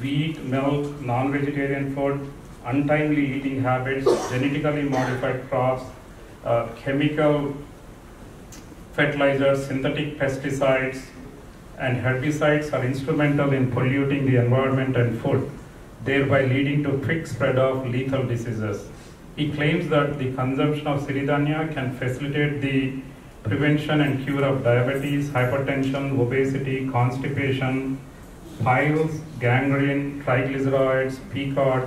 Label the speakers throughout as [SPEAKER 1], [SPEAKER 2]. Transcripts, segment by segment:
[SPEAKER 1] wheat, milk, non-vegetarian food, untimely eating habits, genetically modified crops, chemical fertilizers, synthetic pesticides, and herbicides are instrumental in polluting the environment and food, thereby leading to quick spread of lethal diseases. He claims that the consumption of siridhanya can facilitate the prevention and cure of diabetes, hypertension, obesity, constipation, piles, gangrene, triglycerides, PCOD,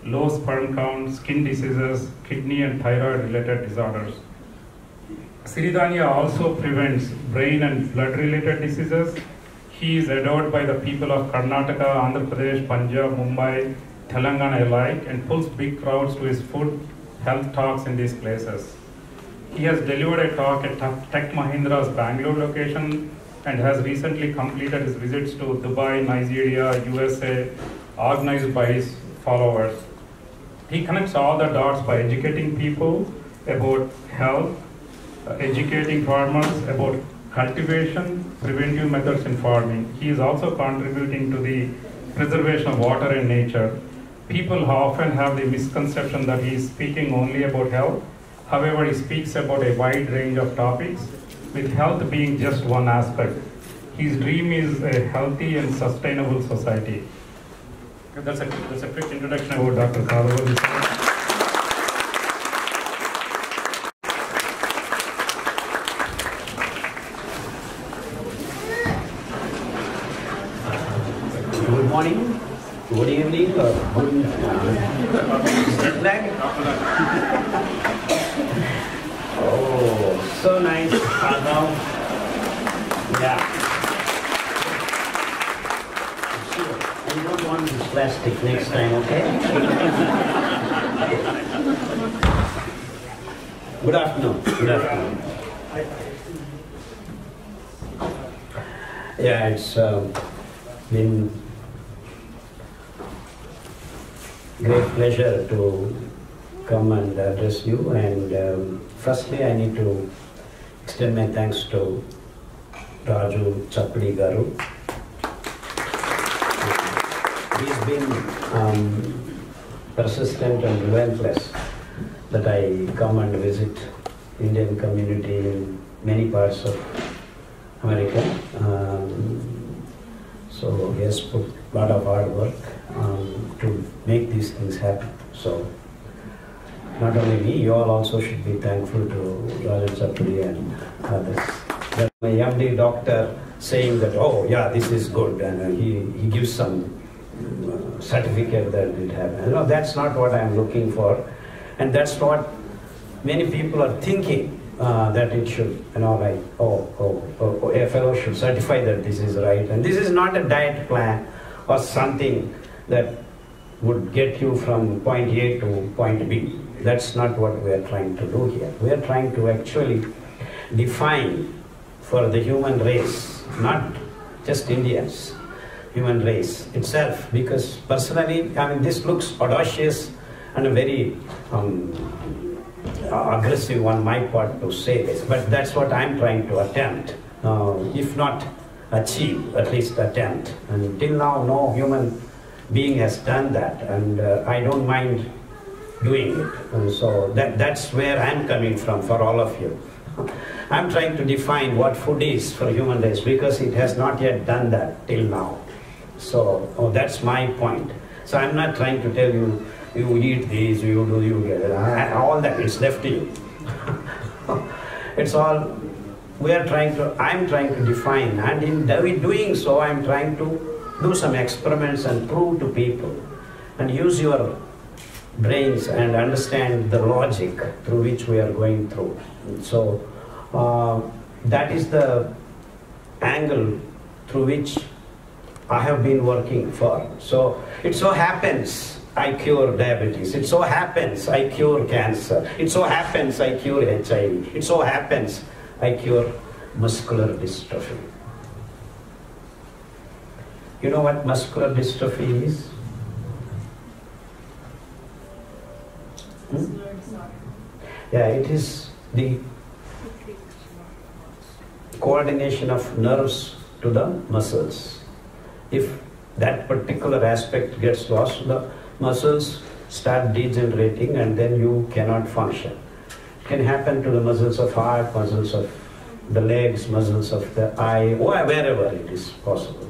[SPEAKER 1] low sperm count, skin diseases, kidney and thyroid related disorders. Siridhanya also prevents brain and blood related diseases. He is adored by the people of Karnataka, Andhra Pradesh, Punjab, Mumbai, Telangana alike, and pulls big crowds to his food health talks in these places. He has delivered a talk at Tech Mahindra's Bangalore location and has recently completed his visits to Dubai, Nigeria, USA, organized by his followers. He connects all the dots by educating people about health, educating farmers about cultivation, preventive methods in farming. He is also contributing to the preservation of water and nature. People often have the misconception that he is speaking only about health. However, he speaks about a wide range of topics, with health being just one aspect. His dream is a healthy and sustainable society. That's a quick introduction about Dr. Khadarvali.
[SPEAKER 2] Good morning, good evening, or good jet lag. Oh, so nice. Yeah. Sure. I don't want this plastic next time, okay? Good afternoon. Good afternoon. Yeah, it's been great pleasure to come and address you, and firstly I need to extend my thanks to Raju Chapli Garu. He's been persistent and relentless that I come and visit Indian community in many parts of America. So he has put a lot of hard work to make these things happen. So not only me, you all also should be thankful to Rajan Chapri and others. That my MD doctor saying that, oh yeah, this is good, and he gives some certificate that it happened. No, that's not what I'm looking for, and that's what many people are thinking. That it should, like, a fellow should certify that this is right. And this is not a diet plan or something that would get you from point A to point B. That's not what we are trying to do here. We are trying to actually define for the human race, not just Indians, human race itself. Because personally, I mean, this looks audacious and a very aggressive on my part to say this, but that's what I'm trying to attempt, if not achieve, at least attempt. And till now, no human being has done that, and I don't mind doing it. And so that's where I'm coming from for all of you. I'm trying to define what food is for human race, because it has not yet done that till now. So that's my point. So I'm not trying to tell you, you eat these, you do, you get it. All that is left to you. It's all, I'm trying to define, and in doing so, I'm trying to do some experiments and prove to people, and use your brains and understand the logic through which we are going through. So that is the angle through which I have been working for. So it so happens I cure diabetes. It so happens I cure cancer. It so happens I cure HIV. It so happens I cure muscular dystrophy. You know what muscular dystrophy is? Yeah, it is the coordination of nerves to the muscles. If that particular aspect gets lost, the muscles start degenerating and then you cannot function. It can happen to the muscles of heart, muscles of the legs, muscles of the eye, wherever it is possible.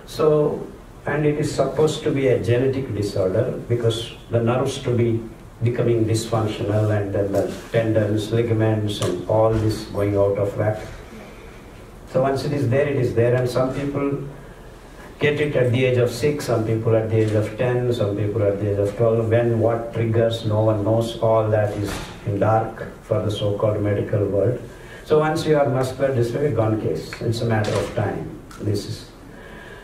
[SPEAKER 2] So, and it is supposed to be a genetic disorder because the nerves to be becoming dysfunctional and then the tendons, ligaments and all this going out of whack. So once it is there, and some people get it at the age of 6, some people at the age of 10, some people at the age of 12. When what triggers, no one knows. All that is in dark for the so-called medical world. So once you are muscular dystrophy, gone case. It's a matter of time.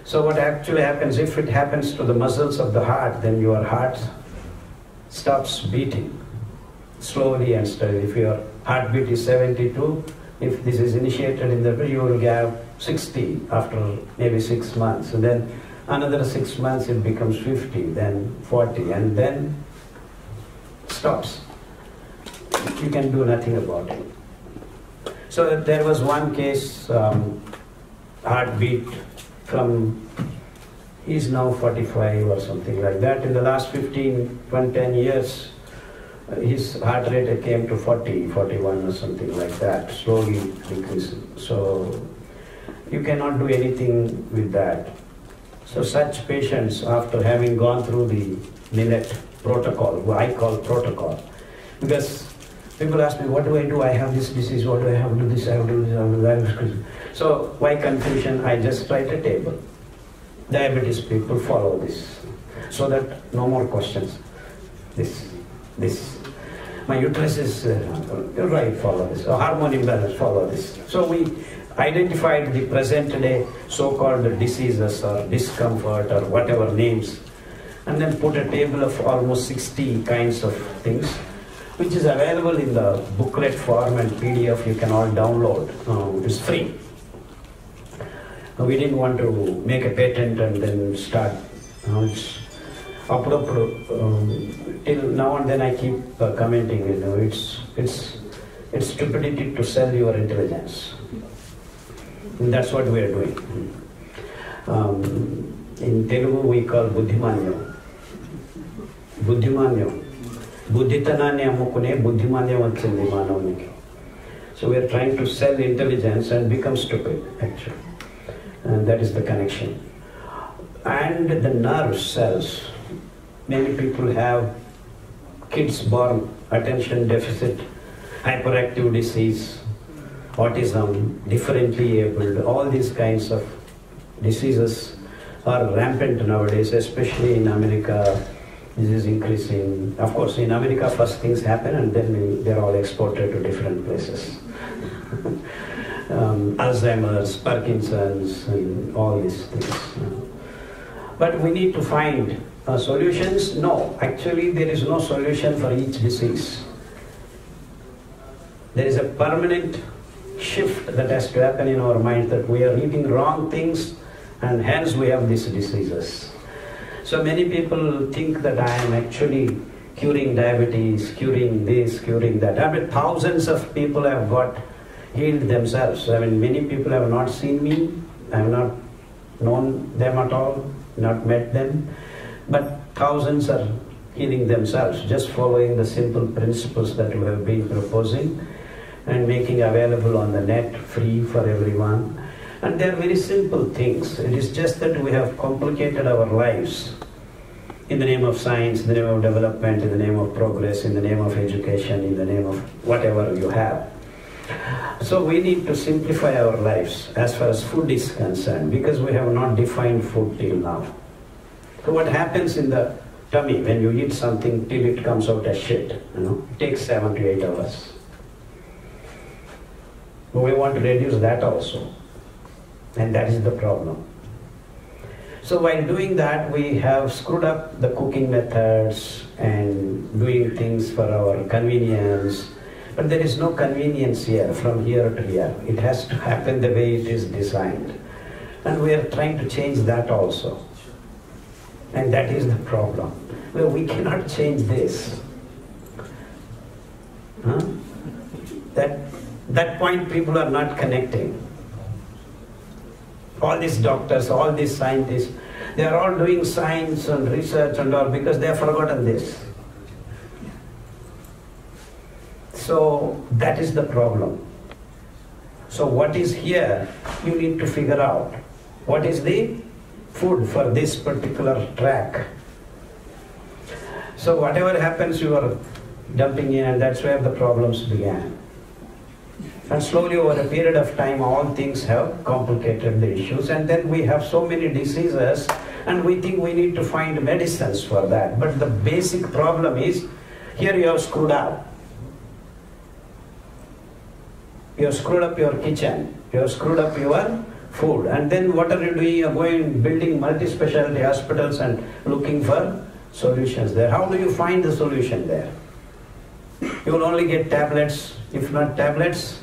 [SPEAKER 2] So what actually happens, if it happens to the muscles of the heart, then your heart stops beating slowly and steadily. If your heartbeat is 72, if this is initiated in the, you will have 60 after maybe 6 months, and then another 6 months it becomes 50, then 40, and then stops. You can do nothing about it. So there was one case, heartbeat from, he's now 45 or something like that. In the last 10 years, his heart rate came to 40, 41 or something like that, slowly decreasing. So you cannot do anything with that. So such patients, after having gone through the Millet protocol, what I call protocol, because people ask me, what do I do? I have this disease, what do I have to do this, I have to do this, I have to do this. So why confusion? I just write a table. Diabetes people follow this, so that no more questions. This. My uterus is, right, follow this. Hormone imbalance, follow this. So we identified the present day so-called diseases or discomfort or whatever names, and then put a table of almost 60 kinds of things, which is available in the booklet form and PDF. You can all download. It's free. We didn't want to make a patent and then start. Till now and then I keep commenting, it's stupidity to sell your intelligence. And that's what we are doing. In Telugu we call buddhimanyo. Buddhitanani ammukune buddhimanyam vachindi manavniki. So we are trying to sell intelligence and become stupid, actually. And that is the connection. And the nerve cells. Many people have kids born attention deficit, hyperactive disease, autism, differently abled. All these kinds of diseases are rampant nowadays, especially in America. This is increasing. Of course, in America, first things happen and then they're all exported to different places. Alzheimer's, Parkinson's, and all these things. But we need to find solutions. No, actually there is no solution for each disease. There is a permanent shift that has to happen in our mind, that we are eating wrong things and hence we have these diseases. So many people think that I am actually curing diabetes, curing this, curing that. I mean, thousands of people have got healed themselves. I mean, many people have not seen me, I have not known them at all, not met them, but thousands are healing themselves, just following the simple principles that we have been proposing and making available on the net, free for everyone. And they are very simple things. It is just that we have complicated our lives in the name of science, in the name of development, in the name of progress, in the name of education, in the name of whatever you have. So we need to simplify our lives as far as food is concerned, because we have not defined food till now. So what happens in the tummy when you eat something till it comes out as shit? It takes 7 to 8 hours. We want to reduce that also. And that is the problem. So while doing that, we have screwed up the cooking methods and doing things for our convenience. But there is no convenience here, from here to here. It has to happen the way it is designed. And we are trying to change that also. And that is the problem. Well, we cannot change this. That point people are not connecting. All these doctors, all these scientists, They are all doing science and research and all because they have forgotten this. So that is the problem. So what is here, you need to figure out what is the food for this particular track. So whatever happens, you are dumping in, and that's where the problems began. And slowly over a period of time, all things have complicated the issues, and then we have so many diseases, and we think we need to find medicines for that. But the basic problem is, here you have screwed up. You have screwed up your kitchen, you have screwed up your food, and then what are you doing? You are going building multi-specialty hospitals and looking for solutions there. How do you find the solution there? You will only get tablets. If not tablets,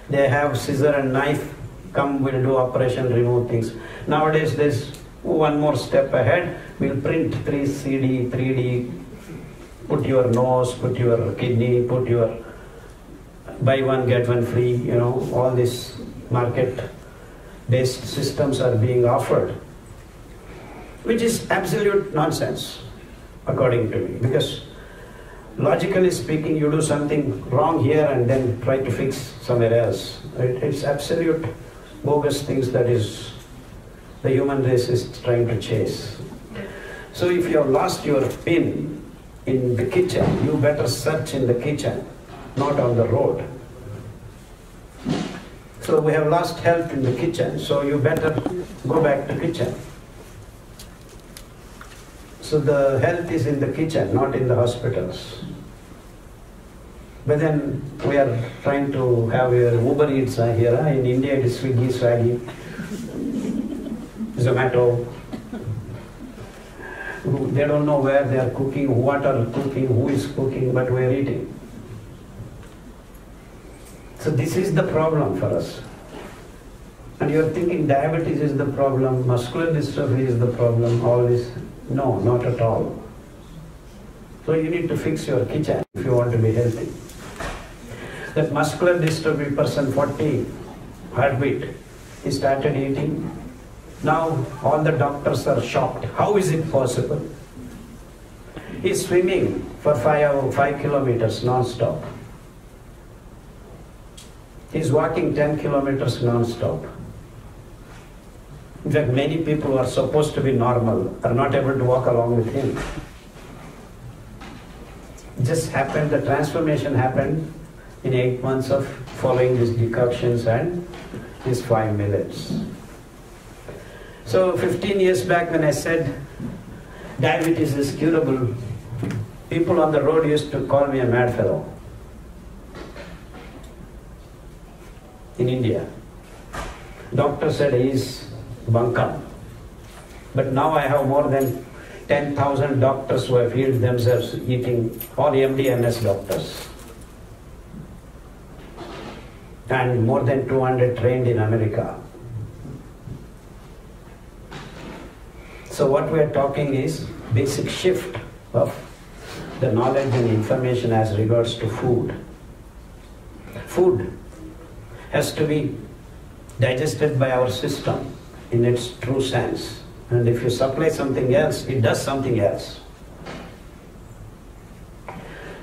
[SPEAKER 2] they have scissor and knife, come, we'll do operation, remove things. Nowadays there's one more step ahead, we'll print 3D, put your nose, put your kidney, put your buy one, get one free, all these market-based systems are being offered, which is absolute nonsense, according to me, because logically speaking, you do something wrong here and then try to fix somewhere else. It's absolute bogus things that is the human race is trying to chase. So if you have lost your pin in the kitchen, you better search in the kitchen, not on the road. So we have lost health in the kitchen, so you better go back to kitchen. So the health is in the kitchen, not in the hospitals. But then we are trying to have your Uber Eats here. In India it is Swiggy, Swaggy, Zomato. They don't know where they are cooking, what are cooking, who is cooking, but we are eating. So this is the problem for us. And you are thinking diabetes is the problem, muscular dystrophy is the problem, all this. No, not at all. So you need to fix your kitchen if you want to be healthy. That muscular dystrophy person, 40 heartbeat, he started eating. Now all the doctors are shocked. How is it possible? He's swimming for 5 kilometers non-stop. He's walking 10 kilometers non-stop. In fact, many people who are supposed to be normal are not able to walk along with him. It just happened, the transformation happened in 8 months of following these decoctions and these 5 millets. So 15 years back when I said diabetes is curable, people on the road used to call me a mad fellow. In India. Doctor said he is bunkam. But now I have more than 10,000 doctors who have healed themselves eating, all MD/MS doctors. And more than 200 trained in America. So what we are talking is basic shift of the knowledge and information as regards to food. Food has to be digested by our system in its true sense. And if you supply something else, it does something else.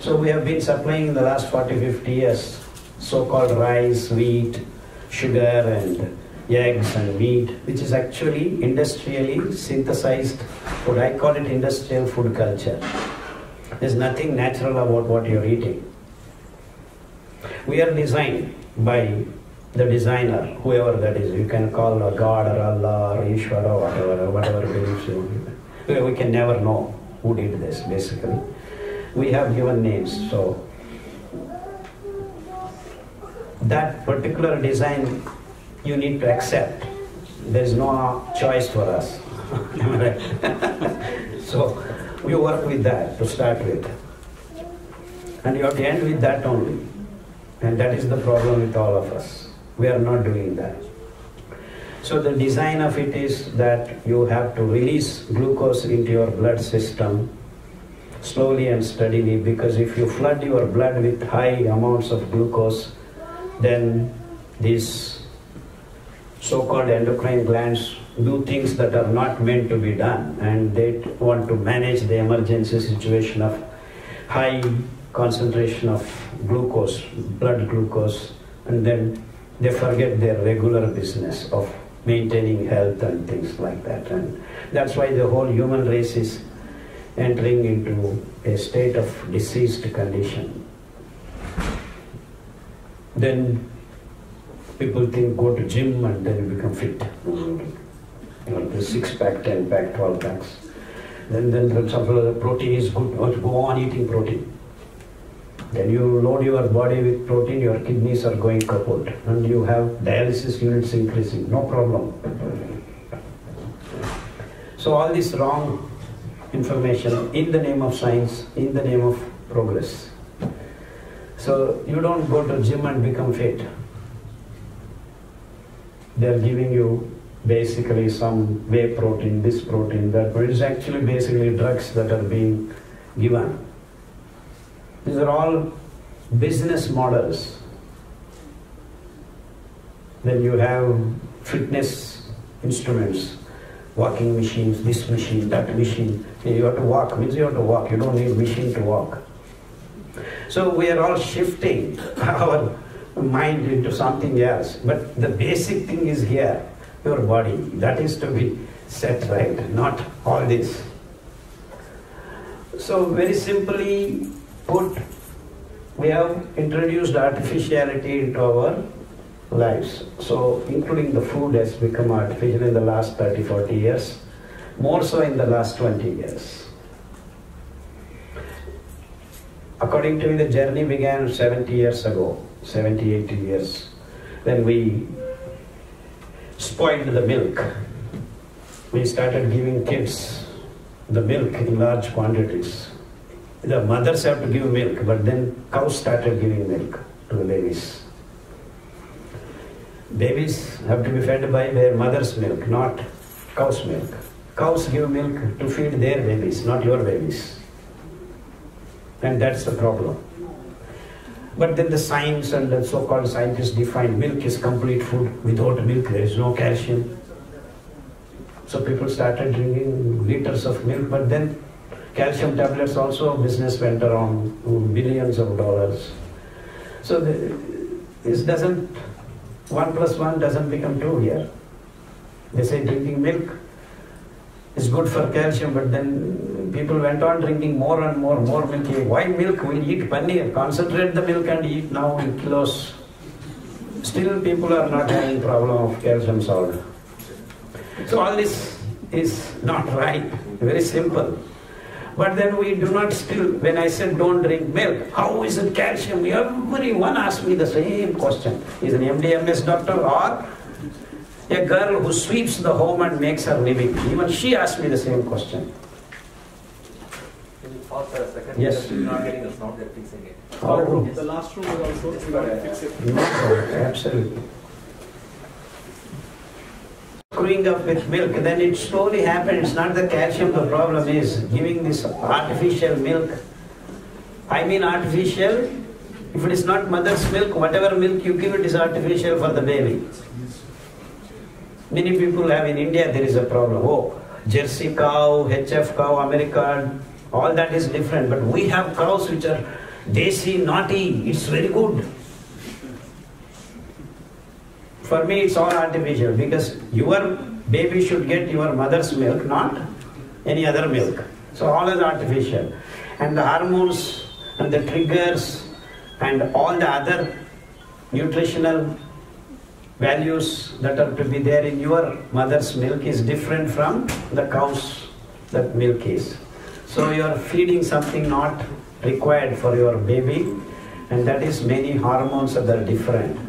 [SPEAKER 2] So we have been supplying in the last 40-50 years so-called rice, wheat, sugar and eggs and meat, which is actually industrially synthesized food. I call it industrial food culture. There's nothing natural about what you're eating. We are designed by the designer, whoever that is. You can call a God or Allah or Ishvara or whatever beliefs you. We can never know who did this, basically. We have given names, so that particular design you need to accept. There is no choice for us. So we work with that to start with. And you have to end with that only. And that is the problem with all of us. We are not doing that. So the design of it is that you have to release glucose into your blood system slowly and steadily, because if you flood your blood with high amounts of glucose, then these so-called endocrine glands do things that are not meant to be done, and they want to manage the emergency situation of high concentration of glucose, blood glucose, and then they forget their regular business of maintaining health and things like that. And that's why the whole human race is entering into a state of diseased condition. Then people think go to gym and then you become fit. The 6-pack, 10-pack, 12-packs. Then for example, the protein is good. Go on eating protein. Then you load your body with protein, your kidneys are going kaput, and you have dialysis units increasing. No problem. So all this wrong information in the name of science, in the name of progress. So you don't go to gym and become fit. They're giving you basically some whey protein, this protein, that, but it's actually basically drugs that are being given. These are all business models. Then you have fitness instruments, walking machines, this machine, that machine. You have to walk, means you have to walk. You don't need machine to walk. So we are all shifting our mind into something else. But the basic thing is here, your body. That is to be set right, not all this. So very simply put, we have introduced artificiality into our lives. So including the food has become artificial in the last 30, 40 years, more so in the last 20 years. According to me, the journey began 70 years ago, 70, 80 years, when we spoiled the milk. We started giving kids the milk in large quantities. The mothers have to give milk, but then cows started giving milk to the babies. Babies have to be fed by their mother's milk, not cow's milk. Cows give milk to feed their babies, not your babies. And that's the problem. But then the science and the so-called scientists define milk is complete food. Without milk there is no calcium. So people started drinking liters of milk, but then calcium tablets also, business went around billions of dollars. So this doesn't, 1 + 1 doesn't become 2 here. They say drinking milk is good for calcium, but then people went on drinking more and more milk. Why milk? We'll eat paneer, concentrate the milk and eat now in kilos. Still people are not having problem of calcium salt. So all this is not right, very simple. But then we do not still, when I said don't drink milk, how is it calcium? Everyone asks me the same question. Is an MD, MS doctor or a girl who sweeps the home and makes her living? Even she asked me the same question.
[SPEAKER 3] Can you pause for a second?
[SPEAKER 2] Yes.
[SPEAKER 3] Because you're not getting the sound, they're fixing it.
[SPEAKER 2] Oh.
[SPEAKER 4] The last room was also fix it.
[SPEAKER 2] No, absolutely. Screwing up with milk, then it slowly happens. It's not the calcium, the problem is giving this artificial milk. I mean artificial, if it is not mother's milk, whatever milk you give it is artificial for the baby. Many people have in India, there is a problem. Oh, Jersey cow, HF cow, American, all that is different. But we have cows which are desi, naughty, it's very good. For me, it's all artificial because your baby should get your mother's milk, not any other milk. So all is artificial. And the hormones and the triggers and all the other nutritional values that are to be there in your mother's milk is different from the cow's that milk is. So you are feeding something not required for your baby, and that is many hormones that are different.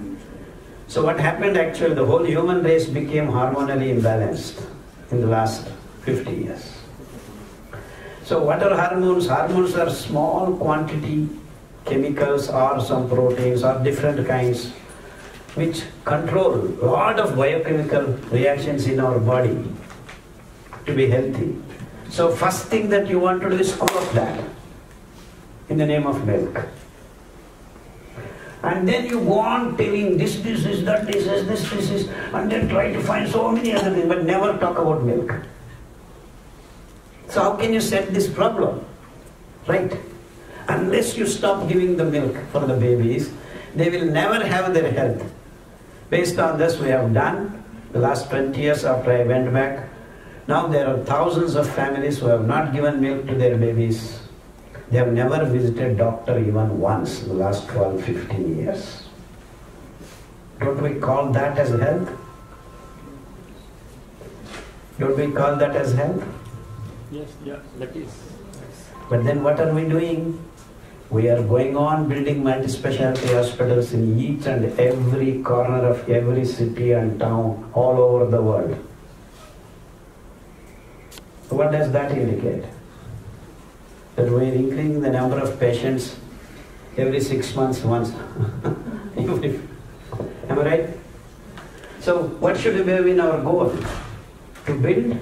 [SPEAKER 2] So what happened actually, the whole human race became hormonally imbalanced in the last 50 years. So what are hormones? Hormones are small quantity chemicals or some proteins or different kinds which control a lot of biochemical reactions in our body to be healthy. So first thing that you want to do is screw up that in the name of milk. And then you go on telling this disease, that disease, this disease, and then try to find so many other things, but never talk about milk. So how can you set this problem? Right? Unless you stop giving the milk for the babies, they will never have their health. Based on this, we have done the last 20 years after I went back. Now there are thousands of families who have not given milk to their babies. They have never visited doctor even once in the last 12, 15 years. Don't we call that as health? Don't we call that as health?
[SPEAKER 4] Yes, yeah, that is.
[SPEAKER 2] But then what are we doing? We are going on building multi-specialty hospitals in each and every corner of every city and town all over the world. What does that indicate? That we are increasing the number of patients every 6 months once. Am I right? So what should have been our goal? To build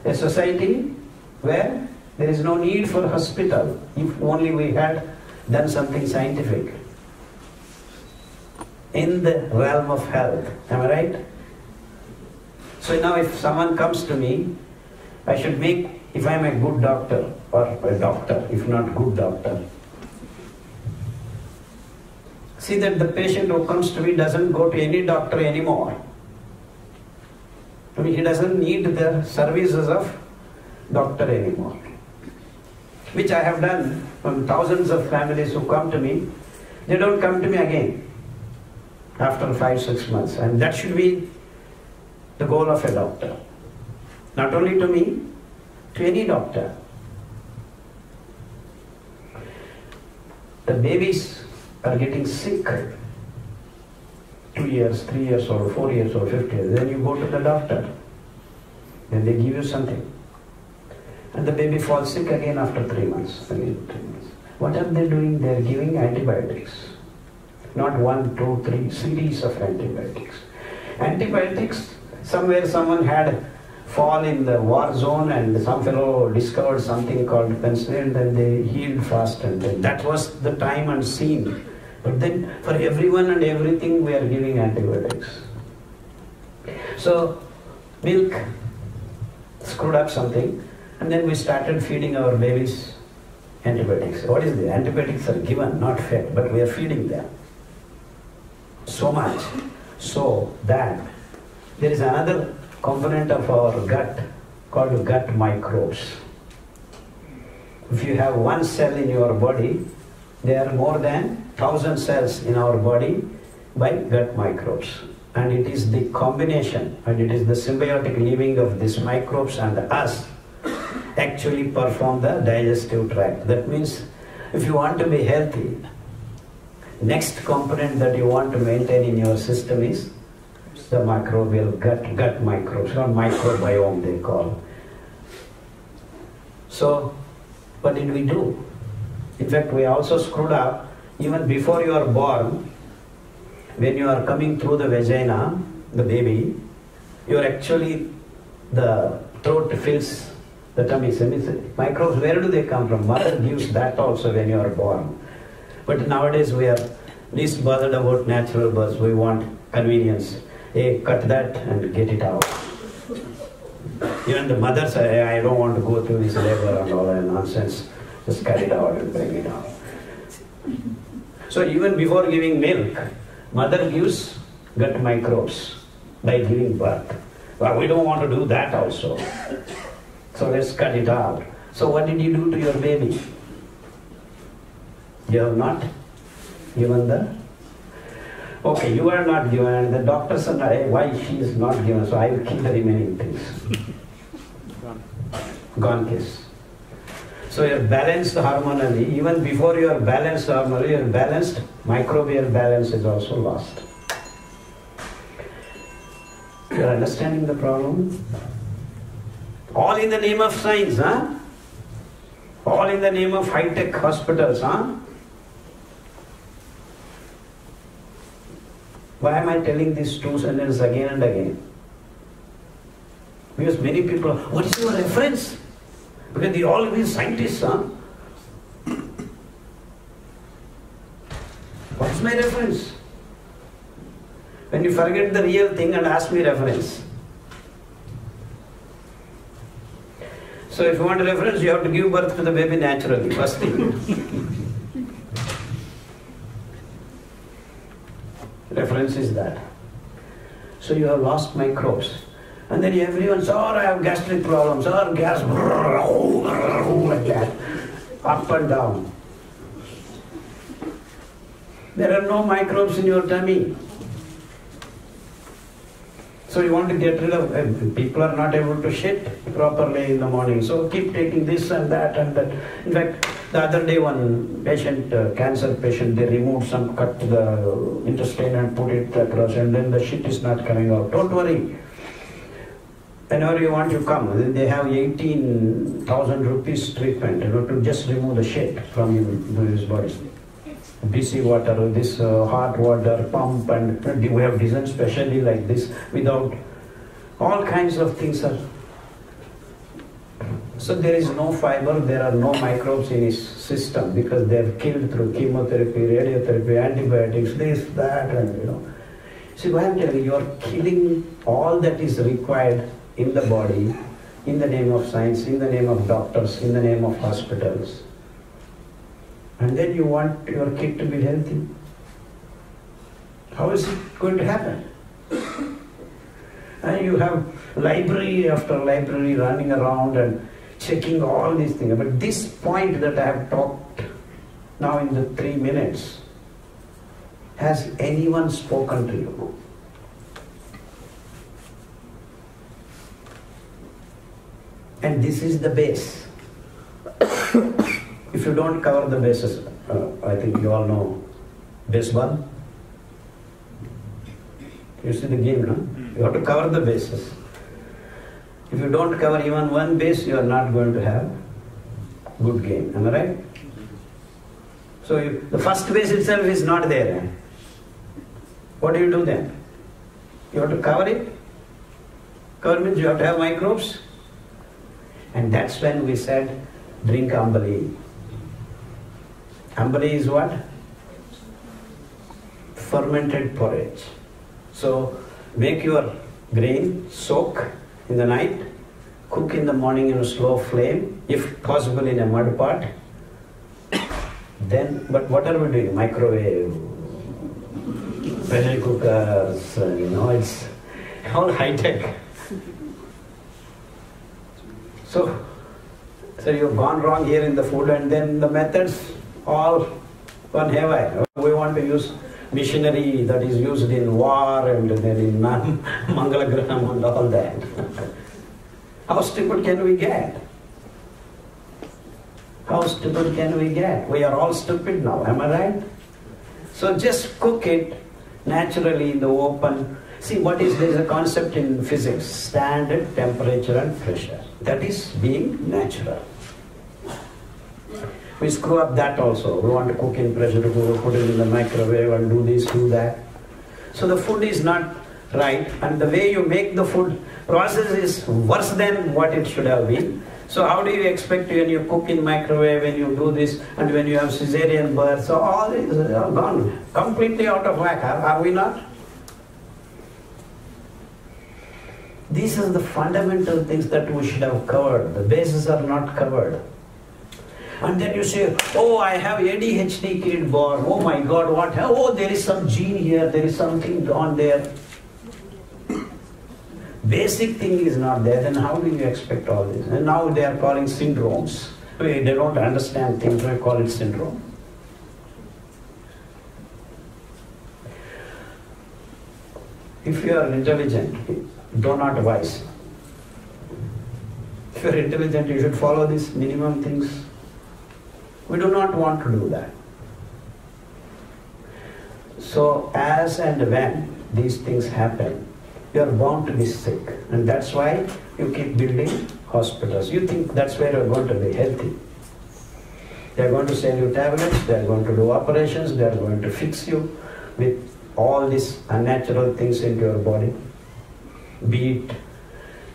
[SPEAKER 2] a society where there is no need for hospital, if only we had done something scientific in the realm of health. Am I right? So now if someone comes to me, I should make, if I am a good doctor, or a doctor, if not good doctor, see that the patient who comes to me doesn't go to any doctor anymore. I mean, he doesn't need the services of doctor anymore. Which I have done from thousands of families who come to me. They don't come to me again after 5, 6 months. And that should be the goal of a doctor. Not only to me, to any doctor. The babies are getting sick 2 years, 3 years old, 4 years old, 50 years. Then you go to the doctor. Then they give you something. And the baby falls sick again after 3 months. Again 3 months. What are they doing? They are giving antibiotics. Not 1, 2, 3 series of antibiotics. Antibiotics, somewhere someone had fall in the war zone and some fellow discovered something called penicillin and they healed fast, and that was the time and scene. But then for everyone and everything we are giving antibiotics. So milk screwed up something, and then we started feeding our babies antibiotics. What is the antibiotics are given, not fed, but we are feeding them so much so that there is another component of our gut called gut microbes. If you have one cell in your body, there are more than 1,000 cells in our body by gut microbes. And it is the combination and it is the symbiotic living of these microbes and us actually perform the digestive tract. That means if you want to be healthy, next component that you want to maintain in your system is the microbial gut microbes, or microbiome they call. So what did we do? In fact, we also screwed up even before you are born. When you are coming through the vagina, the baby, you are actually, the throat fills the tummy. Microbes, where do they come from? Mother gives that also when you are born. But nowadays we are least bothered about natural births. We want convenience. Hey, cut that and get it out. Even the mothers say, I don't want to go through this labor and all that nonsense. Just cut it out and bring it out. So even before giving milk, mother gives gut microbes by giving birth. Well, we don't want to do that also. So let's cut it out. So what did you do to your baby? You have not given the... Okay, you are not given, and the doctor said, hey, why she is not given, so I will keep the remaining things. Gone case. So you are balanced hormonally. Even before you are balanced hormonally, your balanced microbial balance is also lost. You are understanding the problem? All in the name of science, huh? All in the name of high-tech hospitals, huh? Why am I telling these two sentences again and again? Because many people, what is your reference? Because they all be scientists, huh? Why What's my reference? When you forget the real thing and ask me reference. So if you want a reference, you have to give birth to the baby naturally, first thing. Reference is that. So you have lost microbes. And then everyone says, oh, I have gastric problems, or gas, like that, up and down. There are no microbes in your tummy. So you want to get rid of, people are not able to shit properly in the morning. So keep taking this and that and that. In fact, the other day one patient, cancer patient, they removed some, cut the intestine and put it across, and then the shit is not coming out. Don't worry. Whenever you want, you come. They have 18,000 rupees treatment, to just remove the shit from his body. BC water, this hot water pump, and we have designed specially like this, without all kinds of things. So there is no fiber, there are no microbes in his system, because they are killed through chemotherapy, radiotherapy, antibiotics, this, that, and See, what I am telling you, are killing all that is required in the body, in the name of science, in the name of doctors, in the name of hospitals. And then you want your kid to be healthy. How is it going to happen? And you have library after library running around and checking all these things. But this point that I have talked now in the 3 minutes, has anyone spoken to you? And this is the base. If you don't cover the bases, I think you all know baseball. You see the game, no? You have to cover the bases. If you don't cover even one base, you are not going to have good game. Am I right? So the first base itself is not there. What do you do then? You have to cover it. Cover means you have to have microbes. And that's when we said, drink ambali. Ambali is what? Fermented porridge. So make your grain, soak in the night, cook in the morning in a slow flame, if possible in a mud pot. Then, but what are we doing? Microwave, pressure cookers, it's all high tech. So you've gone wrong here in the food, and then the methods all one haywire. We want to use machinery that is used in war and then in Mangalagram and all that. How stupid can we get? How stupid can we get? We are all stupid now, am I right? So just cook it naturally in the open. See, there is a concept in physics, standard temperature and pressure. That is being natural. We screw up that also. We want to cook in pressure cooker, put it in the microwave and do this, do that. So the food is not right, and the way you make the food process is worse than what it should have been. So how do you expect when you cook in microwave, when you do this, and when you have cesarean birth, so all this is gone, completely out of whack, are we not? These are the fundamental things that we should have covered. The bases are not covered. And then you say, oh, I have ADHD kid born, oh my God, what? Oh, there is some gene here, there is something gone there. Basic thing is not there, then how do you expect all this? And now they are calling syndromes. They don't understand things, they call it syndrome. If you are intelligent, do not wise. If you are intelligent, you should follow these minimum things. We do not want to do that. So as and when these things happen, you are bound to be sick. And that's why you keep building hospitals. You think that's where you are going to be healthy. They are going to sell you tablets, they are going to do operations, they are going to fix you with all these unnatural things into your body. Be it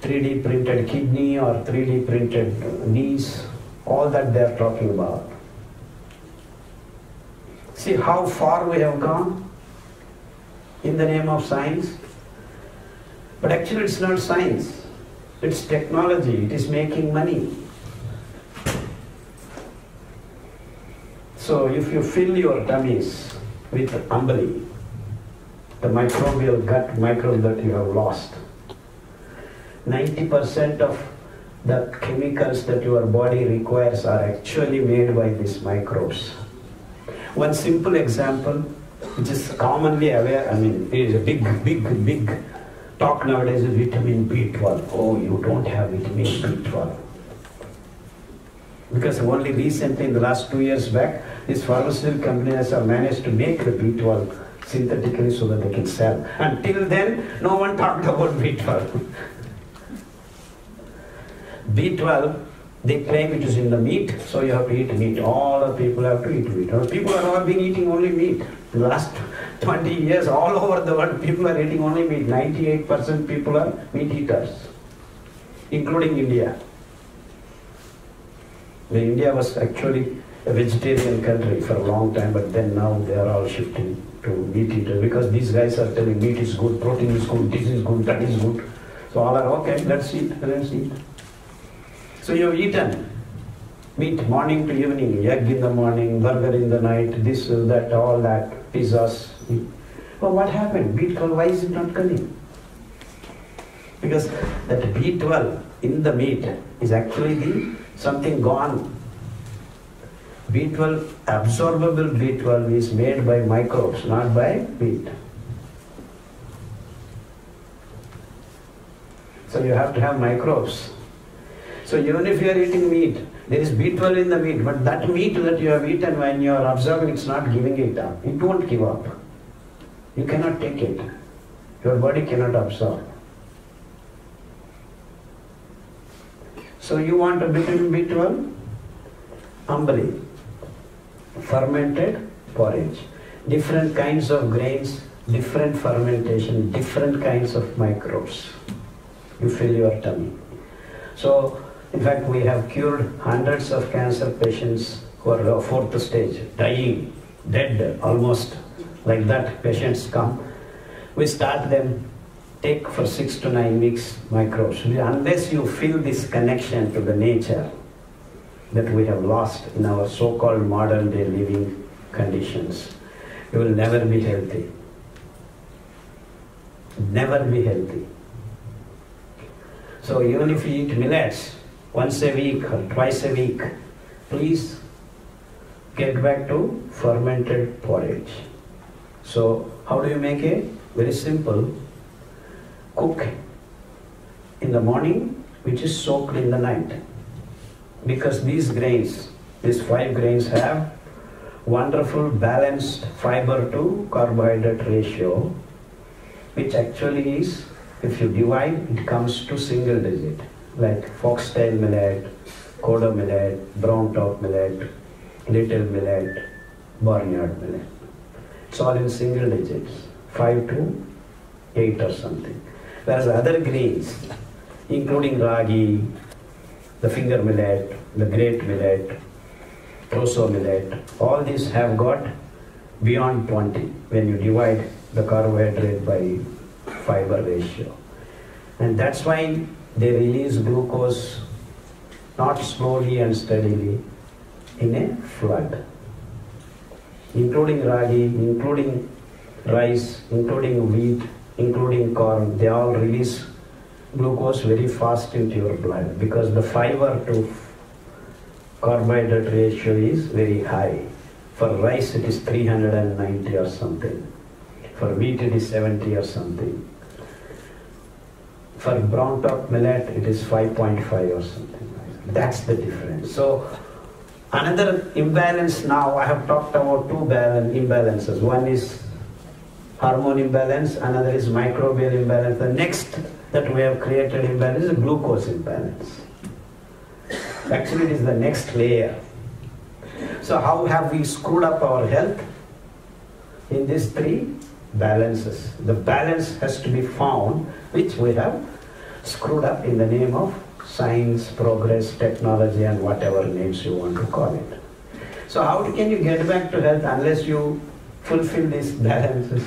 [SPEAKER 2] 3D printed kidney or 3D printed knees, all that they are talking about. See how far we have gone in the name of science. But actually it's not science, it's technology, it is making money. So if you fill your tummies with umbri, the microbial gut microbe that you have lost, 90% of the chemicals that your body requires are actually made by these microbes. One simple example, which is commonly aware, it is a big talk nowadays, is vitamin B12. Oh, you don't have vitamin B12. Because only recently, in the last 2 years back, these pharmaceutical companies have managed to make the B12 synthetically so that they can sell. Until then, no one talked about B12. B12, they claim it is in the meat, so you have to eat meat. All the people have to eat meat. People are all been eating only meat. In the last 20 years, all over the world, people are eating only meat. 98% people are meat eaters, including India. India was actually a vegetarian country for a long time, but then now they are all shifting to meat eaters because these guys are telling meat is good, protein is good, this is good, that is good. So all are okay, let's eat. So you have eaten meat morning to evening, egg in the morning, burger in the night, this, that, all that, pizzas. Well, what happened? B12, why is it not coming? Because that B12 in the meat is actually something gone. B12, absorbable B12 is made by microbes, not by meat. So you have to have microbes. So even if you are eating meat, there is B12 in the meat, but that meat that you have eaten, when you are absorbing, it's not giving it up. It won't give up. You cannot take it. Your body cannot absorb. So you want a vitamin B12? Umbri, fermented porridge. Different kinds of grains, different fermentation, different kinds of microbes. You fill your tummy. So, in fact, we have cured hundreds of cancer patients who are fourth stage, dying, dead, almost like that. Patients come. We start them, take for 6 to 9 weeks microbes. Unless you feel this connection to the nature that we have lost in our so-called modern day living conditions, you will never be healthy. Never be healthy. So even if you eat millets once a week or twice a week, please get back to fermented porridge. So how do you make it? Very simple. Cook in the morning, which is soaked in the night. Because these grains, these 5 grains have wonderful balanced fiber to carbohydrate ratio, which actually is, if you divide, it comes to single digit, like foxtail millet, coda millet, brown top millet, little millet, barnyard millet. It's all in single digits, 5 to 8 or something. Whereas other grains, including ragi, the finger millet, the great millet, troso millet, all these have got beyond 20 when you divide the carbohydrate by fiber ratio. And that's why they release glucose not slowly and steadily, in a flood. Including ragi, including rice, including wheat, including corn, they all release glucose very fast into your blood because the fiber to carbohydrate ratio is very high. For rice it is 390 or something. For wheat it is 70 or something. For brown top millet it is 5.5 or something. That's the difference. So another imbalance now, I have talked about 2 imbalances. One is hormone imbalance, another is microbial imbalance. The next that we have created imbalance is glucose imbalance. Actually, it is the next layer. So how have we screwed up our health? In these 3 balances. The balance has to be found, which we have screwed up in the name of science, progress, technology, and whatever names you want to call it. So how can you get back to health unless you fulfill these balances?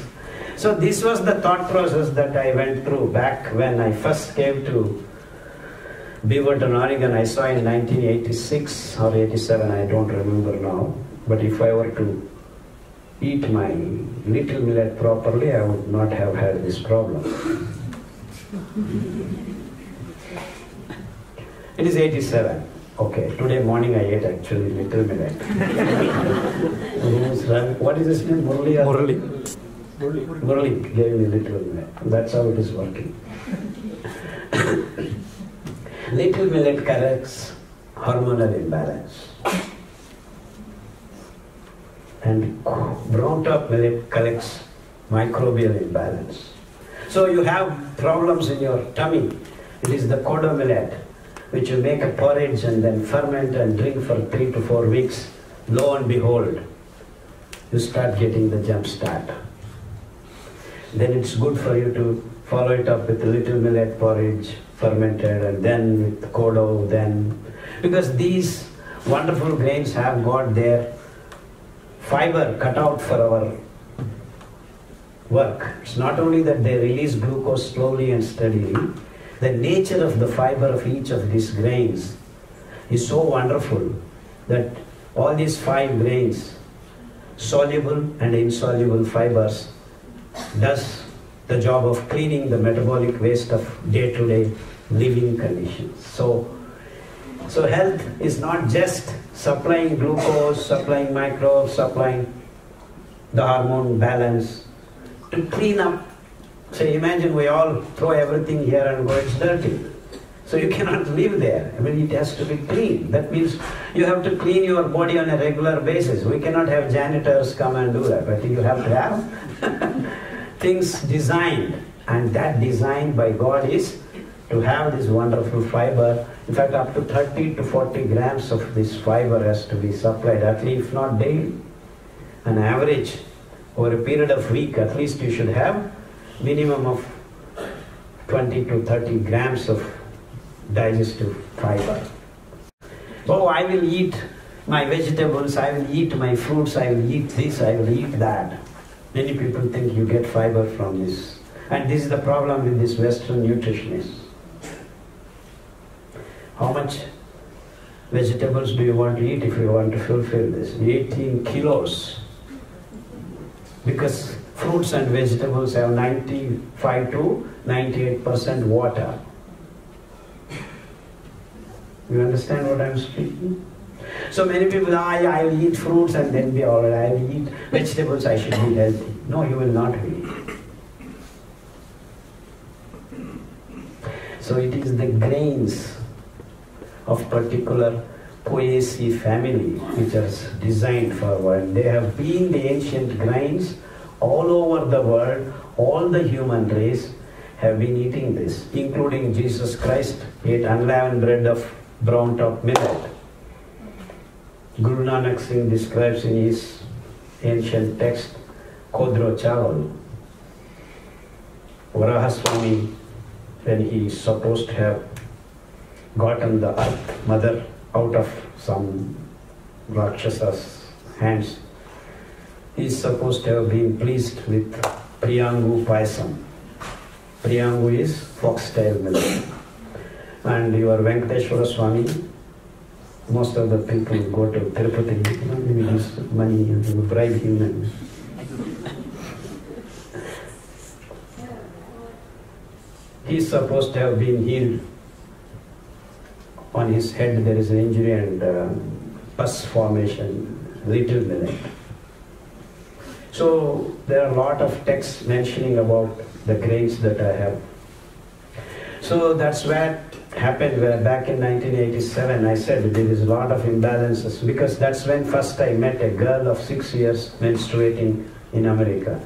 [SPEAKER 2] So this was the thought process that I went through back when I first came to Beaverton, Oregon. I saw in 1986 or 87, I don't remember now. But if I were to eat my little millet properly, I would not have had this problem. It is 87. Okay, today morning I ate actually little millet. What is his name? Murali gave me little millet. That's how it is working. Little millet corrects hormonal imbalance. And brown top millet corrects microbial imbalance. So you have problems in your tummy. It is the kodo millet, which you make a porridge and then ferment and drink for 3 to 4 weeks. Lo and behold, you start getting the jump start. Then it's good for you to follow it up with a little millet porridge, fermented, and then with kodo, because these wonderful grains have got their fiber cut out for our work. It's not only that they release glucose slowly and steadily, the nature of the fiber of each of these grains is so wonderful that all these 5 grains, soluble and insoluble fibers, does the job of cleaning the metabolic waste of day-to-day living conditions. So health is not just supplying glucose, supplying microbes, supplying the hormone balance to clean up. So imagine we all throw everything here and go, it's dirty. So you cannot live there. I mean, it has to be clean. That means you have to clean your body on a regular basis. We cannot have janitors come and do that, but you have to have things designed. And that design by God is to have this wonderful fiber. In fact, up to 30 to 40 grams of this fiber has to be supplied, at least if not daily. On average, over a period of week, at least you should have minimum of 20 to 30 grams of digestive fiber. Oh, I will eat my vegetables, I will eat my fruits, I will eat this, I will eat that. Many people think you get fiber from this. And this is the problem with this Western nutritionists. How much vegetables do you want to eat if you want to fulfill this? 18 kilos. Because fruits and vegetables have 95 to 98% water. You understand what I'm speaking? So many people, I will eat fruits and then be alright. I will eat vegetables, I should be healthy. No, you will not be. So it is the grains of particular Poaceae family which is designed for world. They have been the ancient grains all over the world. All the human race have been eating this, including Jesus Christ ate unleavened bread of brown top millet. Guru Nanak Singh describes in his ancient text Kodro Chawal. Varahaswami, when he is supposed to have gotten the earth mother out of some Rakshasa's hands, he is supposed to have been pleased with Priyangu Payasam. Priyangu is foxtail millet. And your Venkateshwara Swami, most of the people go to Tirupati, maybe use money and bribe him. And he is supposed to have been healed. On his head there is an injury and pus formation, little millet. So there are a lot of texts mentioning about the grains that I have. So that's what happened back in 1987. I said there is a lot of imbalances because that's when first I met a girl of 6 years menstruating in America.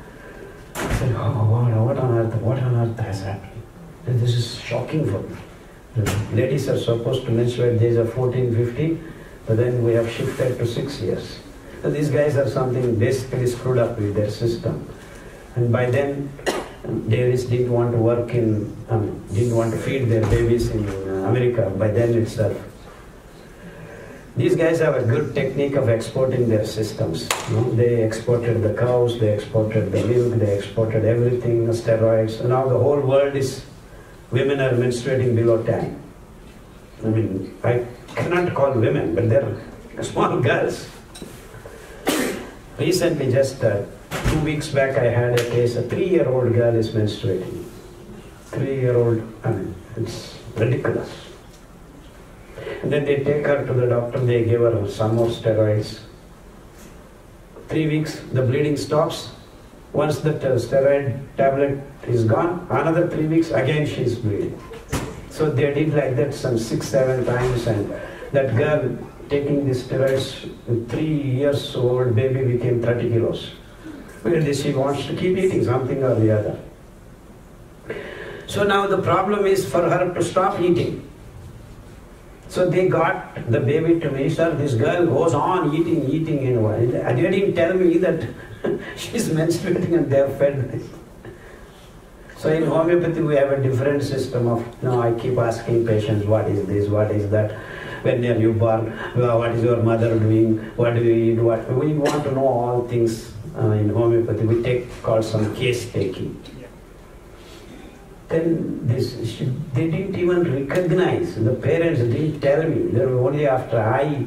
[SPEAKER 2] I said, oh, what on earth has happened? This is shocking for me. The ladies are supposed to menstruate at the age of 14, 15, but then we have shifted to 6 years. So these guys are something basically screwed up with their system. And by then, dairies didn't want to work didn't want to feed their babies in America by then itself. These guys have a good technique of exporting their systems. They exported the cows, they exported the milk, they exported everything, steroids. And now the whole world is, women are menstruating below 10. I mean, I cannot call women, but they're small girls. Recently, just 2 weeks back, I had a case, a 3-year-old girl is menstruating. 3-year-old, I mean, it's ridiculous. And then they take her to the doctor, they give her some more steroids. 3 weeks, the bleeding stops. Once the steroid tablet is gone, another 3 weeks, again she's bleeding. So they did like that some 6-7 times, and that girl taking the steroids, 3 years old baby became 30 kilos. Because she wants to keep eating something or the other. So now the problem is for her to stop eating. So they got the baby to me, sir, this girl goes on eating, and they didn't tell me that she's menstruating and they're fed. So in homeopathy we have a different system of, I keep asking patients, what is this, what is that? When are you born? What is your mother doing? What do you eat? We want to know all things in homeopathy. We call some case taking. Then they didn't even recognize, the parents didn't tell me. They were only after I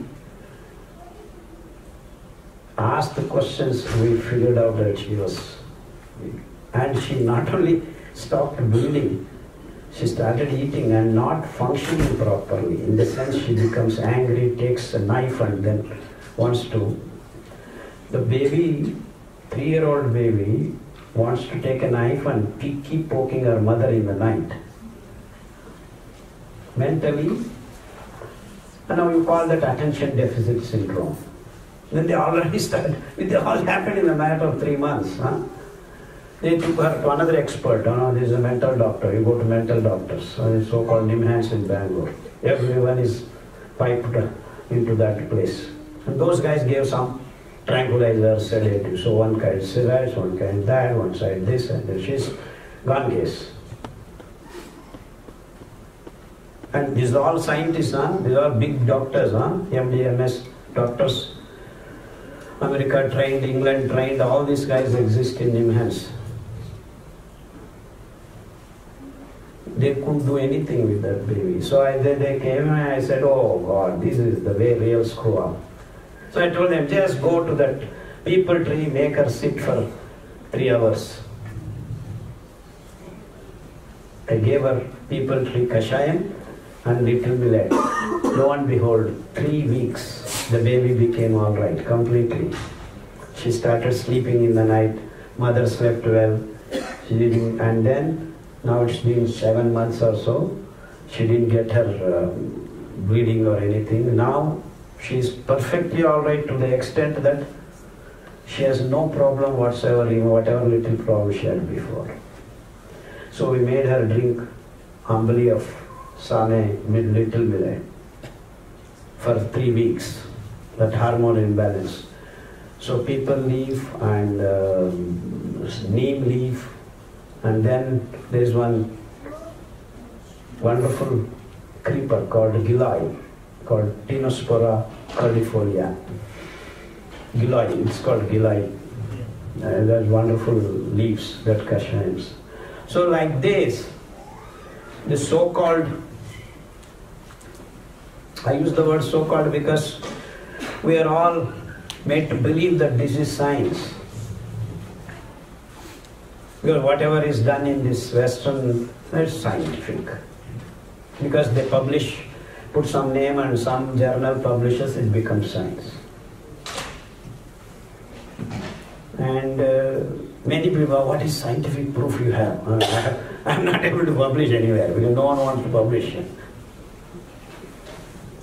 [SPEAKER 2] asked the questions, we figured out that she was weak. And she not only stopped bleeding, she started eating and not functioning properly. In the sense she becomes angry, takes a knife and then wants to. The baby, 3-year-old baby, wants to take a knife and keep poking her mother in the night. Mentally, and now you call that attention deficit syndrome. Then they already started, it all happened in a matter of 3 months. They took her to another expert. This is a mental doctor. You go to mental doctors, so-called NIMHANS in Bangalore. Everyone is piped into that place. And those guys gave some tranquilizer, sedative. So one kind steroids, one kind that, one side this, and then she's gone case. And these are all scientists, these are big doctors, MD, MS doctors. America trained, England trained, all these guys exist in NIMHANS. They couldn't do anything with that baby. So they came and I said, oh God, this is the way real screw up. So I told them, just go to that people tree, make her sit for 3 hours. I gave her people tree kashayam and little millet. Lo and behold, 3 weeks, the baby became all right, completely. She started sleeping in the night, mother slept well, she didn't, and then, now it's been 7 months or so, she didn't get her bleeding or anything. Now, she is perfectly all right to the extent that she has no problem whatsoever in whatever little problem she had before. So we made her drink ambali of sane with little millet for 3 weeks, that hormone imbalance. So people leaf and neem leaf, and then there is one wonderful creeper called gilai, called Tinospora cordifolia. Gilai, it's called gilai. There's wonderful leaves, that kashayams. So like this, the so-called, I use the word so-called because we are all made to believe that this is science. Because whatever is done in this Western, it's scientific. Because they publish, put some name and some journal publishes, it becomes science. And many people, what is scientific proof you have? I'm not able to publish anywhere because no one wants to publish.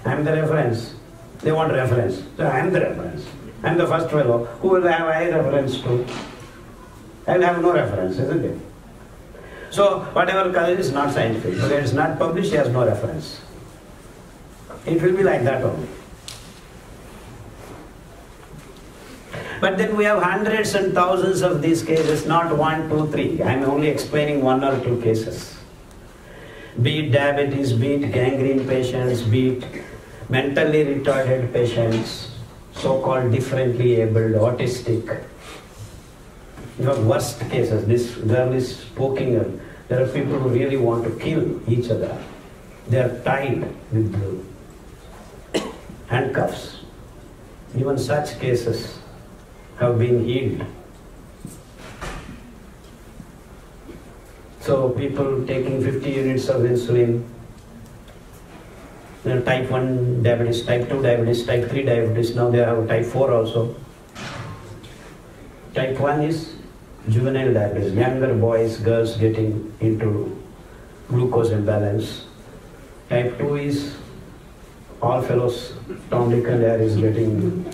[SPEAKER 2] I'm the reference. They want reference. So I'm the reference. I'm the first fellow. Who will have I reference to? I'll have no reference, isn't it? So whatever college is not scientific. Because it's not published, he has no reference. It will be like that only. But then we have hundreds and thousands of these cases, not 1, 2, 3. I'm only explaining 1 or 2 cases. Be it diabetes, be it gangrene patients, be it mentally retarded patients, so-called differently abled, autistic. Worst cases, this girl is poking her. There are people who really want to kill each other. They are tied with handcuffs. Even such cases have been healed. So people taking 50 units of insulin, type 1 diabetes, type 2 diabetes, type 3 diabetes, now they have type 4 also. Type 1 is juvenile diabetes, younger boys, girls getting into glucose imbalance. Type 2 is all fellows, Tom, Dick and Harry is getting.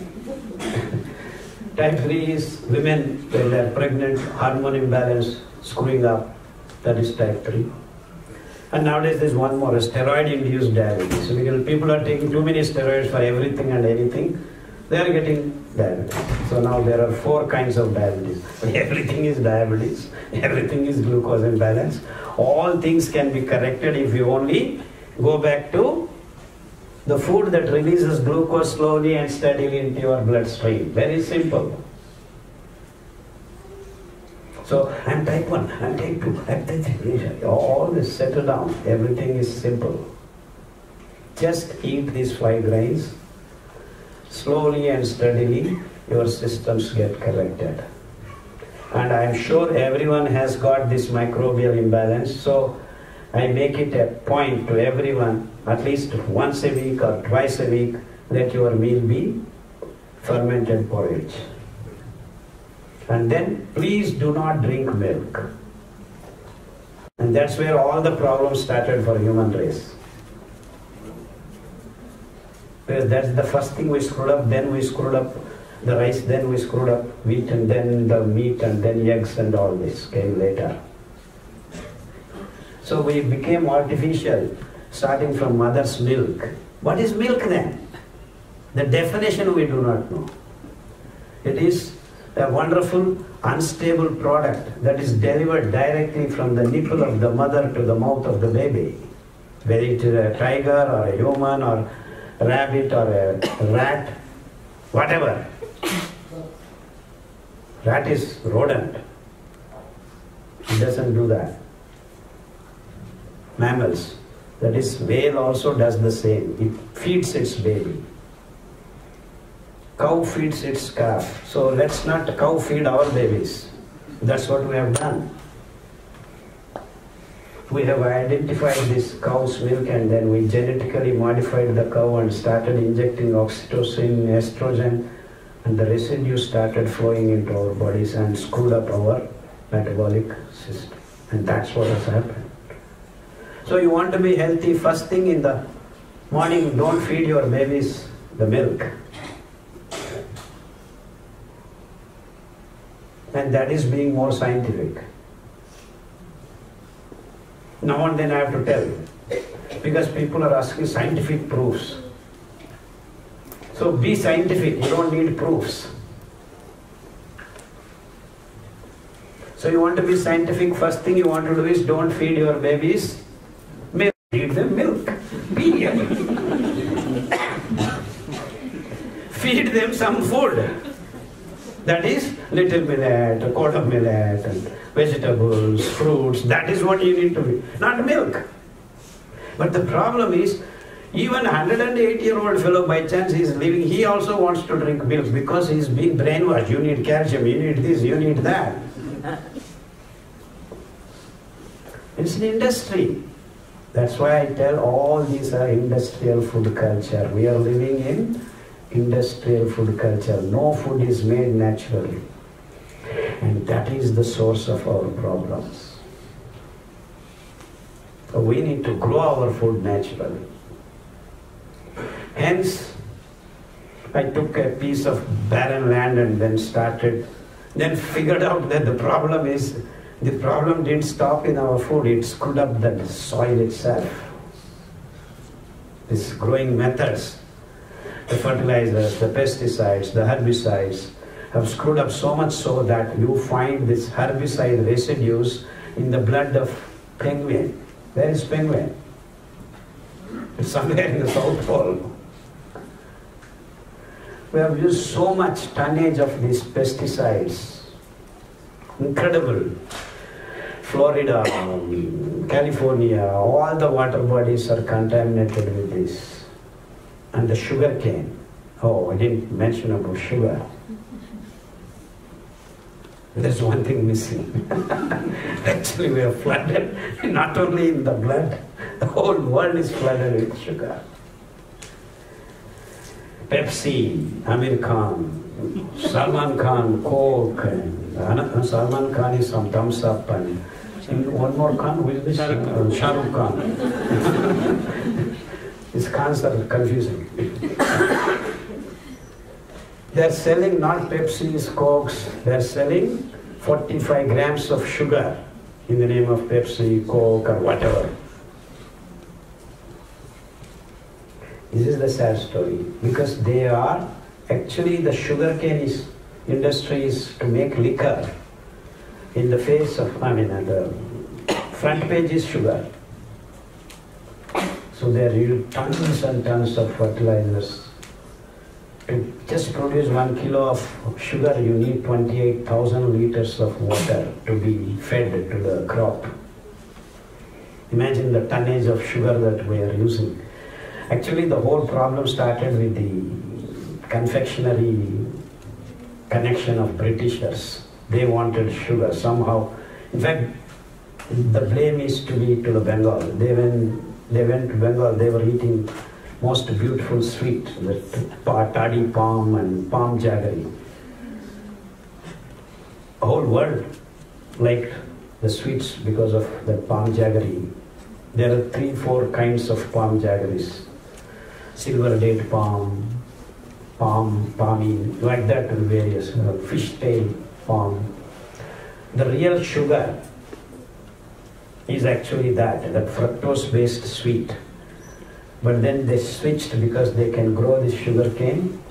[SPEAKER 2] Type 3 is women when they are pregnant, hormone imbalance, screwing up. That is type 3. And nowadays there's one more, steroid-induced diabetes. Because people are taking too many steroids for everything and anything, they are getting diabetes. So now there are 4 kinds of diabetes. Everything is diabetes, everything is glucose imbalance. All things can be corrected if you only go back to the food that releases glucose slowly and steadily into your bloodstream. Very simple. So I'm type 1, I'm type 2, I'm type 3. All this settle down. Everything is simple. Just eat these 5 grains. Slowly and steadily your systems get corrected. And I'm sure everyone has got this microbial imbalance. So I make it a point to everyone, at least once a week or twice a week, let your meal be fermented porridge. And then please do not drink milk. And that's where all the problems started for human race. Because that's the first thing we screwed up, then we screwed up the rice, then we screwed up wheat, and then the meat, and then eggs, and all this came later. So we became artificial, starting from mother's milk. What is milk then? The definition we do not know. It is a wonderful, unstable product that is delivered directly from the nipple of the mother to the mouth of the baby. Whether it is a tiger or a human or a rabbit or a rat, whatever. Rat is rodent. It doesn't do that. Mammals, that is, whale also does the same. It feeds its baby. Cow feeds its calf. So let's not cow feed our babies. That's what we have done. We have identified this cow's milk and then we genetically modified the cow and started injecting oxytocin, estrogen, and the residue started flowing into our bodies and screwed up our metabolic system. And that's what has happened. So you want to be healthy, first thing in the morning, don't feed your babies the milk. And that is being more scientific. Now and then I have to tell you, because people are asking scientific proofs. So be scientific, you don't need proofs. So you want to be scientific, first thing you want to do is don't feed your babies milk. Feed them milk. Period. Feed them some food. That is little millet, a quart of millet, and vegetables, fruits. That is what you need to be, not milk. But the problem is, even 108-year-old fellow, by chance he is living, he also wants to drink milk because he is being brainwashed. You need calcium, you need this, you need that. It's an industry. That's why I tell all these are industrial food culture. We are living in industrial food culture. No food is made naturally. And that is the source of our problems. So we need to grow our food naturally. Hence, I took a piece of barren land and then figured out that the problem didn't stop in our food, it screwed up the soil itself. These growing methods, the fertilizers, the pesticides, the herbicides have screwed up so much so that you find this herbicide residues in the blood of penguin. Where is penguin? It's somewhere in the South Pole. We have used so much tonnage of these pesticides. Incredible. Florida, California, all the water bodies are contaminated with this. And the sugar cane. Oh, I didn't mention about sugar. There's one thing missing. Actually, we are flooded, not only in the blood, the whole world is flooded with sugar. Pepsi, Amir Khan, Salman Khan, Coke, and Salman Khan is some thumbs up, and one more Khan, who is this? Shah Rukh Khan. These Khans are confusing. They are selling not Pepsi's, Cokes, they are selling 45 grams of sugar in the name of Pepsi, Coke, or whatever. This is the sad story, because they are actually, the sugarcane industry is to make liquor. In the face of, the front page is sugar. So they are using tons and tons of fertilizers. To just produce 1 kilo of sugar, you need 28,000 liters of water to be fed to the crop. Imagine the tonnage of sugar that we are using. Actually, the whole problem started with the confectionery connection of Britishers. They wanted sugar somehow. In fact, the blame is to be to the Bengal. They went to Bengal, they were eating most beautiful sweet, with toddy palm and palm jaggery. The whole world liked the sweets because of the palm jaggery. There are 3-4 kinds of palm jaggeries. Silver date palm, palmy, like that, and various, fishtail palm. The real sugar is actually that fructose-based sweet. But then they switched because they can grow this sugar cane,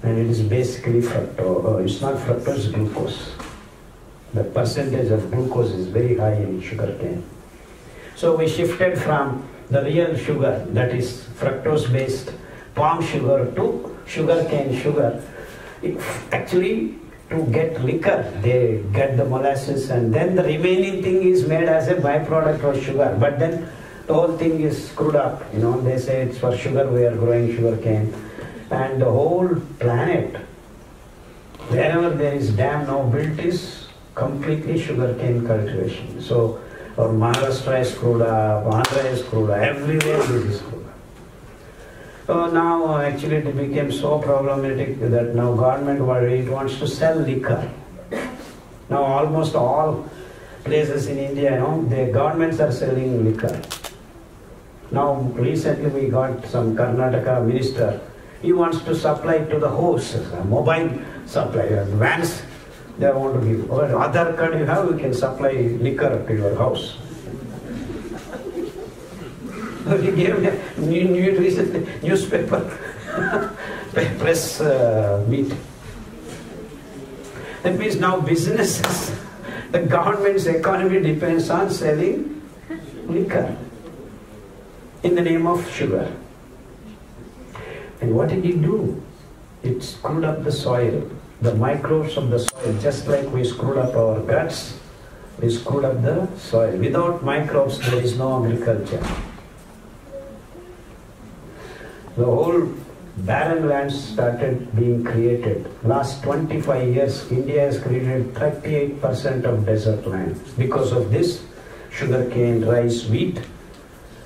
[SPEAKER 2] and it is basically fructose. It's not fructose, it's glucose. The percentage of glucose is very high in sugar cane. So we shifted from the real sugar, that is fructose-based palm sugar, to sugar cane sugar. Actually, to get liquor, they get the molasses, and then the remaining thing is made as a byproduct of sugar. But then the whole thing is screwed up. They say it's for sugar, we are growing sugar cane. And the whole planet, wherever there is dam now built, is completely sugar cane cultivation. So our Maharashtra is screwed up, Andhra is screwed up, everywhere this is screwed up. So now actually it became so problematic that now government wants to sell liquor. Now almost all places in India, the governments are selling liquor. Now recently we got some Karnataka minister, he wants to supply to the house, mobile supply, vans they want to give. Or Aadhaar card you have, you can supply liquor to your house. He gave me recently newspaper, press meet. That means now businesses, the government's economy depends on selling liquor in the name of sugar. And what did it do? It screwed up the soil, the microbes of the soil, just like we screwed up our guts, we screwed up the soil. Without microbes, there is no agriculture. The whole barren lands started being created. Last 25 years, India has created 38% of desert land because of this sugarcane, rice, wheat,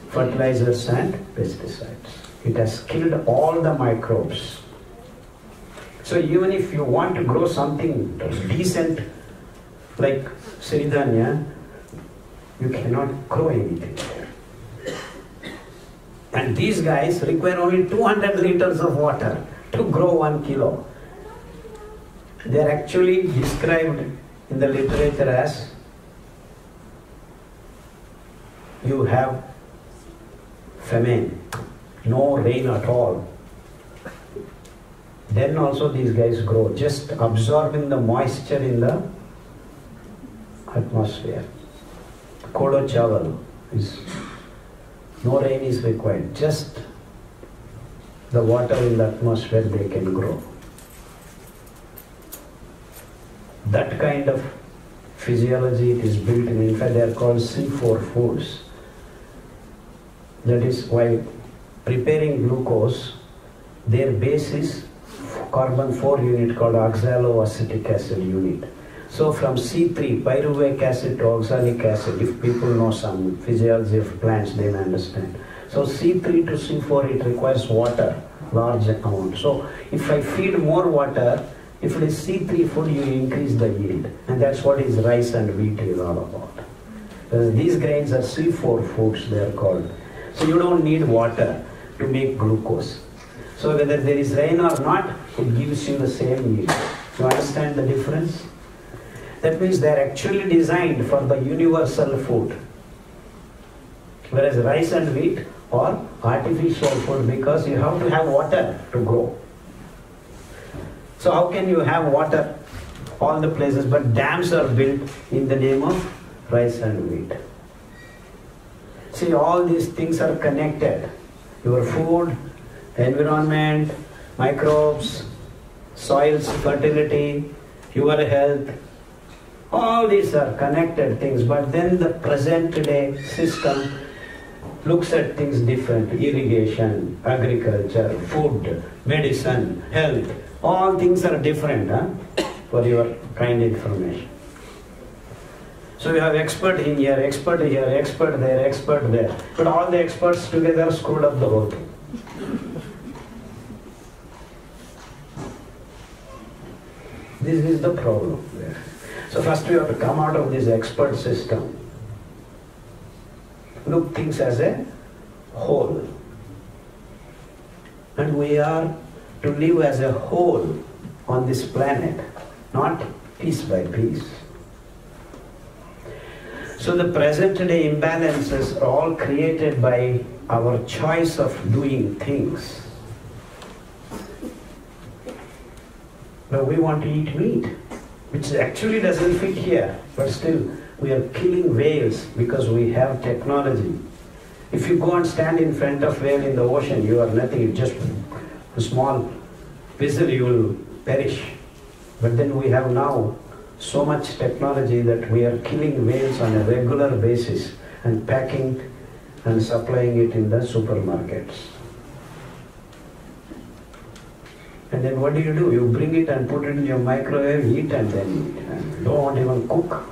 [SPEAKER 2] fertilizers and pesticides. It has killed all the microbes. So even if you want to grow something decent like Siridhanya, you cannot grow anything there. And these guys require only 200 liters of water to grow 1 kilo. They are actually described in the literature as you have famine, no rain at all. Then also these guys grow, just absorbing the moisture in the atmosphere. Kodo chawal is, no rain is required, just the water in the atmosphere they can grow. that kind of physiology it is built in. In fact, they are called C4 foods. That is why preparing glucose, their base is carbon 4 unit called oxaloacetic acid unit. So from C3, pyruvic acid to oxalic acid, if people know some physiology of plants, they may understand. So C3 to C4, it requires water, large amount. So if I feed more water, if it is C3 food, you increase the yield. And that's what is rice and wheat is all about. These grains are C4 foods, they are called. So you don't need water to make glucose. So whether there is rain or not, it gives you the same yield. You understand the difference? That means they are actually designed for the universal food. Whereas rice and wheat are artificial food because you have to have water to grow. So how can you have water all the places, but dams are built in the name of rice and wheat? See, all these things are connected. Your food, environment, microbes, soil's fertility, your health, all these are connected things. But then the present day system looks at things differently. Irrigation, agriculture, food, medicine, health, all things are different, for your kind information. So you have expert in here, expert there, expert there. But all the experts together screwed up the whole thing. This is the problem there. So first we have to come out of this expert system. Look things as a whole. And we are to live as a whole on this planet, not piece by piece. So the present day imbalances are all created by our choice of doing things. Now we want to eat meat, which actually doesn't fit here, but still we are killing whales because we have technology. If you go and stand in front of whale in the ocean, you are nothing, you just a small whistle, you will perish. But then we have now so much technology that we are killing whales on a regular basis and packing and supplying it in the supermarkets. And then what do? You bring it and put it in your microwave, eat and then eat. And you don't even cook.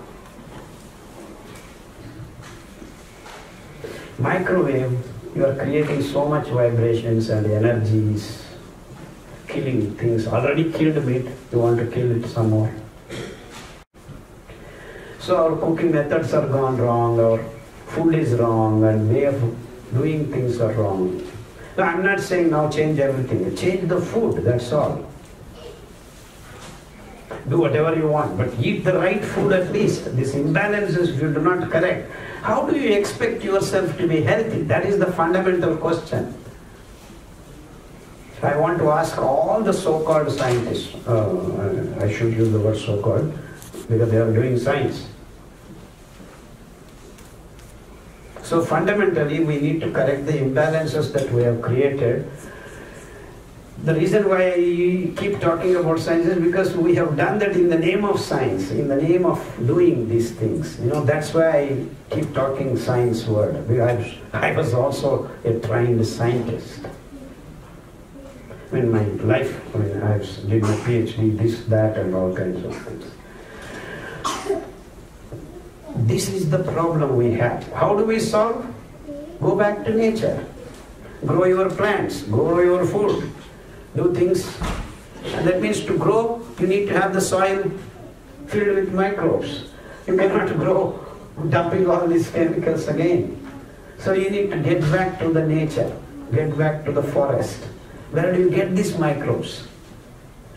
[SPEAKER 2] Microwave, you are creating so much vibrations and energies, killing things. Already killed meat, you want to kill it some more. So our cooking methods are gone wrong, our food is wrong, and way of doing things are wrong. Now, I'm not saying now change everything. Change the food, that's all. Do whatever you want, but eat the right food at least. These imbalances, if you do not correct, how do you expect yourself to be healthy? That is the fundamental question. I want to ask all the so-called scientists, I should use the word so-called, because they are doing science. So fundamentally, we need to correct the imbalances that we have created. The reason why I keep talking about science is because we have done that in the name of science, in the name of doing these things. That's why I keep talking science word. I was also a trained scientist. In my life, I did my PhD, this, that, and all kinds of things. This is the problem we have. How do we solve? Go back to nature. Grow your plants, grow your food, do things. And that means to grow, you need to have the soil filled with microbes. You cannot grow dumping all these chemicals again. So you need to get back to the nature, get back to the forest. Where do you get these microbes?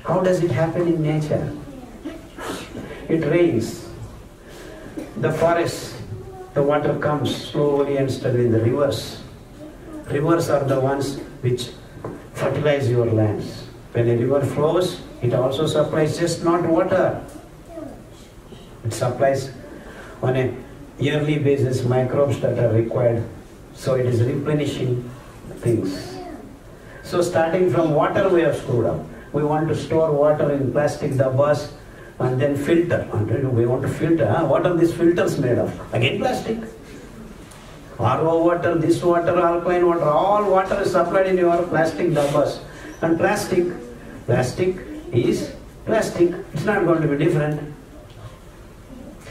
[SPEAKER 2] How does it happen in nature? It rains. The forest, the water comes slowly and steadily. The rivers. Rivers are the ones which fertilize your lands. When a river flows, it also supplies just not water. It supplies on a yearly basis microbes that are required. So it is replenishing things. So starting from water we have screwed up. We want to store water in plastic dabbas and then filter. And we want to filter. What are these filters made of? Again plastic. RO water, this water, alkaline water, all water is supplied in your plastic dabbas. And plastic is plastic. It's not going to be different.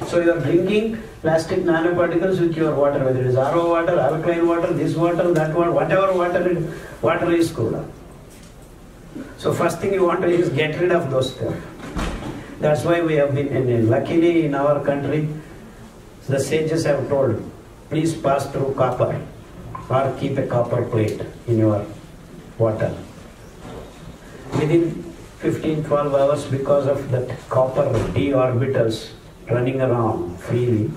[SPEAKER 2] So you are drinking plastic nanoparticles with your water, whether it is RO water, alkaline water, this water, that water, whatever water is cooler. So first thing you want to is get rid of those stuff. That's why we have been, luckily in our country, the sages have told, please pass through copper or keep a copper plate in your water. Within 15-12 hours, because of that copper d orbitals running around freely,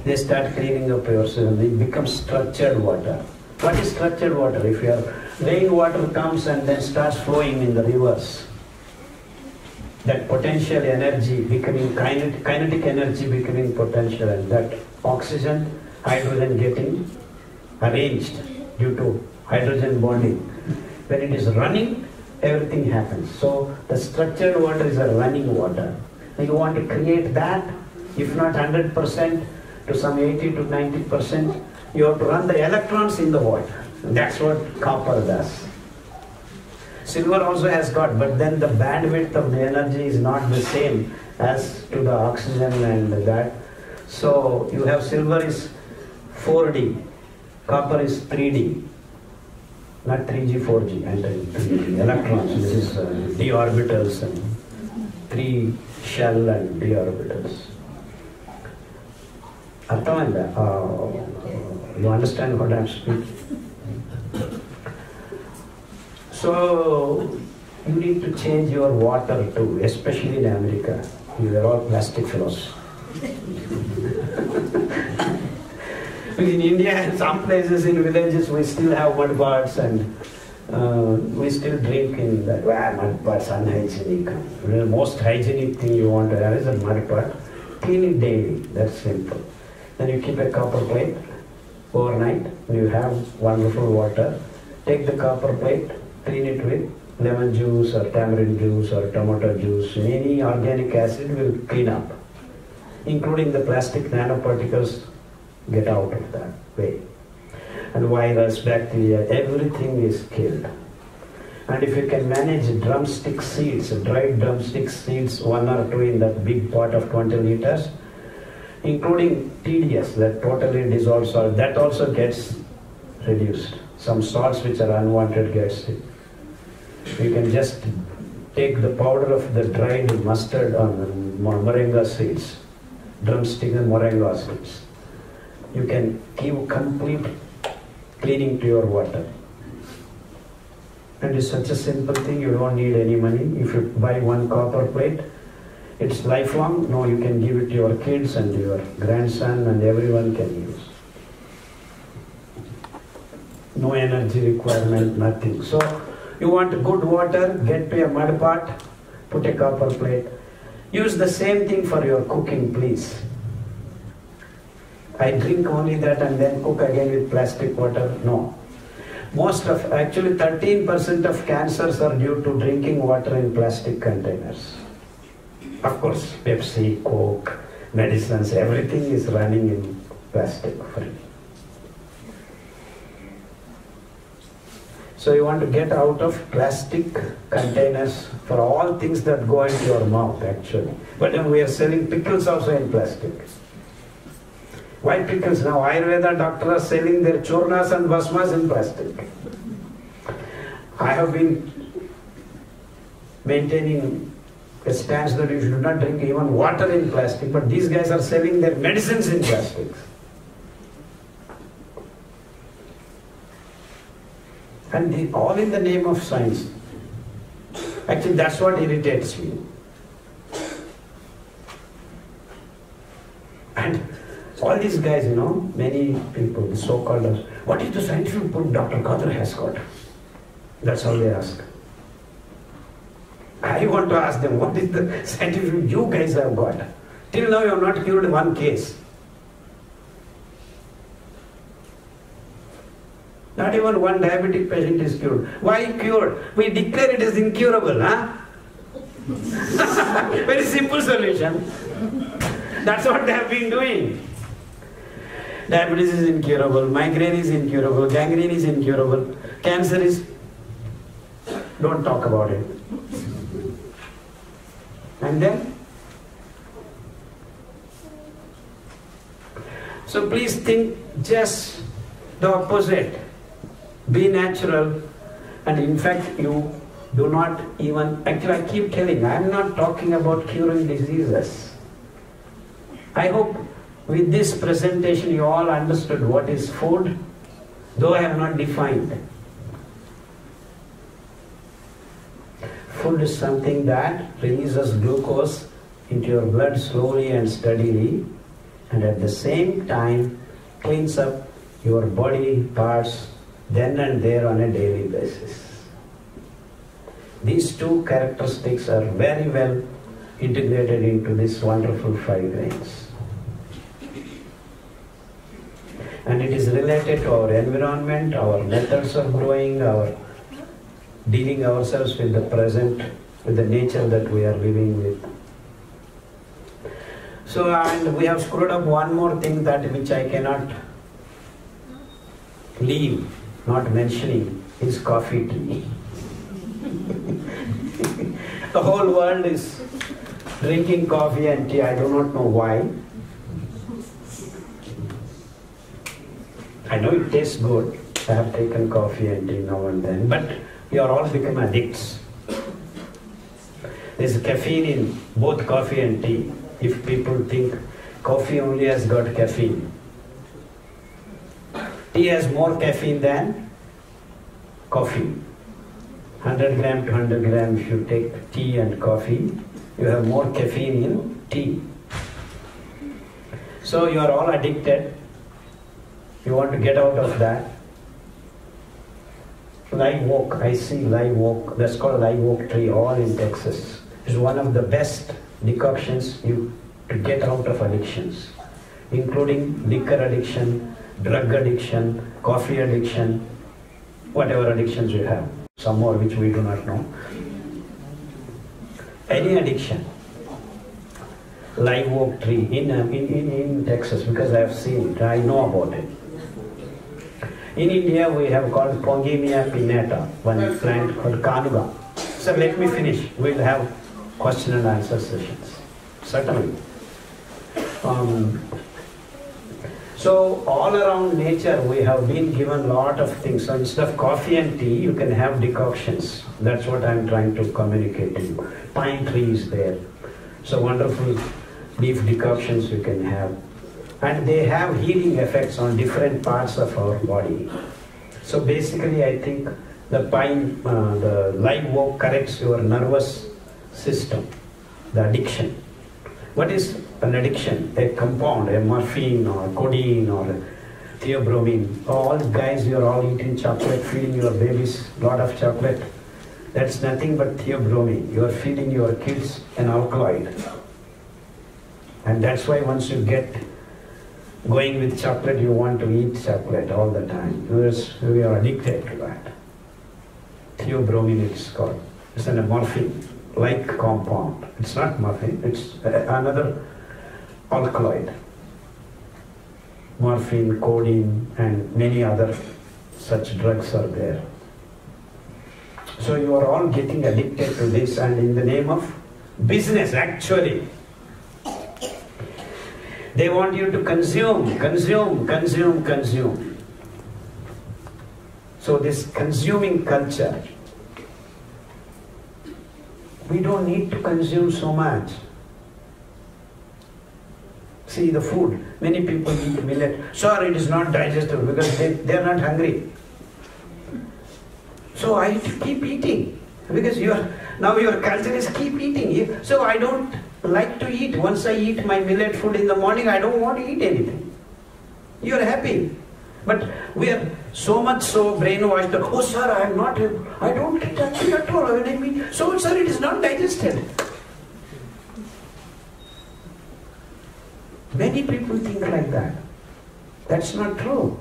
[SPEAKER 2] they start cleaning up your system. It becomes structured water. What is structured water? If your rainwater comes and then starts flowing in the rivers, that potential energy becoming kinetic energy becoming potential, and that oxygen, hydrogen getting arranged due to hydrogen bonding. When it is running, everything happens. So the structured water is a running water. You want to create that, if not 100%, to some 80 to 90%, you have to run the electrons in the water. That's what copper does. Silver also has got, but then the bandwidth of the energy is not the same as to the oxygen and that. So you have silver is 4D, copper is 3D. Not 3G, 4G, and 3G. Electrons, this is d orbitals and 3 shell and d orbitals. You understand what I'm speaking? So you need to change your water too, especially in America. You are all plastic fellows. In India and some places in villages we still have mud baths, and we still drink in that. Mud baths unhygienic. The most hygienic thing you want to have is a mud bath. Clean it daily. That's simple. Then you keep a copper plate overnight. You have wonderful water. Take the copper plate, clean it with lemon juice or tamarind juice or tomato juice. Any organic acid will clean up, including the plastic nanoparticles. Get out of that way. And virus, bacteria, everything is killed. And if you can manage drumstick seeds, dried drumstick seeds, 1 or 2 in that big pot of 20 liters, including TDS, that totally dissolved salt, that also gets reduced. Some salts which are unwanted gets it. You can just take the powder of the dried mustard or moringa seeds, drumstick and moringa seeds. You can give complete cleaning to your water. And it's such a simple thing, you don't need any money. If you buy 1 copper plate, it's lifelong. No, you can give it to your kids and your grandson, and everyone can use. No energy requirement, nothing. So you want good water, get to a mud pot, put a copper plate. Use the same thing for your cooking, please. I drink only that and then cook again with plastic water. No. Actually 13% of cancers are due to drinking water in plastic containers. Of course, Pepsi, Coke, medicines, everything is running in plastic free. So you want to get out of plastic containers for all things that go into your mouth actually. But then we are selling pickles also in plastic. Why pickles? Now Ayurveda doctors are selling their churnas and bhasmas in plastic. I have been maintaining a stance that you should not drink even water in plastic, but these guys are selling their medicines in plastic. And all in the name of science. Actually, that's what irritates me. And all these guys, many people, the so-called, what is the scientific proof Dr. Khadarvali has got? That's all they ask. I want to ask them, what is the scientific you guys have got? Till now you have not cured one case. Not even one diabetic patient is cured. Why cured? We declare it as incurable, huh? Very simple solution. That's what they have been doing. Diabetes is incurable, migraine is incurable, gangrene is incurable, cancer is... Don't talk about it. And then? So please think just the opposite. Be natural, and in fact you do not even... Actually, I keep telling, I am not talking about curing diseases. I hope with this presentation you all understood what is food, though I have not defined. Food is something that releases glucose into your blood slowly and steadily, and at the same time cleans up your body parts then and there on a daily basis. These two characteristics are very well integrated into this wonderful 5 grains. And it is related to our environment, our methods of growing, our dealing ourselves with the present, with the nature that we are living with. So, and we have screwed up one more thing that which I cannot leave not mentioning is coffee tea. The whole world is drinking coffee and tea. I do not know why. I know it tastes good. I have taken coffee and tea now and then, but we are all become addicts. There is caffeine in both coffee and tea. If people think coffee only has got caffeine, tea has more caffeine than coffee. 100 gram to 100 gram, if you take tea and coffee, you have more caffeine in tea. So you are all addicted. You want to get out of that. Live oak, I see live oak, that's called live oak tree, all in Texas. It's one of the best decoctions to get out of addictions, including liquor addiction, drug addiction, coffee addiction, whatever addictions you have, some more which we do not know. Any addiction. Live oak tree in Texas, because I have seen it, I know about it. In India, we have called Pongemia pinnata, one plant called Kanuga. So let me finish. We'll have question and answer sessions. Certainly. So all around nature, we have been given a lot of things. So instead of coffee and tea, you can have decoctions. That's what I'm trying to communicate to you. Pine tree is there. So wonderful leaf decoctions you can have. And they have healing effects on different parts of our body. So basically, I think the pine, the live oak corrects your nervous system, the addiction. What is an addiction? A compound, a morphine or codeine or theobromine. All guys, you're all eating chocolate, feeding your babies a lot of chocolate. That's nothing but theobromine. You are feeding your kids an alkaloid. And that's why once you get going with chocolate, you want to eat chocolate all the time. We are addicted to that. Theobromine it's called. It's a morphine-like compound. It's not morphine, it's another alkaloid. Morphine, codeine, and many other such drugs are there. So you are all getting addicted to this, and in the name of business, actually. They want you to consume. So this consuming culture, we don't need to consume so much. See the food, many people eat millet. Sorry, it is not digestible because they are not hungry. So I have to keep eating because now your culture is keep eating. So I don't like to eat. Once I eat my millet food in the morning, I don't want to eat anything. You are happy. But we are so much so brainwashed that, oh sir, I don't get hungry at all when I mean, so sir, it is not digested. Many people think like that. That's not true.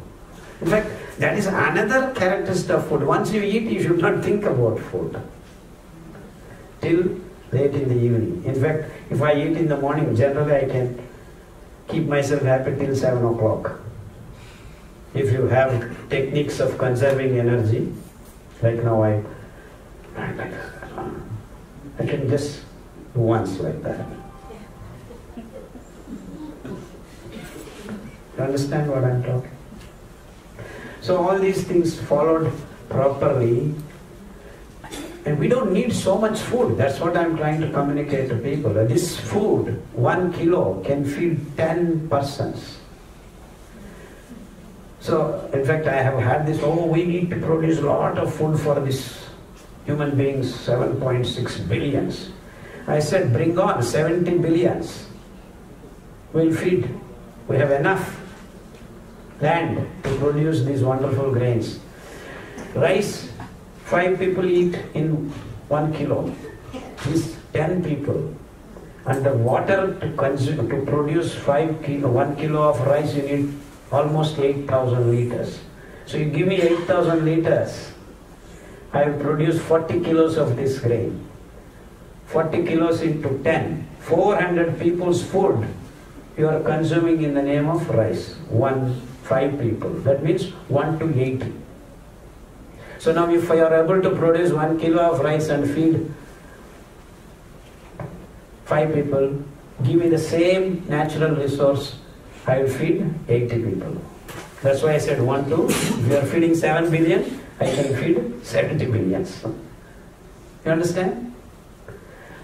[SPEAKER 2] In fact, that is another characteristic of food. Once you eat, you should not think about food. Till late in the evening. In fact, if I eat in the morning, generally I can keep myself happy till 7 o'clock. If you have techniques of conserving energy, like now I can just do once like that. You understand what I'm talking? So all these things followed properly, and we don't need so much food. That's what I'm trying to communicate to people. This food, 1 kilo, can feed 10 persons. So, in fact, I have had this, we need to produce a lot of food for this human beings, 7.6 billions. I said, bring on 70 billions. We'll feed. We have enough land to produce these wonderful grains. Rice, 5 people eat in 1 kilo. These 10 people. And the water to consume, to produce 1 kilo of rice, you need almost 8,000 liters. So you give me 8,000 liters, I will produce 40 kilos of this grain. 40 kilos into 10, 400 people's food you are consuming in the name of rice. 5 people. That means 1 to 80. So now if I are able to produce 1 kilo of rice and feed 5 people, give me the same natural resource, I will feed 80 people. That's why I said 1 to, if you are feeding 7 billion, I can feed 70 billions. You understand?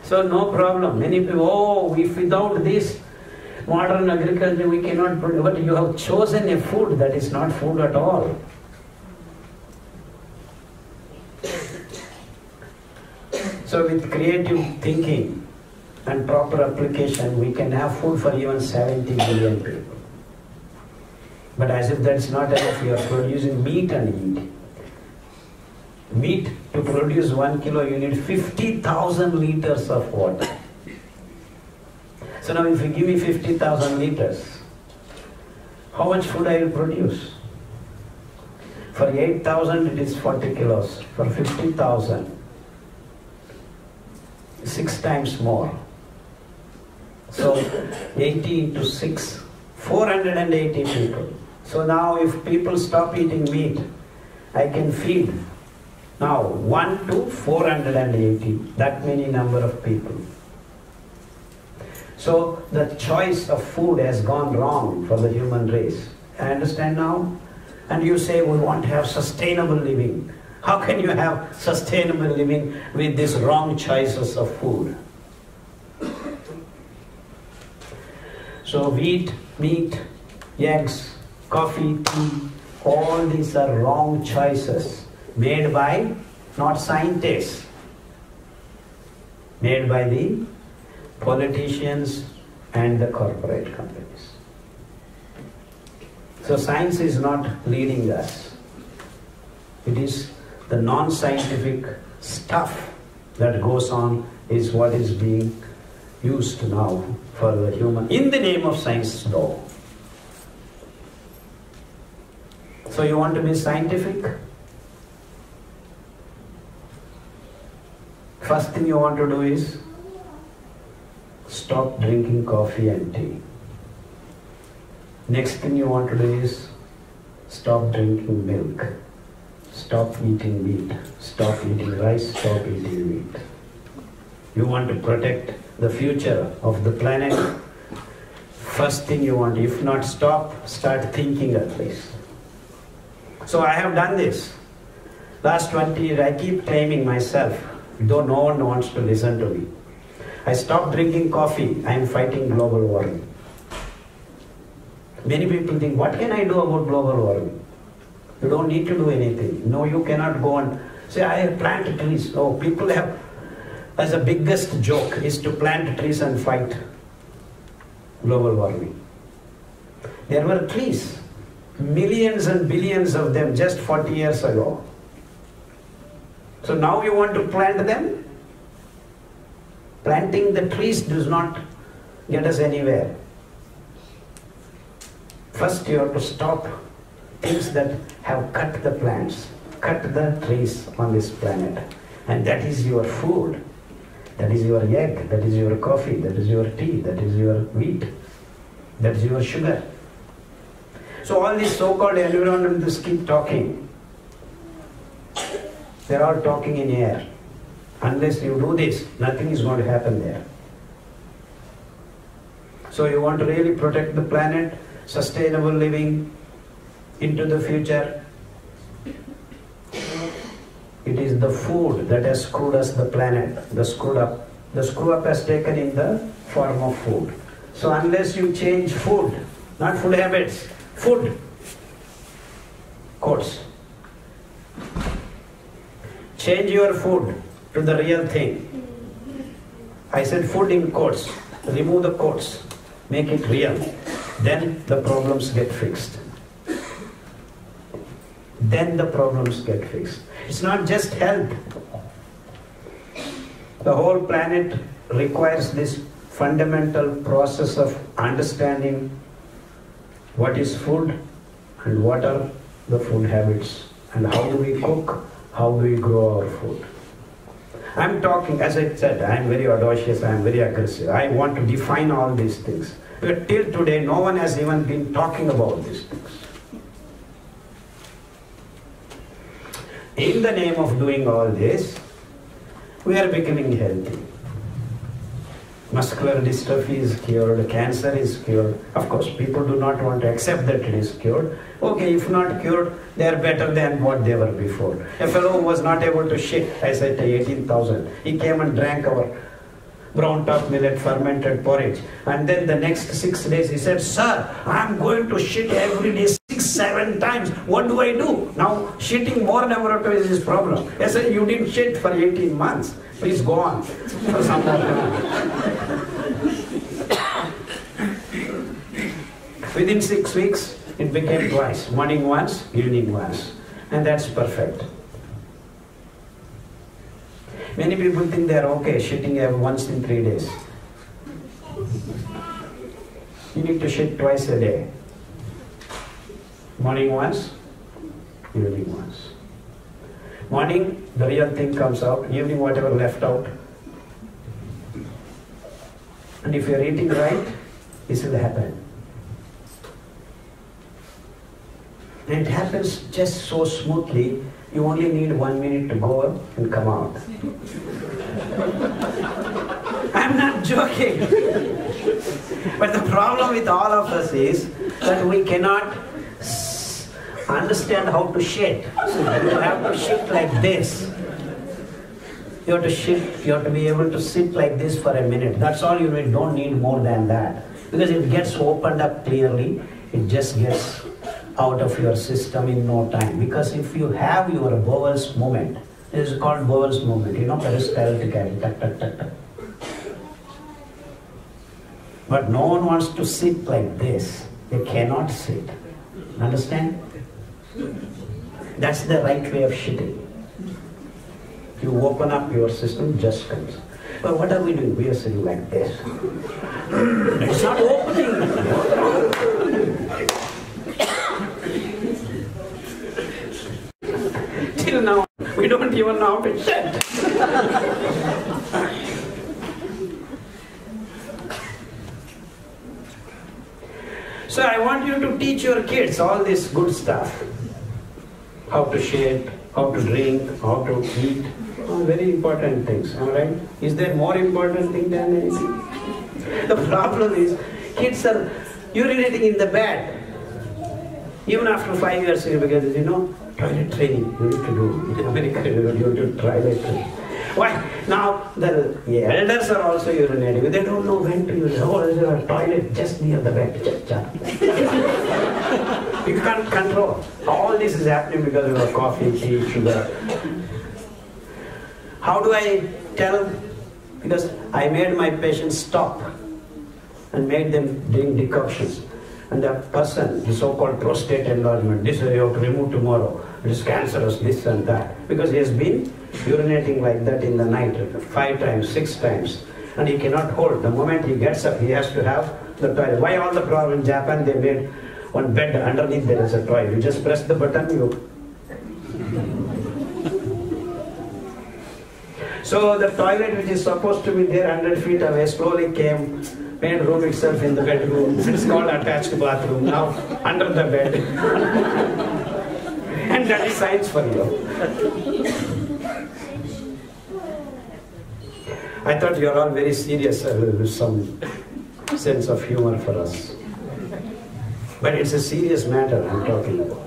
[SPEAKER 2] So no problem. Many people, if without this modern agriculture we cannot produce. But you have chosen a food that is not food at all. So with creative thinking and proper application, we can have food for even 70 billion people. But as if that's not enough, you are producing meat and eat. Meat, to produce 1 kilo, you need 50,000 liters of water. So now if you give me 50,000 liters, how much food I will produce? For 8,000 it is 40 kilos. For 50,000, 6 times more. So 80 into 6, 480 people. So now if people stop eating meat, I can feed now 1 to 480, that many number of people. So the choice of food has gone wrong for the human race. I understand now? And you say we want to have sustainable living. How can you have sustainable living with these wrong choices of food? So wheat, meat, eggs, coffee, tea, all these are wrong choices made by not scientists, made by the politicians and the corporate companies. So science is not leading us. It is the non-scientific stuff that goes on is what is being used now for the human, in the name of science though. So you want to be scientific? First thing you want to do is stop drinking coffee and tea. Next thing you want to do is stop drinking milk. Stop eating meat. Stop eating rice. Stop eating meat. You want to protect the future of the planet. First thing you want, if not stop, start thinking at least. So I have done this. Last 20 years, I keep claiming myself, though no one wants to listen to me. I stopped drinking coffee. I am fighting global warming. Many people think, what can I do about global warming? You don't need to do anything. No, you cannot go and say, I plant trees. No, people have, as a biggest joke, is to plant trees and fight global warming. There were trees, millions and billions of them just 40 years ago. So now you want to plant them? Planting the trees does not get us anywhere. First you have to stop things that have cut the plants, cut the trees on this planet. And that is your food. That is your egg, that is your coffee, that is your tea, that is your wheat, that is your sugar. So all these so-called environmentalists keep talking. They're all talking in air. Unless you do this, nothing is going to happen there. So you want to really protect the planet, sustainable living into the future. It is the food that has screwed us the planet, the screw up has taken in the form of food. So unless you change food, not food habits, food, quotes. Change your food to the real thing. I said food in quotes. Remove the quotes. Make it real. Then the problems get fixed. Then the problems get fixed. It's not just health. The whole planet requires this fundamental process of understanding what is food and what are the food habits and how do we cook, how do we grow our food. I'm talking, as I said, I'm very audacious, I'm very aggressive. I want to define all these things. But till today, no one has even been talking about these things. In the name of doing all this, we are becoming healthy. Muscular dystrophy is cured, cancer is cured. Of course, people do not want to accept that it is cured. Okay, if not cured, they are better than what they were before. A fellow who was not able to shit, I said 18,000, he came and drank our brown top millet fermented porridge. And then the next 6 days he said, "Sir, I'm going to shit every day 6-7 times. What do I do?" Now, shitting more number of times is his problem. I said, "You didn't shit for 18 months. Please go on for some more time." Within 6 weeks, it became twice. Morning once, evening once. And that's perfect. Many people think they are okay shitting once in 3 days. You need to shit twice a day. Morning once, evening once. Morning, the real thing comes out. Evening, whatever left out. And if you are eating right, this will happen. And it happens just so smoothly. You only need 1 minute to go up and come out. I'm not joking. But the problem with all of us is that we cannot understand how to shit. So you have to shit like this. You have to shit, you have to be able to sit like this for a minute. That's all you need. Don't need more than that. Because it gets opened up clearly. It just gets out of your system in no time. Because if you have your bowels movement, it is called bowels movement, peristaltically, tuck, tuck, tuck, tuck. But no one wants to sit like this. They cannot sit. Understand? That's the right way of shitting. You open up your system, just comes. But what are we doing? We are sitting like this. It's not opening. Till now, we don't even know how to shit. So I want you to teach your kids all this good stuff. How to shit, how to drink, how to eat. All very important things, am I right? Is there more important thing than anything? The problem is, kids are urinating in the bed. Even after 5 years, because toilet training you need to do. In America, you do toilet training. Why? Now, the elders are also urinating. They don't know when to urinate. Oh, there's a toilet just near the bed. You can't control. All this is happening because of the coffee, tea, sugar. How do I tell? Because I made my patients stop and made them drink decoctions. And the person, the so-called prostate enlargement, this you have to remove tomorrow, it is cancerous, this and that. Because he has been urinating like that in the night 5 times, 6 times. And he cannot hold. The moment he gets up, he has to have the toilet. Why all the problem in Japan, they made one bed, underneath there is a toilet. You just press the button, So the toilet, which is supposed to be there 100 feet away, slowly came, made room itself in the bedroom. It's called attached bathroom, now under the bed. And that is science for you. I thought you are all very serious with some sense of humor for us. But it's a serious matter I'm talking about.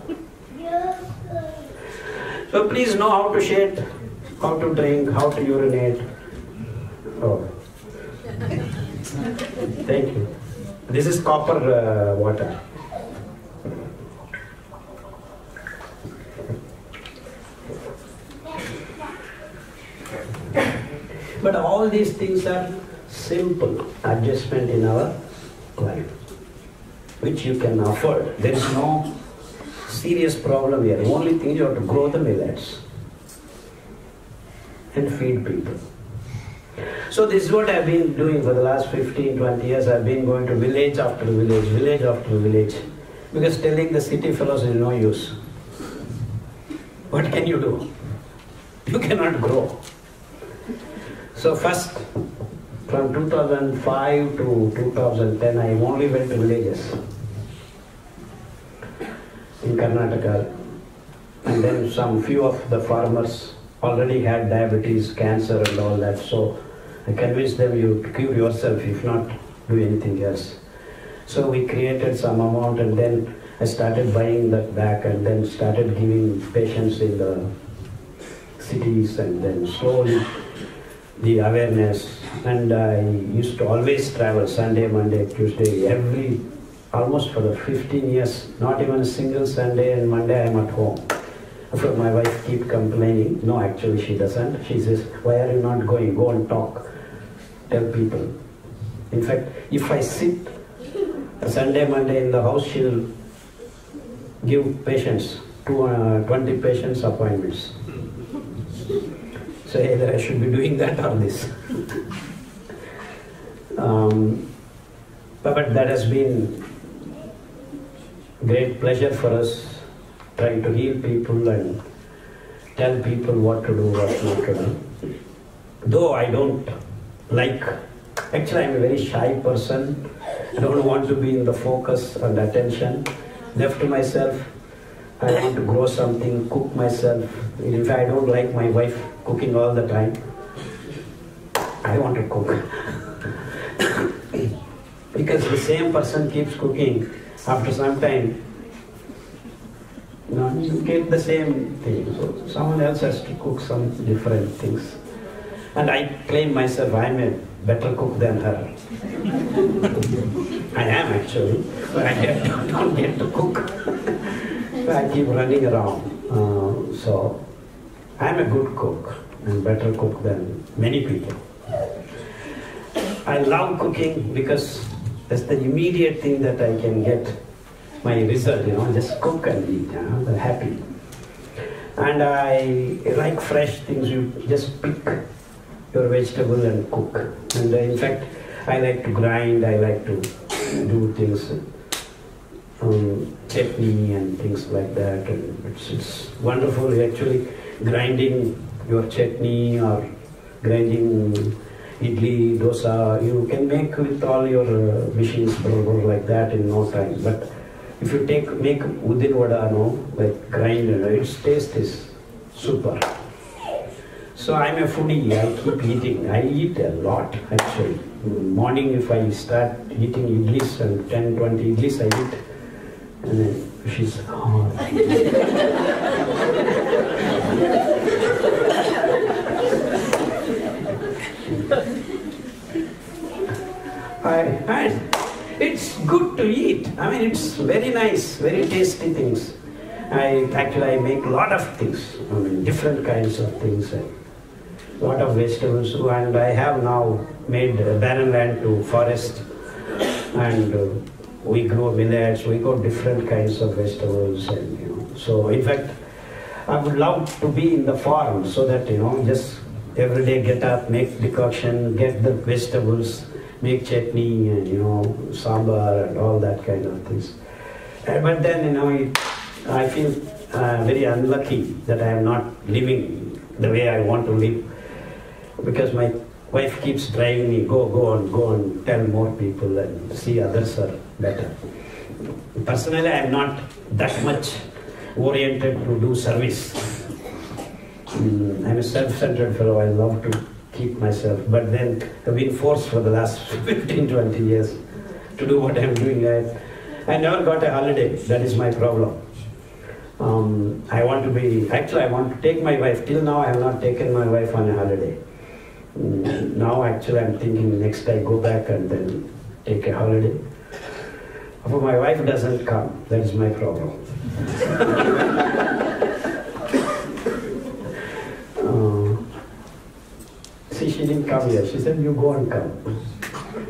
[SPEAKER 2] So please know how to shade, how to drink, how to urinate. Oh. Thank you. This is copper water. But all these things are simple adjustment in our life, which you can afford. There is no serious problem here. The only thing, you have to grow the millets and feed people. So this is what I've been doing for the last 15, 20 years. I've been going to village after village, village after village, because telling the city fellows is no use. What can you do? You cannot grow. So first, from 2005 to 2010, I only went to villages in Karnataka, and then some few of the farmers already had diabetes, cancer and all that, so I convinced them, you cure yourself, if not do anything else. So we created some amount, and then I started buying that back, and then started giving patients in the cities, and then slowly the awareness. And I used to always travel Sunday, Monday, Tuesday, almost for the 15 years, not even a single Sunday and Monday I am at home. So my wife keep complaining. No, actually she doesn't. She says, why are you not going? Go and talk. Tell people. In fact, if I sit a Sunday, Monday in the house, she'll give patients, 20 patients appointments. So either I should be doing that or this. But that has been great pleasure for us, trying to heal people and tell people what to do, what not to do. Though I don't like, actually I'm a very shy person, I don't want to be in the focus and attention. Left to myself, I want to grow something, cook myself. In fact, I don't like my wife cooking all the time. I want to cook. Because the same person keeps cooking, after some time, you get the same thing. So someone else has to cook some different things. And I claim myself, I'm a better cook than her. I am actually, but I don't get to cook. I keep running around. So I'm a good cook and better cook than many people. I love cooking because that's the immediate thing that I can get my result, just cook and eat, I'm happy. And I like fresh things, you just pick your vegetable and cook. And in fact, I like to grind, I like to do things, chutney and things like that. And it's wonderful actually grinding your chutney or grinding idli, dosa. You can make with all your machines like that in no time. But if you make udin vada, like grind, its taste is super. So I'm a foodie, I keep eating. I eat a lot actually. Morning if I start eating idlis and 10, 20 idlis I eat. And then she's, and it's good to eat. I mean, it's very nice, very tasty things. I make a lot of things, different kinds of things, a lot of vegetables, and I have now made barren land to forest, and we grow millets, we grow different kinds of vegetables, and so in fact, I would love to be in the farm so that just every day get up, make decoction, get the vegetables, make chutney and sambar and all that kind of things. But then I feel very unlucky that I am not living the way I want to live. because my wife keeps driving me, go and tell more people and see others are better. Personally, I am not that much oriented to do service. I'm a self-centered fellow. I love to keep myself, but then I've been forced for the last 15, 20 years to do what I'm doing. I never got a holiday. That is my problem. I want to take my wife. Till now, I have not taken my wife on a holiday. Now, actually, I'm thinking next I go back and then take a holiday. But my wife doesn't come. That is my problem. See, she didn't come here. She said, you go and come.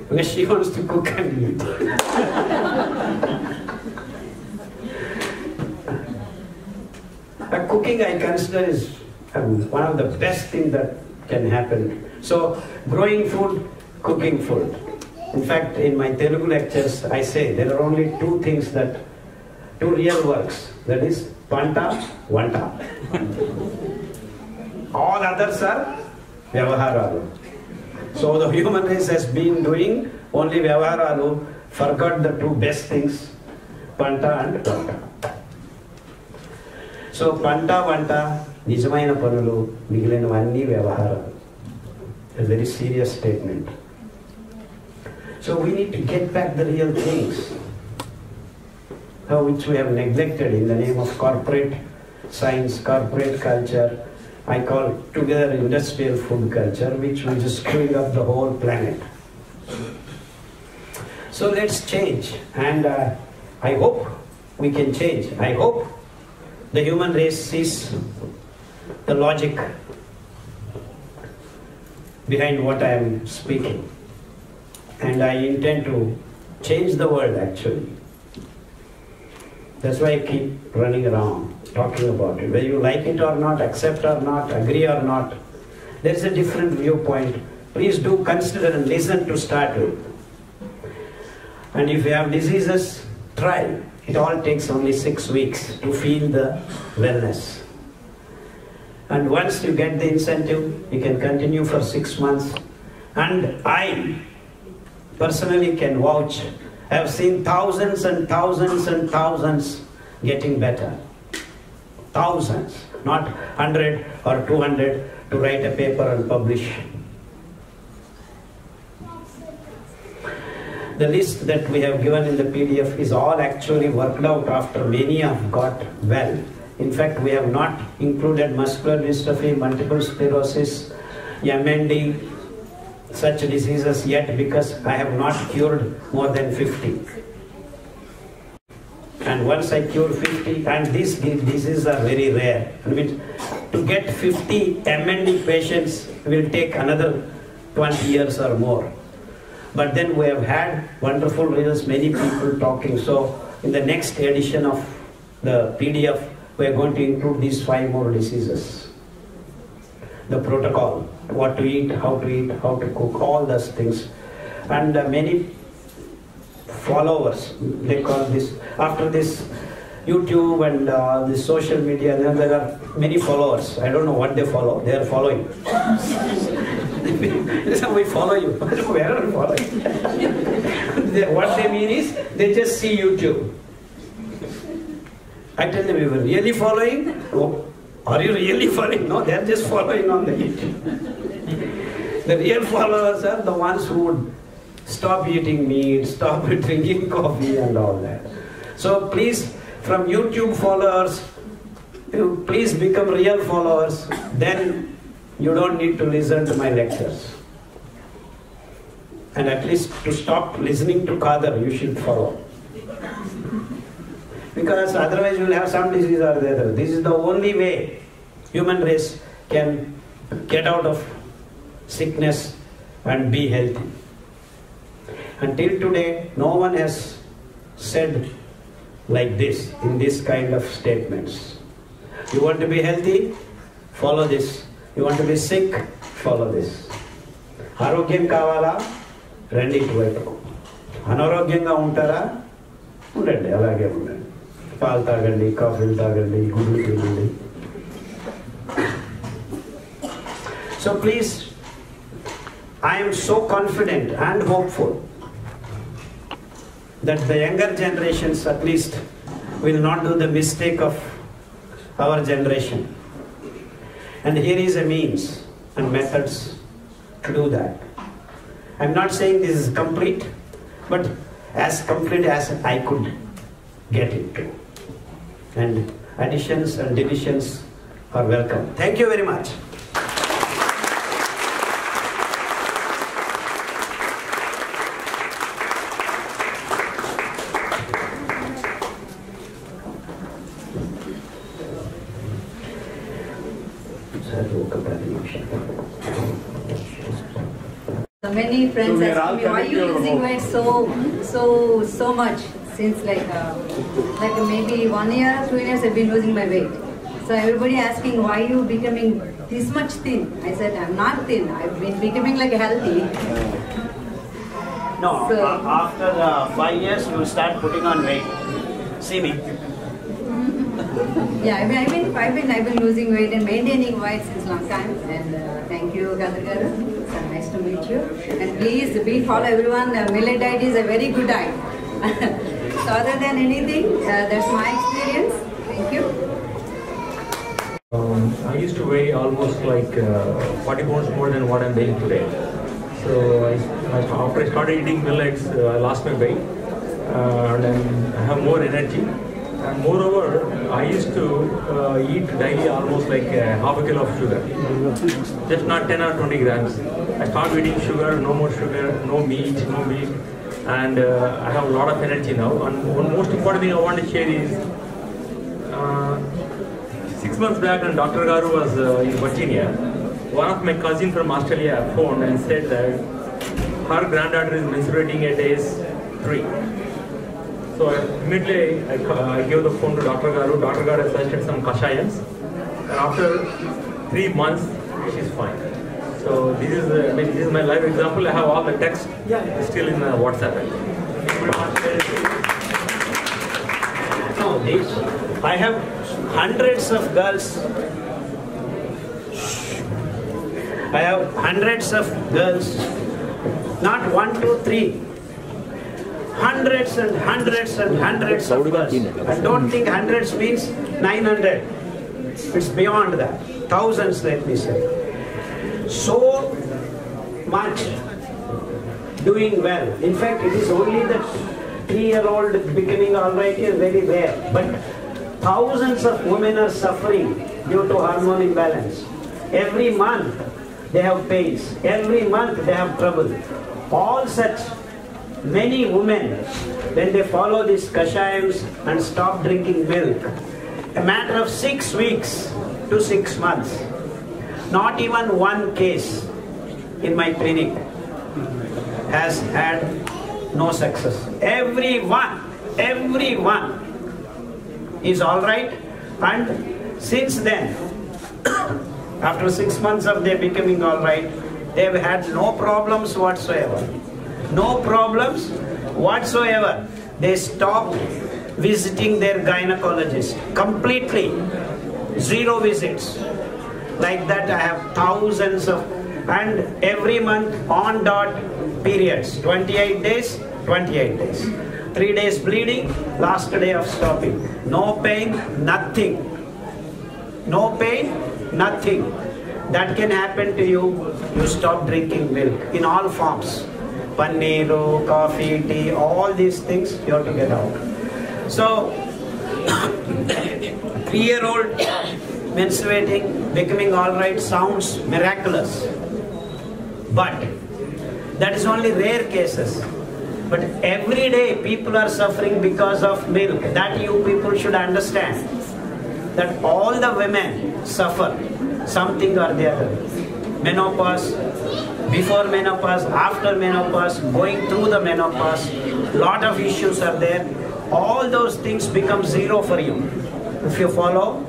[SPEAKER 2] Because she wants to cook and eat. Cooking, I consider, is one of the best things that can happen. So, growing food, cooking food. In fact, in my Telugu lectures, I say there are only two real works. That is, panta, vanta. All others are vyavaharalu. So the human race has been doing only vyavaharalu, forgot the two best things, panta and vanta. So panta, vanta, nijamaina panulu, migilinavannii vyavaharalu. A very serious statement. So we need to get back the real things, which we have neglected in the name of corporate science, corporate culture. I call together industrial food culture, which will just screwing up the whole planet. So let's change, and I hope we can change. I hope the human race sees the logic behind what I am speaking. And I intend to change the world, actually. That's why I keep running around, talking about it. Whether you like it or not, accept or not, agree or not, there is a different viewpoint. Please do consider and listen to start with. And if you have diseases, try. It all takes only 6 weeks to feel the wellness. And once you get the incentive, you can continue for 6 months. And I personally can vouch. I have seen thousands and thousands and thousands getting better. Thousands, not 100 or 200 to write a paper and publish. The list that we have given in the PDF is all actually worked out after many have got well. In fact, we have not included muscular dystrophy, multiple sclerosis, MND, such diseases yet, because I have not cured more than 50. And once I cure 50, and these diseases are very rare. I mean, to get 50 MND patients will take another 20 years or more. But then we have had wonderful results, many people talking. So in the next edition of the PDF, we are going to include these 5 more diseases. The protocol, what to eat, how to cook, all those things. And many followers, they call this, after this YouTube and the social media, then there are many followers. I don't know what they follow, they are following. We follow you. Where are we following? What they mean is, they just see YouTube. I tell them, you were really following? Oh, are you really following? No, they are just following on the YouTube. The real followers are the ones who would stop eating meat, stop drinking coffee and all that. So please, from YouTube followers, please become real followers. Then you don't need to listen to my lectures. And at least to stop listening to Khadar, you should follow. Because otherwise you will have some disease or the other. This is the only way human race can get out of sickness and be healthy. Until today, no one has said like this, in this kind of statements. You want to be healthy? Follow this. You want to be sick? Follow this. Arogyam kavala? Rendi itvaipu. Anarogyanga untara? Undandi, alage undandi. Paal tagandi, coffee tagandi, guddu tinandi. So please I am so confident and hopeful that the younger generations at least will not do the mistake of our generation. And here is a means and methods to do that. I'm not saying this is complete, but as complete as I could get it to. And additions and deletions are welcome. Thank you very much.
[SPEAKER 5] So many friends ask me, why are you losing weight so much? Since like maybe 1 year, 2 years I've been losing my weight. So everybody asking, why are you becoming this much thin? I said, I'm not thin. I've been becoming like healthy.
[SPEAKER 2] No,
[SPEAKER 5] so,
[SPEAKER 2] after 5 years you will start putting on weight. See me.
[SPEAKER 5] Yeah, I've been losing weight and maintaining weight since long time. And thank you, Khadarvali. So nice to meet you. And please be follow everyone. Millet diet is a very good diet. So other than anything, that's my experience. Thank you.
[SPEAKER 4] I used to weigh almost like 40 pounds more than what I'm weighing today. So after I started eating millets, I lost my weight and I have more energy. And moreover, I used to eat daily almost like half a kilo of sugar, just not 10 or 20 grams. I started eating sugar, no more sugar, no meat, and I have a lot of energy now. And one most important thing I want to share is 6 months back when Dr. Garu was in Virginia, one of my cousins from Australia phoned and said that her granddaughter is menstruating at age 3. So immediately I gave the phone to Dr. Garu. Dr. Garu suggested some kashayams, and after 3 months, she's fine. So this is my live example. I have all the text still in WhatsApp.
[SPEAKER 2] No, I have hundreds of girls. I have hundreds of girls, not 1, 2, 3. Hundreds and hundreds and hundreds of girls. I don't think hundreds means 900. It's beyond that. Thousands, let me say. So much doing well. In fact, it is only the 3-year-old becoming alright is very rare. But thousands of women are suffering due to hormone imbalance. Every month they have pains. Every month they have trouble. All such many women, when they follow these kashayams and stop drinking milk, a matter of 6 weeks to 6 months, not even one case in my clinic has had no success. Everyone is all right, and since then, after 6 months of their becoming all right, they've had no problems whatsoever. No problems whatsoever. They stopped visiting their gynecologist completely. 0 visits. Like that I have thousands of, and every month on dot periods. 28 days, 28 days. 3 days bleeding, last day of stopping. No pain, nothing. No pain, nothing. That can happen to you. You stop drinking milk in all forms. Paneer, coffee, tea, all these things you have to get out. So, 3-year-old menstruating, becoming alright sounds miraculous. But that is only rare cases. But every day people are suffering because of milk. That you people should understand. That all the women suffer something or the other. Menopause, before menopause, after menopause, going through the menopause, lot of issues are there. All those things become 0 for you if you follow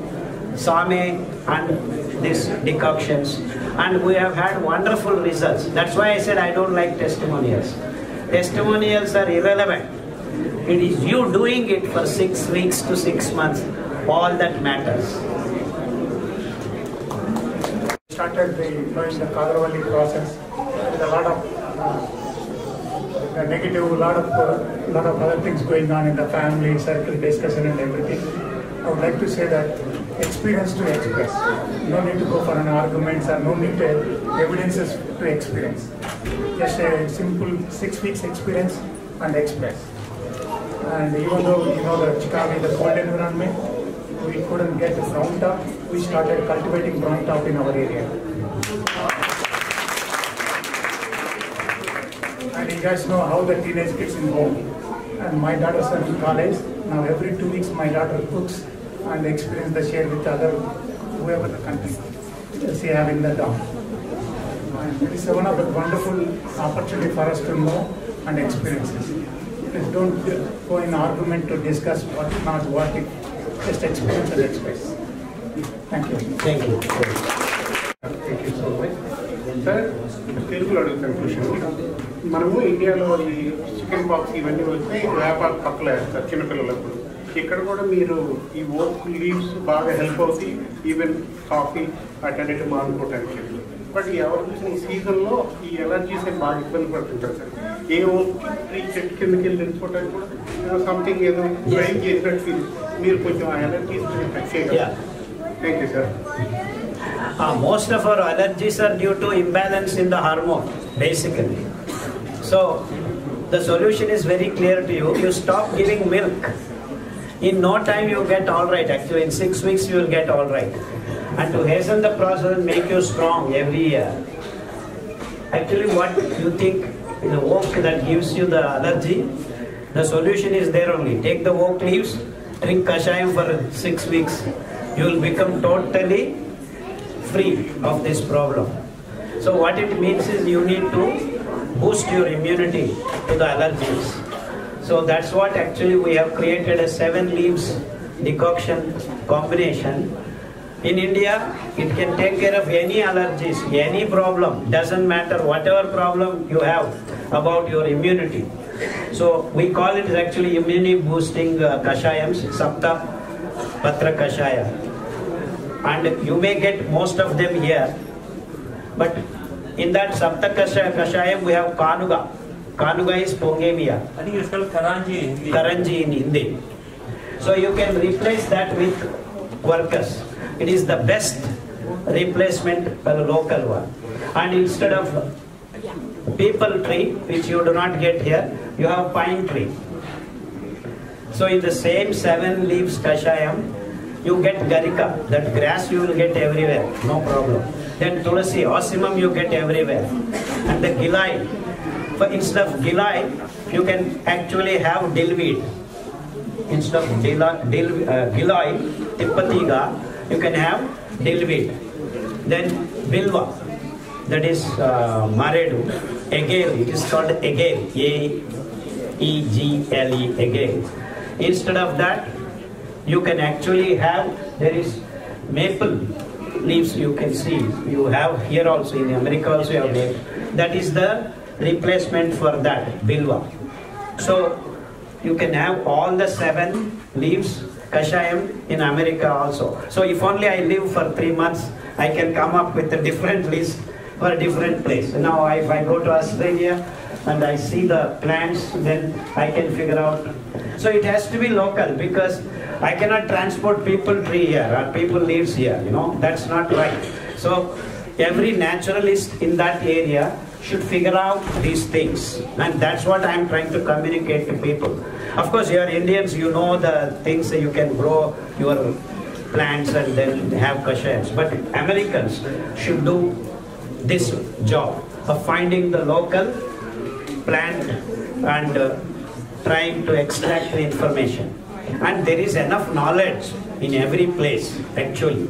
[SPEAKER 2] Same and these decoctions. And we have had wonderful results. That's why I said I don't like testimonials. Testimonials are irrelevant. It is you doing it for 6 weeks to 6 months, all that matters.
[SPEAKER 6] Started the Dr. Khadarvali process. with a lot of negative, lot of other things going on in the family circle discussion and everything. I would like to say that experience to express. No need to go for an arguments or no need to evidences to experience. Just a simple 6 weeks experience and express. And even though you know the Chicago, the cold environment, we couldn't get the brown top. We started cultivating brown top in our area. And you guys know how the teenage kids in home. And my daughters are in college. Now every 2 weeks my daughter cooks and experience the share with other whoever the country she have in the town. And it is one of the wonderful opportunity for us to know and experiences. Please don't go in argument to discuss what not what if. Just experience and express. Thank you.
[SPEAKER 2] Thank you.
[SPEAKER 7] Thank you so much. Sir, తెలుగులో అడుగుతాను question. మనము ఇండియాలో ఈ chicken pox ఇవన్నీ వస్తే వ్యాపార పక్కల వేస్తారు చిన్నపిల్లలప్పుడు. ఇక్కడ కూడా మీరు ఈ ఓక్ లీవ్స్ బాగా హెల్ప్ అవుతాయి, ఈవెన్ కాఫీ అటెండెడ్ మానుకోవటానికి. బట్ ఎవరు చూసిన ఈ సీజన్లో ఈ ఎలర్జీస్ అని బాగా ఇబ్బంది పడుతుంటారు సార్. ఏ ఓక్ ట్రీ చెట్టు కిందకి వెళ్ళి తెలుసుకోవడానికి కూడా సంథింగ్ ఏదో ట్రైన్ చేసినట్టు ఫీల్. మీరు కొంచెం ఆ ఎలర్జీస్ టచ్ చేయగలరు. Thank you sir.
[SPEAKER 2] Most of our allergies are due to imbalance in the hormone, basically. So, the solution is very clear to you. You stop giving milk. In no time you get all right. Actually, in 6 weeks you will get all right. And to hasten the process and make you strong every year. Actually, what you think the oak that gives you the allergy, the solution is there only. Take the oak leaves, drink kashayam for 6 weeks. You will become totally free of this problem. So what it means is you need to boost your immunity to the allergies. So that's what actually we have created a 7 leaves decoction combination. In India, it can take care of any allergies, any problem. Doesn't matter whatever problem you have about your immunity. So we call it actually immunity boosting kashayams, Sapta Patra Kashaya. And you may get most of them here, but in that Sapta Kashayam we have Kanuga. Kanuga is Pongemia.
[SPEAKER 4] I think it's called Karanji in Hindi.
[SPEAKER 2] Karanji in Hindi. So you can replace that with Quercus. It is the best replacement for the local one. And instead of people tree, which you do not get here, you have pine tree. So in the same 7 leaves Kashayam, you get Garika, that grass you will get everywhere, no problem. Then Tulasi, Osimum you get everywhere. And the Gilai, instead of Gilai, you can actually have Dillweed. Instead of Gilai, Tippatiga, you can have Dillweed. Then Bilva, that is Maredu, Egale, it is called Egale, A-E-G-L-E, Egale. Instead of that, you can actually have, there is maple leaves you can see. You have here also, in America also you have maple. That is the replacement for that, Bilva. So you can have all the 7 leaves, Kashayam in America also. So if only I live for 3 months, I can come up with a different list for a different place. Now if I go to Australia and I see the plants, then I can figure out. So it has to be local, because I cannot transport people tree here or people leaves here, that's not right. So every naturalist in that area should figure out these things, and that's what I'm trying to communicate to people. Of course, you are Indians, you know the things that you can grow your plants and then have kashayams, but Americans should do this job of finding the local plant and trying to extract the information. And there is enough knowledge in every place, actually,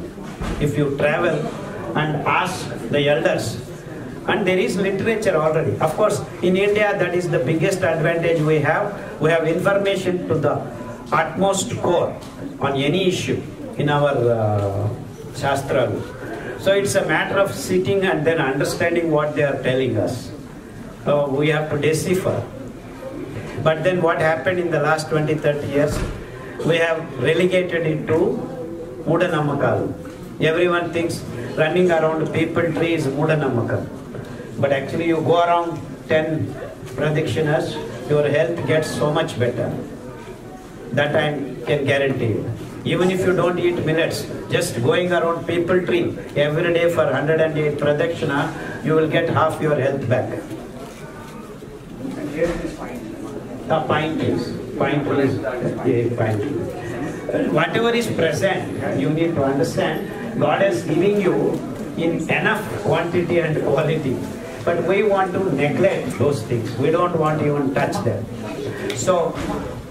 [SPEAKER 2] if you travel and ask the elders. And there is literature already. Of course, in India, that is the biggest advantage we have. We have information to the utmost core on any issue in our Shastra. So it's a matter of sitting and then understanding what they are telling us. So we have to decipher. But then what happened in the last 20-30 years, we have relegated it to Moodanamakalu. Everyone thinks running around people tree is Moodanamakalu. but actually you go around 10 pradikshanas, your health gets so much better. That I can guarantee you. Even if you don't eat millets, just going around people tree every day for 108 pradakshina, you will get half your health back. The pint is. Whatever is present, you need to understand, God is giving you in enough quantity and quality. But we want to neglect those things. We don't want to even touch them. So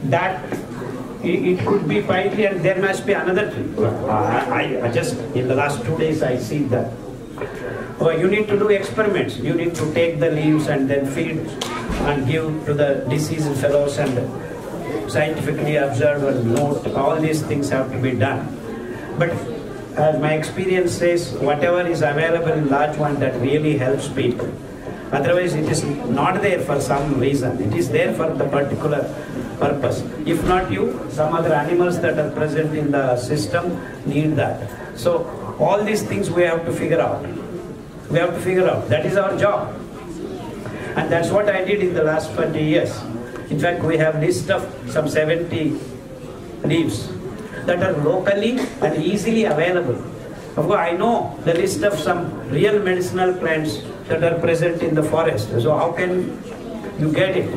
[SPEAKER 2] that it could be pint, and there must be another tree. I just, in the last 2 days, I see that. You need to do experiments. You need to take the leaves and then feed and give to the deceased fellows and scientifically observe and note. All these things have to be done. But as my experience says, whatever is available in large one, that really helps people. Otherwise, it is not there for some reason. It is there for the particular purpose. If not you, some other animals that are present in the system need that. So all these things we have to figure out. We have to figure out. That is our job. And that's what I did in the last 20 years. In fact, we have list of some 70 leaves that are locally and easily available. Of course, I know the list of some real medicinal plants that are present in the forest. So how can you get it?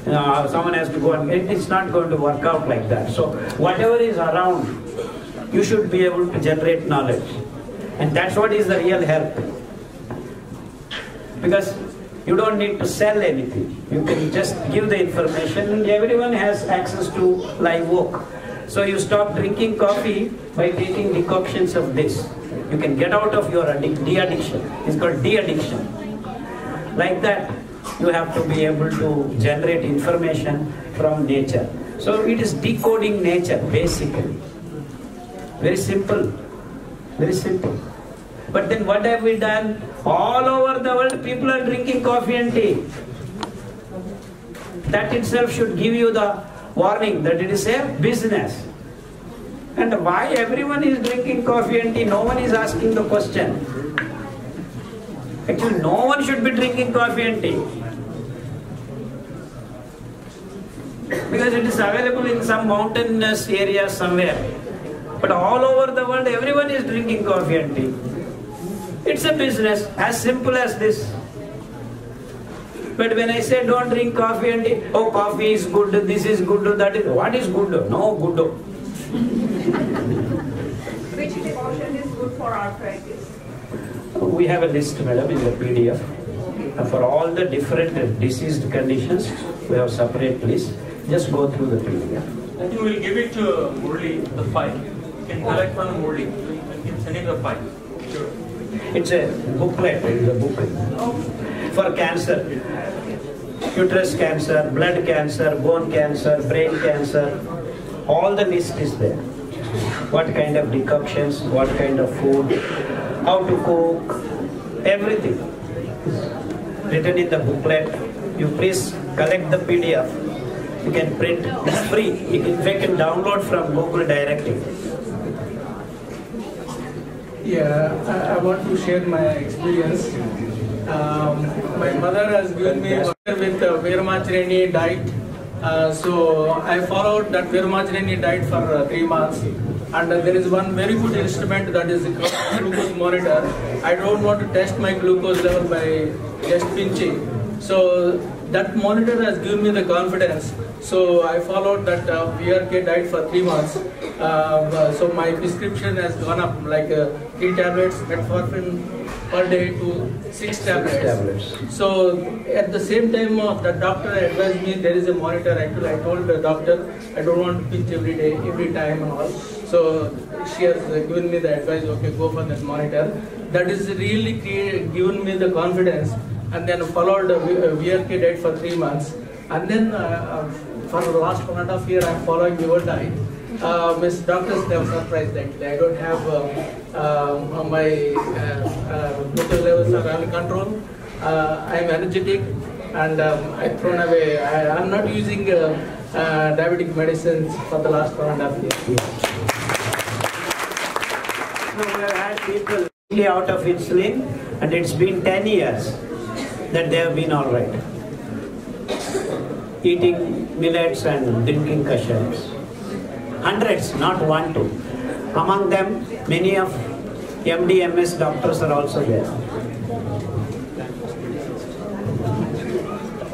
[SPEAKER 2] Someone has to go and get it. It's not going to work out like that. So whatever is around, you should be able to generate knowledge. And that's what is the real help. Because you don't need to sell anything. You can just give the information, and everyone has access to live oak. So you stop drinking coffee by taking decoctions of this. You can get out of your de-addiction. It's called de-addiction. Like that, you have to be able to generate information from nature. So it is decoding nature, basically. Very simple. Very simple. But then what have we done? All over the world, people are drinking coffee and tea. That itself should give you the warning that it is a business. And why everyone is drinking coffee and tea? No one is asking the question. Actually, no one should be drinking coffee and tea. Because it is available in some mountainous area somewhere. But all over the world, everyone is drinking coffee and tea. It's a business, as simple as this. But when I say don't drink coffee and tea, oh, coffee is good, this is good, that is, what is good? No good.
[SPEAKER 8] Which devotion is good for arthritis?
[SPEAKER 2] We have a list, madam, in the PDF. For all the different diseased conditions, we have separate list. Just go through the PDF.
[SPEAKER 4] I think we'll give it to Murli, the file. You can collect from Murli. You can send him the file. Sure.
[SPEAKER 2] It's a booklet. It's a booklet. For cancer, uterus cancer, blood cancer, bone cancer, brain cancer, all the list is there. What kind of decoctions, what kind of food, how to cook, everything is written in the booklet. You please collect the PDF. You can print, it's free. You can download from Google directly.
[SPEAKER 9] Yeah, I want to share my experience. My mother has given me water with Veermacharani diet. So I followed that Veermacharani diet for 3 months. And there is one very good instrument that is called glucose monitor. I don't want to test my glucose level by just pinching. So that monitor has given me the confidence. So I followed that VRK diet for 3 months. So my prescription has gone up like 3 tablets, metformin per day to 6 tablets. So at the same time, the doctor advised me there is a monitor. Actually, I told the doctor I don't want to pinch every day, every time and all. So she has given me the advice, okay, go for that monitor. That is really given me the confidence. And then followed VRK diet for 3 months. And then for the last 1.5 years, I am following your diet. Miss doctors have surprised actually. I don't have my glucose levels are under control. I am energetic and I thrown away. I am not using diabetic medicines for the last 1.5 years.
[SPEAKER 2] So we have had people out of insulin, and it's been 10 years. that they have been all right. Eating millets and drinking kashayams. Hundreds, not one, two. Among them, many of MD, MS doctors are also there.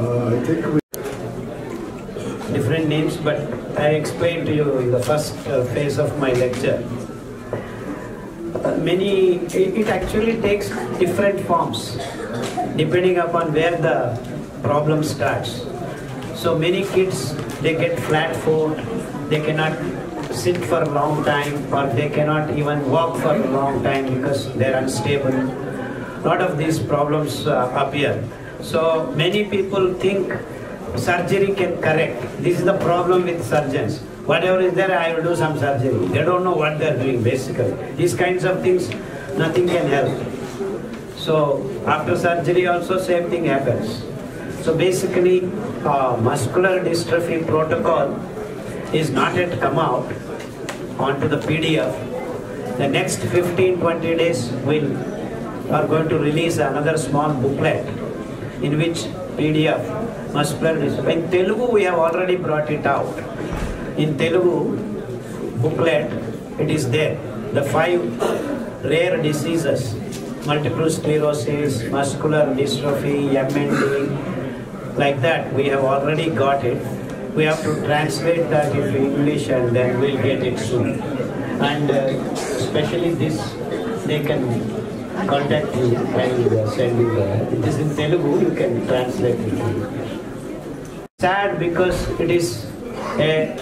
[SPEAKER 10] I think we
[SPEAKER 2] different names, but I explained to you in the first phase of my lecture. It actually takes different forms depending upon where the problem starts. So many kids, they get flat foot, they cannot sit for a long time, or they cannot even walk for a long time because they're unstable. A lot of these problems appear. So many people think surgery can correct. This is the problem with surgeons. Whatever is there, I will do some surgery. They don't know what they are doing basically. These kinds of things, nothing can help. So after surgery also same thing happens. So basically muscular dystrophy protocol is not yet come out onto the PDF. The next 15-20 days we are going to release another small booklet in which PDF muscular dystrophy. In Telugu we have already brought it out. In Telugu booklet it is there. The 5 rare diseases, multiple sclerosis, muscular dystrophy, MND, like that we have already got it. We have to translate that into English and then we'll get it soon. And especially this, they can contact you and send you it is in Telugu, you can translate it to English. Sad because it is a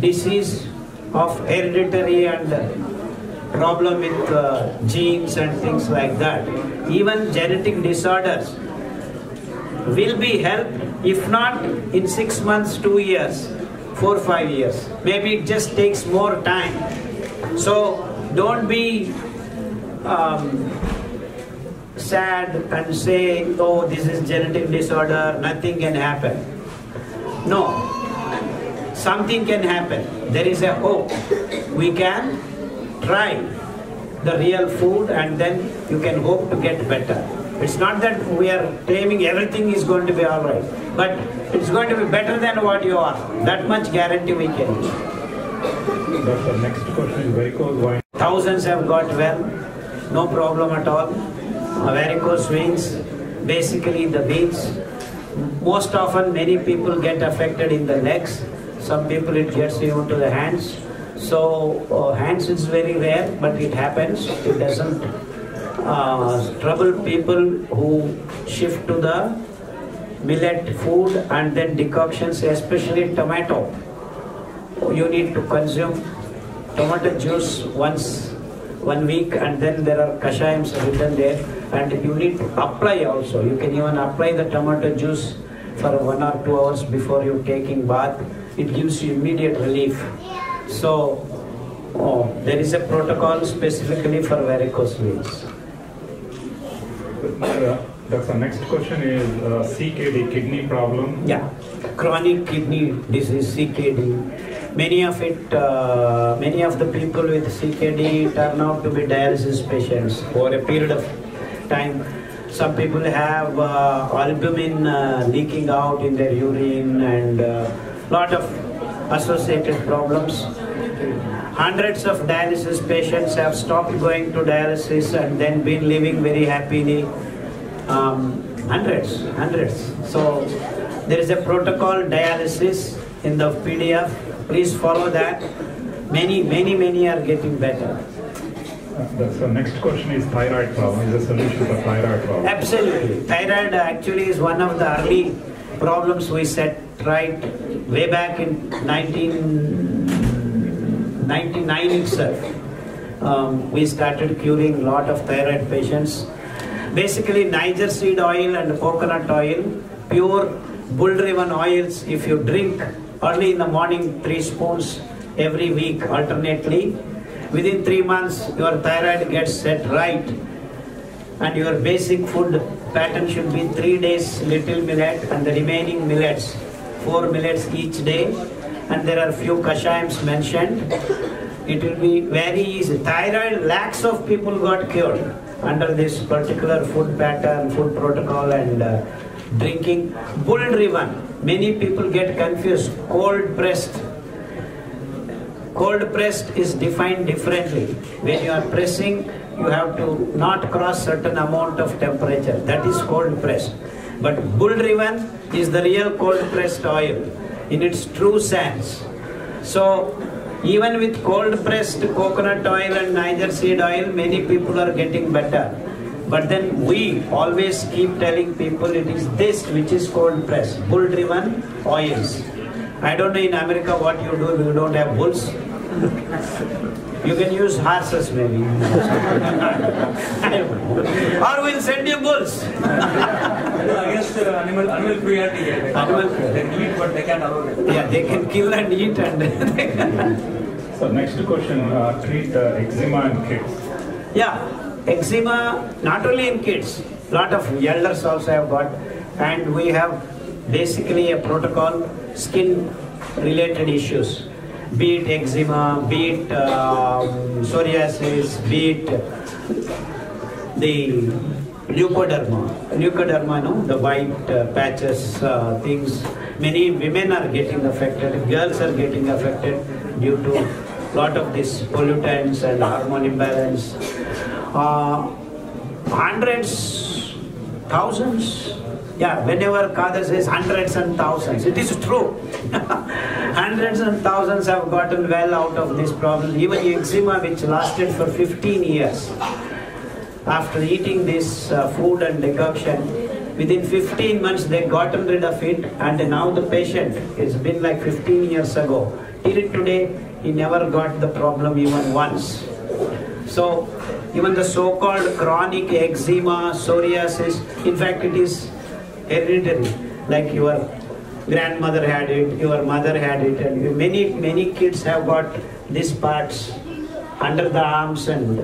[SPEAKER 2] disease of hereditary and problem with genes and things like that. Even genetic disorders will be helped, if not in 6 months, 2 years, 4, 5 years. Maybe it just takes more time. So don't be sad and say, oh, this is genetic disorder, nothing can happen. No, something can happen. There is a hope. We can try the real food and then you can hope to get better. It's not that we are claiming everything is going to be all right, but it's going to be better than what you are. That much guarantee we can give.
[SPEAKER 1] Doctor, next question is varicose vein.
[SPEAKER 2] Thousands have got well, no problem at all. Varicose veins, basically the veins. Most often many people get affected in the legs. Some people it gets even to the hands. So hands is very rare, but it happens. It doesn't trouble people who shift to the millet food and then decoctions, especially tomato. You need to consume tomato juice once 1 week, and then there are kashayams written there, and you need to apply also. You can even apply the tomato juice for 1 or 2 hours before you taking bath. It gives you immediate relief. So there is a protocol specifically for varicose veins.
[SPEAKER 1] Doctor, next question is CKD, kidney problem.
[SPEAKER 2] Yeah, chronic kidney disease, CKD. Many of the people with CKD turn out to be dialysis patients for a period of time. Some people have albumin leaking out in their urine and lot of associated problems. Hundreds of dialysis patients have stopped going to dialysis and then been living very happily. Hundreds. So there is a protocol dialysis in the PDF. Please follow that. Many are getting better.
[SPEAKER 1] So next question is thyroid problem. Is there a solution for thyroid problem?
[SPEAKER 2] Absolutely. Thyroid actually is one of the early problems we tried way back in 1999 itself. We started curing a lot of thyroid patients. Basically, Niger seed oil and coconut oil, pure bull-driven oils, if you drink early in the morning 3 spoons every week alternately, within 3 months your thyroid gets set right, and your basic food pattern should be 3 days little millet and the remaining millets, 4 millets each day, and there are few kashayams mentioned. It will be very easy. Thyroid, lakhs of people got cured. under this particular food pattern, food protocol and drinking. Bull-driven, many people get confused. Cold-pressed. Cold-pressed is defined differently. When you are pressing, you have to not cross certain amount of temperature. That is cold-pressed. But bull-driven is the real cold-pressed oil in its true sense. So, even with cold-pressed coconut oil and Niger seed oil, many people are getting better. But then we always keep telling people it is this which is cold-pressed, bull-driven oils. I don't know in America what you do if you don't have bulls. You can use horses maybe. Or we'll send you bulls.
[SPEAKER 3] Against animal cruelty. They can eat but they can't allow it.
[SPEAKER 2] Yeah, they can kill and eat and...
[SPEAKER 1] So next question, treat eczema in kids.
[SPEAKER 2] Yeah, eczema not only in kids, lot of elders also have got, and we have basically a protocol, skin related issues, be it eczema, be it psoriasis, be it the leukoderma, no? The white patches, things. Many women are getting affected, girls are getting affected due to lot of these pollutants and hormone imbalance. Hundreds, thousands. Yeah, whenever Khadar says hundreds and thousands, it is true. Hundreds and thousands have gotten well out of this problem. Even eczema, which lasted for 15 years. After eating this food and decoction, within 15 months they gotten rid of it, and now the patient, it's been like 15 years ago. Till today, he never got the problem even once. So, even the so-called chronic eczema, psoriasis, in fact it is hereditary. Like your grandmother had it, your mother had it, and many kids have got these parts under the arms and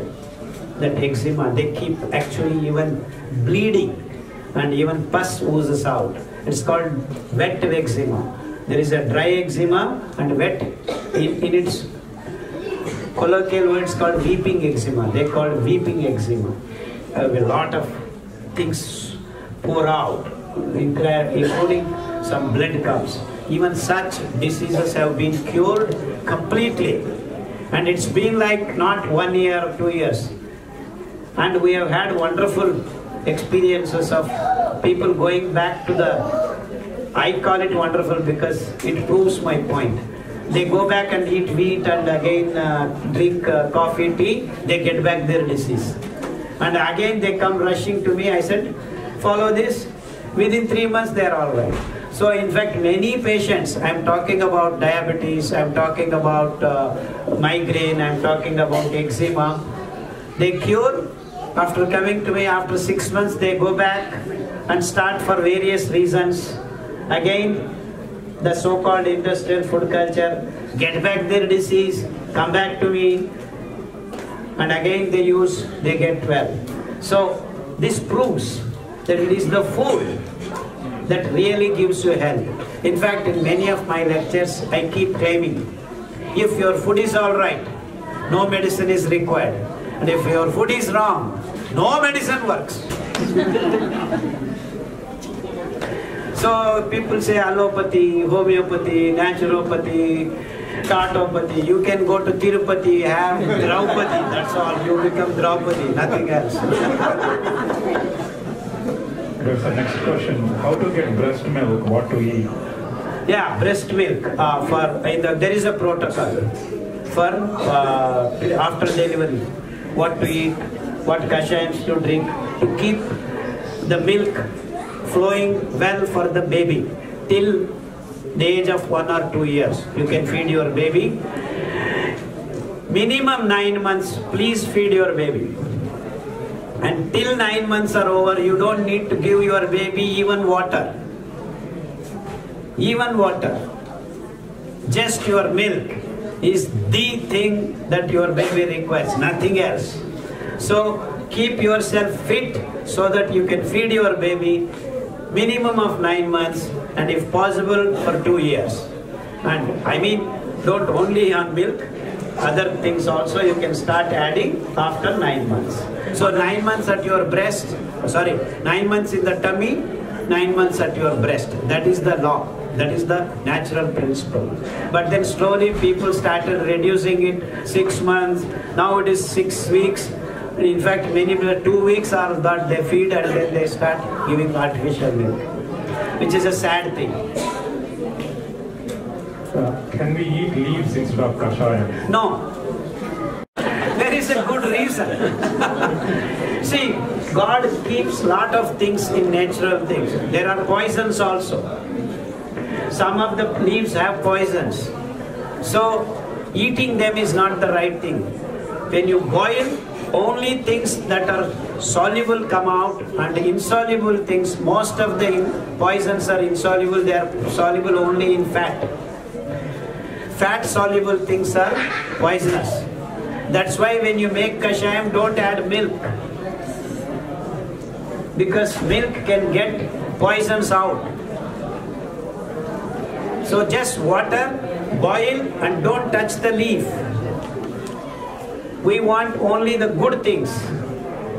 [SPEAKER 2] that eczema. They keep actually even bleeding and even pus oozes out. It's called wet eczema. There is a dry eczema and wet in its colloquial words called weeping eczema. They call it weeping eczema. A lot of things pour out, including some blood comes. Even such diseases have been cured completely. And it's been like not 1 year or 2 years. And we have had wonderful experiences of people going back to the, I call it wonderful because it proves my point. They go back and eat wheat and again drink coffee, tea, they get back their disease. And again they come rushing to me, I said, follow this, within 3 months they are all right. So in fact many patients, I am talking about diabetes, I am talking about migraine, I am talking about eczema, they cure. After coming to me after 6 months, they go back and start for various reasons. Again, the so-called industrial food culture, get back their disease, come back to me, and again they use, they get well. So this proves that it is the food that really gives you health. In fact, in many of my lectures, I keep claiming, if your food is all right, no medicine is required. And if your food is wrong, no medicine works. So people say allopathy, homeopathy, naturopathy, cartopathy. You can go to Tirupati, have Draupadi, that's all. You become Draupadi, nothing else.
[SPEAKER 1] Okay, so next question, how to get breast milk, what to eat?
[SPEAKER 2] Yeah, breast milk. There is a protocol for after delivery. What to eat, what kashayams to drink, to keep the milk flowing well for the baby till the age of 1 or 2 years. You can feed your baby. Minimum 9 months, please feed your baby. And till 9 months are over, you don't need to give your baby even water. Even water. Just your milk is the thing that your baby requires, nothing else. So keep yourself fit so that you can feed your baby minimum of 9 months and if possible for 2 years. And I mean, don't only on milk, other things also you can start adding after 9 months. So 9 months at your breast, 9 months in the tummy, 9 months at your breast. That is the law. That is the natural principle. But then slowly people started reducing it, 6 months, now it is 6 weeks. In fact, many people 2 weeks are that they feed and then they start giving artificial milk, which is a sad thing.
[SPEAKER 1] Can we eat leaves instead of kashayam?
[SPEAKER 2] No. There is a good reason. See, God keeps lot of things in natural things. There are poisons also. Some of the leaves have poisons. So, eating them is not the right thing. When you boil, only things that are soluble come out, and insoluble things, most of the poisons are insoluble. They are soluble only in fat. Fat soluble things are poisonous. That's why when you make kashayam, don't add milk. Because milk can get poisons out. So just water, boil, and don't touch the leaf. We want only the good things.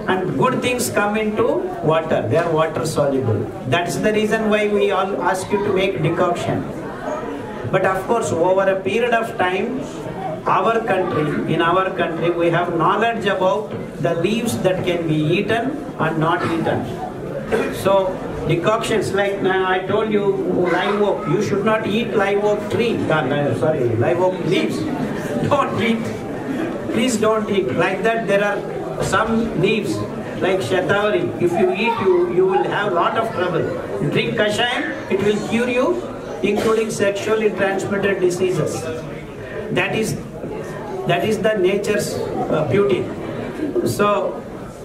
[SPEAKER 2] And good things come into water. They are water soluble. That's the reason why we all ask you to make decoction. But of course, over a period of time, in our country, we have knowledge about the leaves that can be eaten and not eaten. So, decoctions like I told you, live oak, you should not eat live oak tree. Live oak leaves. Don't eat. Please don't eat. Like that, there are some leaves like shatavari. If you eat, you will have a lot of trouble. You drink kashayam, it will cure you, including sexually transmitted diseases. That is the nature's beauty. So,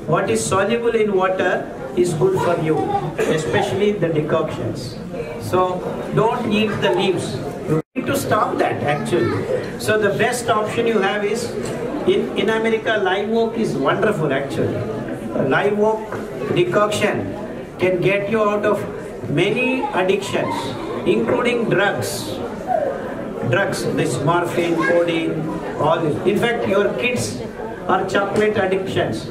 [SPEAKER 2] what is soluble in water is good for you, especially the decoctions. So, don't eat the leaves. You need to stop that actually. So, the best option you have is, in America, live oak is wonderful actually. Live oak decoction can get you out of many addictions, including drugs. This morphine, codeine, all this. In fact, your kids are chocolate addictions.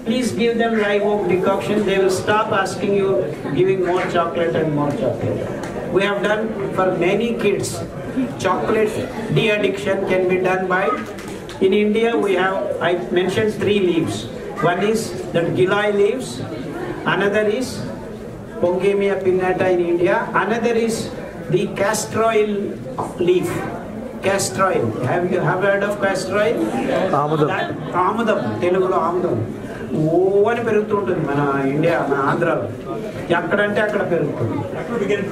[SPEAKER 2] Please give them live oak decoction. They will stop asking you, giving more chocolate and more chocolate. We have done for many kids. Chocolate de-addiction can be done by, in India we have, I mentioned 3 leaves. One is the gilai leaves, another is Pongemia pinnata in India, another is the castor oil leaf. Castor oil. Have you heard of castor oil? Amadam. Telugulo amadam. ఓవని పెరుగుతుంటుంది మన India, మన ఆంధ్రాలో. ఎక్కడంటే అక్కడ పెరుగుతుంది. It will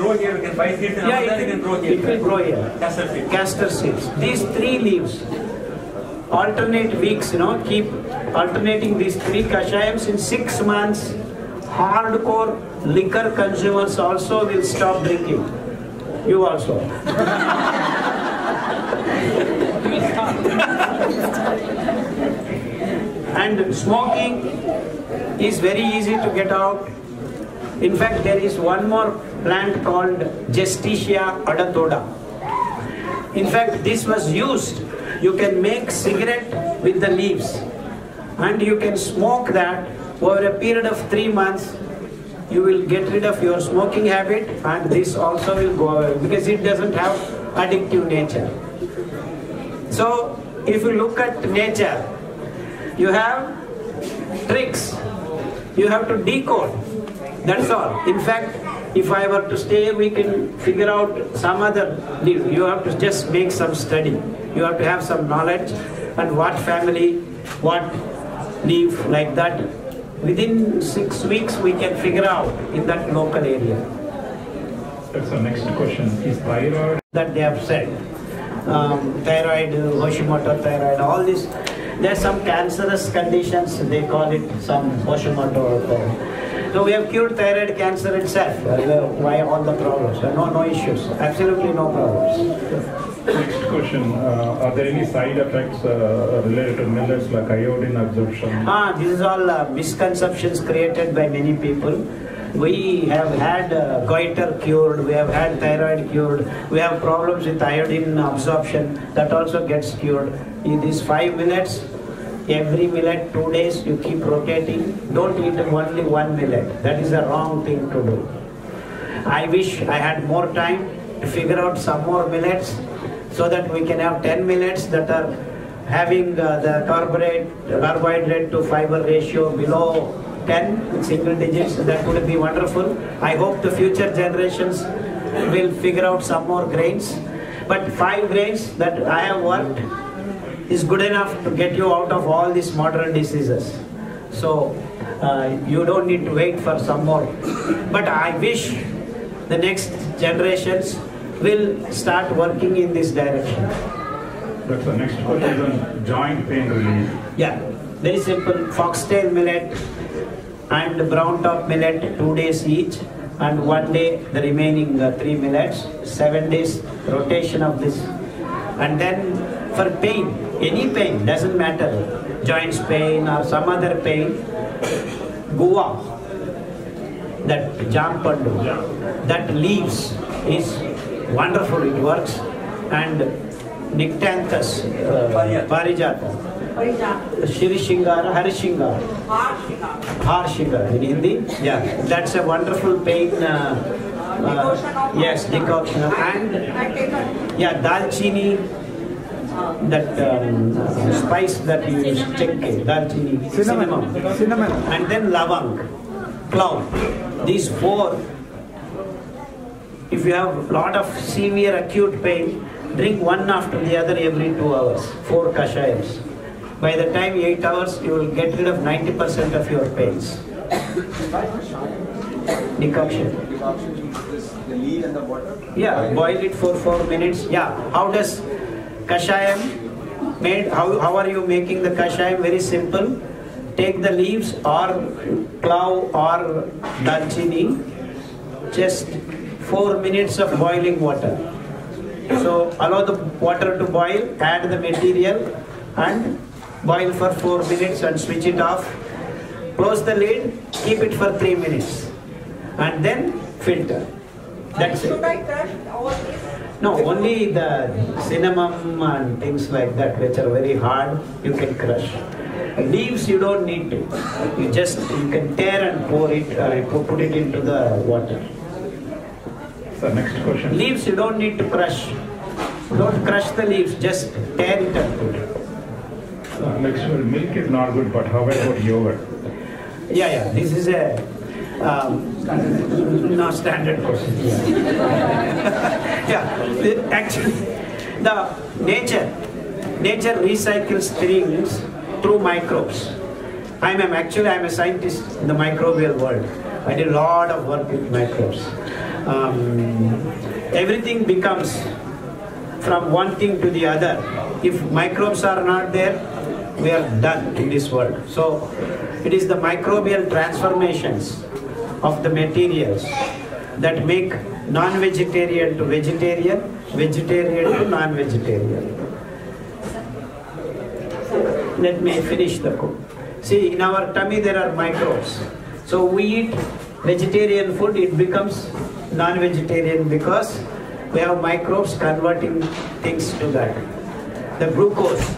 [SPEAKER 2] grow here. Castor seeds. These 3 leaves. Alternate weeks, keep alternating these 3 kashayams. In 6 months, hardcore liquor consumers also will stop drinking. You also. And smoking is very easy to get out. In fact, there is one more plant called Justicia adatoda. In fact, this was used. You can make cigarette with the leaves, and you can smoke that over a period of 3 months. You will get rid of your smoking habit, and this also will go away because it doesn't have addictive nature. So, if you look at nature, you have tricks. You have to decode. That's all. In fact, if I were to stay, we can figure out some other leaf. You have to just make some study. You have to have some knowledge and what family, what leaf, like that. Within 6 weeks, we can figure out in that local area.
[SPEAKER 1] So next question is thyroid.
[SPEAKER 2] That they have said. Thyroid, Hashimoto thyroid, all this. There are some cancerous conditions, they call it some Hashimoto. So we have cured thyroid cancer itself. Why all the problems? No issues. Absolutely no problems.
[SPEAKER 1] Next question, are there any side effects related to millets like iodine absorption?
[SPEAKER 2] This is all misconceptions created by many people. We have had goiter cured, we have had thyroid cured, we have problems with iodine absorption, that also gets cured. In these 5 minutes, every millet 2 days, you keep rotating. Don't eat only one millet. That is a wrong thing to do. I wish I had more time to figure out some more millets so that we can have 10 millets that are having the carbohydrate to fiber ratio below 10, single digits. That would be wonderful. I hope the future generations will figure out some more grains. But 5 grains that I have worked is good enough to get you out of all these modern diseases. So you don't need to wait for some more. But I wish the next generations will start working in this direction.
[SPEAKER 1] But the next question is on joint pain relief.
[SPEAKER 2] Yeah, very simple. Foxtail millet and brown top millet 2 days each, and 1 day the remaining 3 millets, 7 days rotation of this. And then for pain, any pain, doesn't matter, joints pain or some other pain, guava, that jampandu, that leaves is wonderful, it works. And Nyctanthus, Parijata, Shirishingara, Harishingara, Harshingara in Hindi, yeah, that's a wonderful pain, yes, decoction. And yeah, dalchini, that spice that you use, dalchini, cinnamon, and then lavang, clove. These 4, if you have a lot of severe acute pain, drink one after the other every 2 hours, 4 kashayams. By the time 8 hours, you will get rid of 90% of your pains. Decoction.
[SPEAKER 10] The leaf and the water?
[SPEAKER 2] Yeah, boil it for 4 minutes. Yeah, how does kashayam made? How are you making the kashayam? Very simple. Take the leaves or clove or dalchini, just 4 minutes of boiling water. So allow the water to boil, add the material and boil for 4 minutes and switch it off. Close the lid, keep it for 3 minutes and then filter. That's it.
[SPEAKER 8] Should I crush all this?
[SPEAKER 2] No, only the cinnamon and things like that which are very hard, you can crush. Leaves you don't need to. You can tear and pour it, put it into the water.
[SPEAKER 1] So next question.
[SPEAKER 2] Leaves you don't need to crush. Don't crush the leaves, just tear it and put it.
[SPEAKER 1] Next one, milk is not good, but how about yogurt?
[SPEAKER 2] Yeah, this is a standard question. Yeah, actually, the nature recycles things through microbes. I'm a scientist in the microbial world. I did a lot of work with microbes. Everything becomes from one thing to the other. If microbes are not there, we are done in this world. So it is the microbial transformations of the materials that make non-vegetarian to vegetarian, vegetarian to non-vegetarian. Let me finish the quote. See, in our tummy there are microbes. So we eat vegetarian food, it becomes non-vegetarian because we have microbes converting things to that. The glucose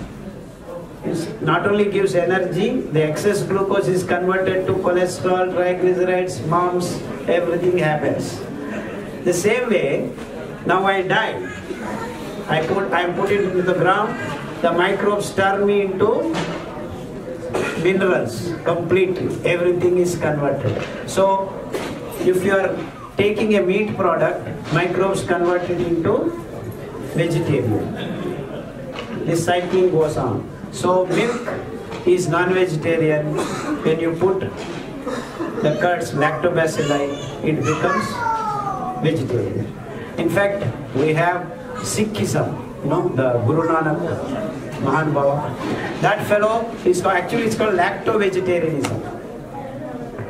[SPEAKER 2] not only gives energy, the excess glucose is converted to cholesterol, triglycerides, mumps, everything happens. The same way, now I die. I am put it into the ground, the microbes turn me into minerals completely. Everything is converted. So, if you are taking a meat product, microbes convert it into vegetarian. This cycling goes on. So milk is non-vegetarian. When you put the curds, lactobacilli, it becomes vegetarian. In fact, we have Sikhism, the Guru Nanak, Mahan Baba. That fellow is it's called lacto-vegetarianism.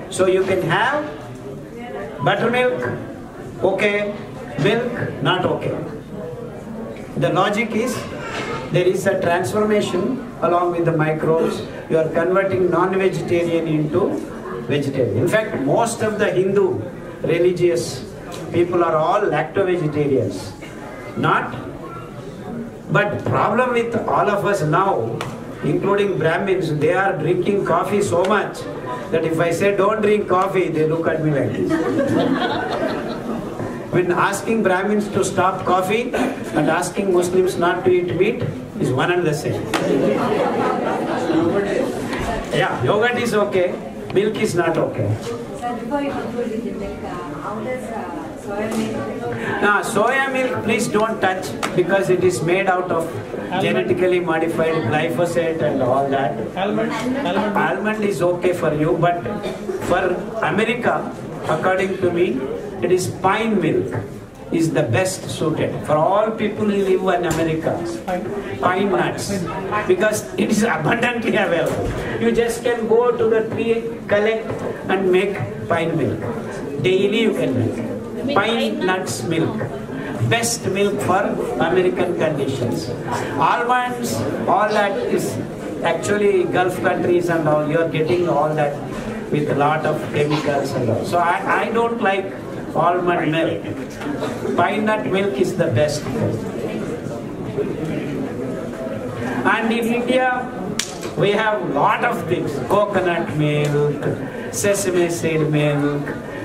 [SPEAKER 2] So you can have buttermilk, okay, milk, not okay. The logic is, there is a transformation along with the microbes. You are converting non-vegetarian into vegetarian. In fact, most of the Hindu religious people are all lacto-vegetarians. But problem with all of us now, including Brahmins, they are drinking coffee so much that if I say don't drink coffee, they look at me like this. When asking Brahmins to stop coffee and asking Muslims not to eat meat is one and the same. Yeah, yogurt is okay, milk is not okay.
[SPEAKER 5] Sir, before you conclude with it, like, how does soya milk?
[SPEAKER 2] Now, soya milk, please don't touch because it is made out of genetically modified glyphosate and all that. Almond is okay for you, but for America, according to me, it is pine milk is the best suited for all people who live in America. Pine nuts, because it is abundantly available. You just can go to the tree, collect and make pine milk. Daily you can make pine nuts milk. Best milk for American conditions. Almonds, all that is actually Gulf countries and all. You are getting all that with a lot of chemicals and all. So I don't like almond milk. Pine nut milk is the best. And in India, we have lot of things. Coconut milk, sesame seed milk.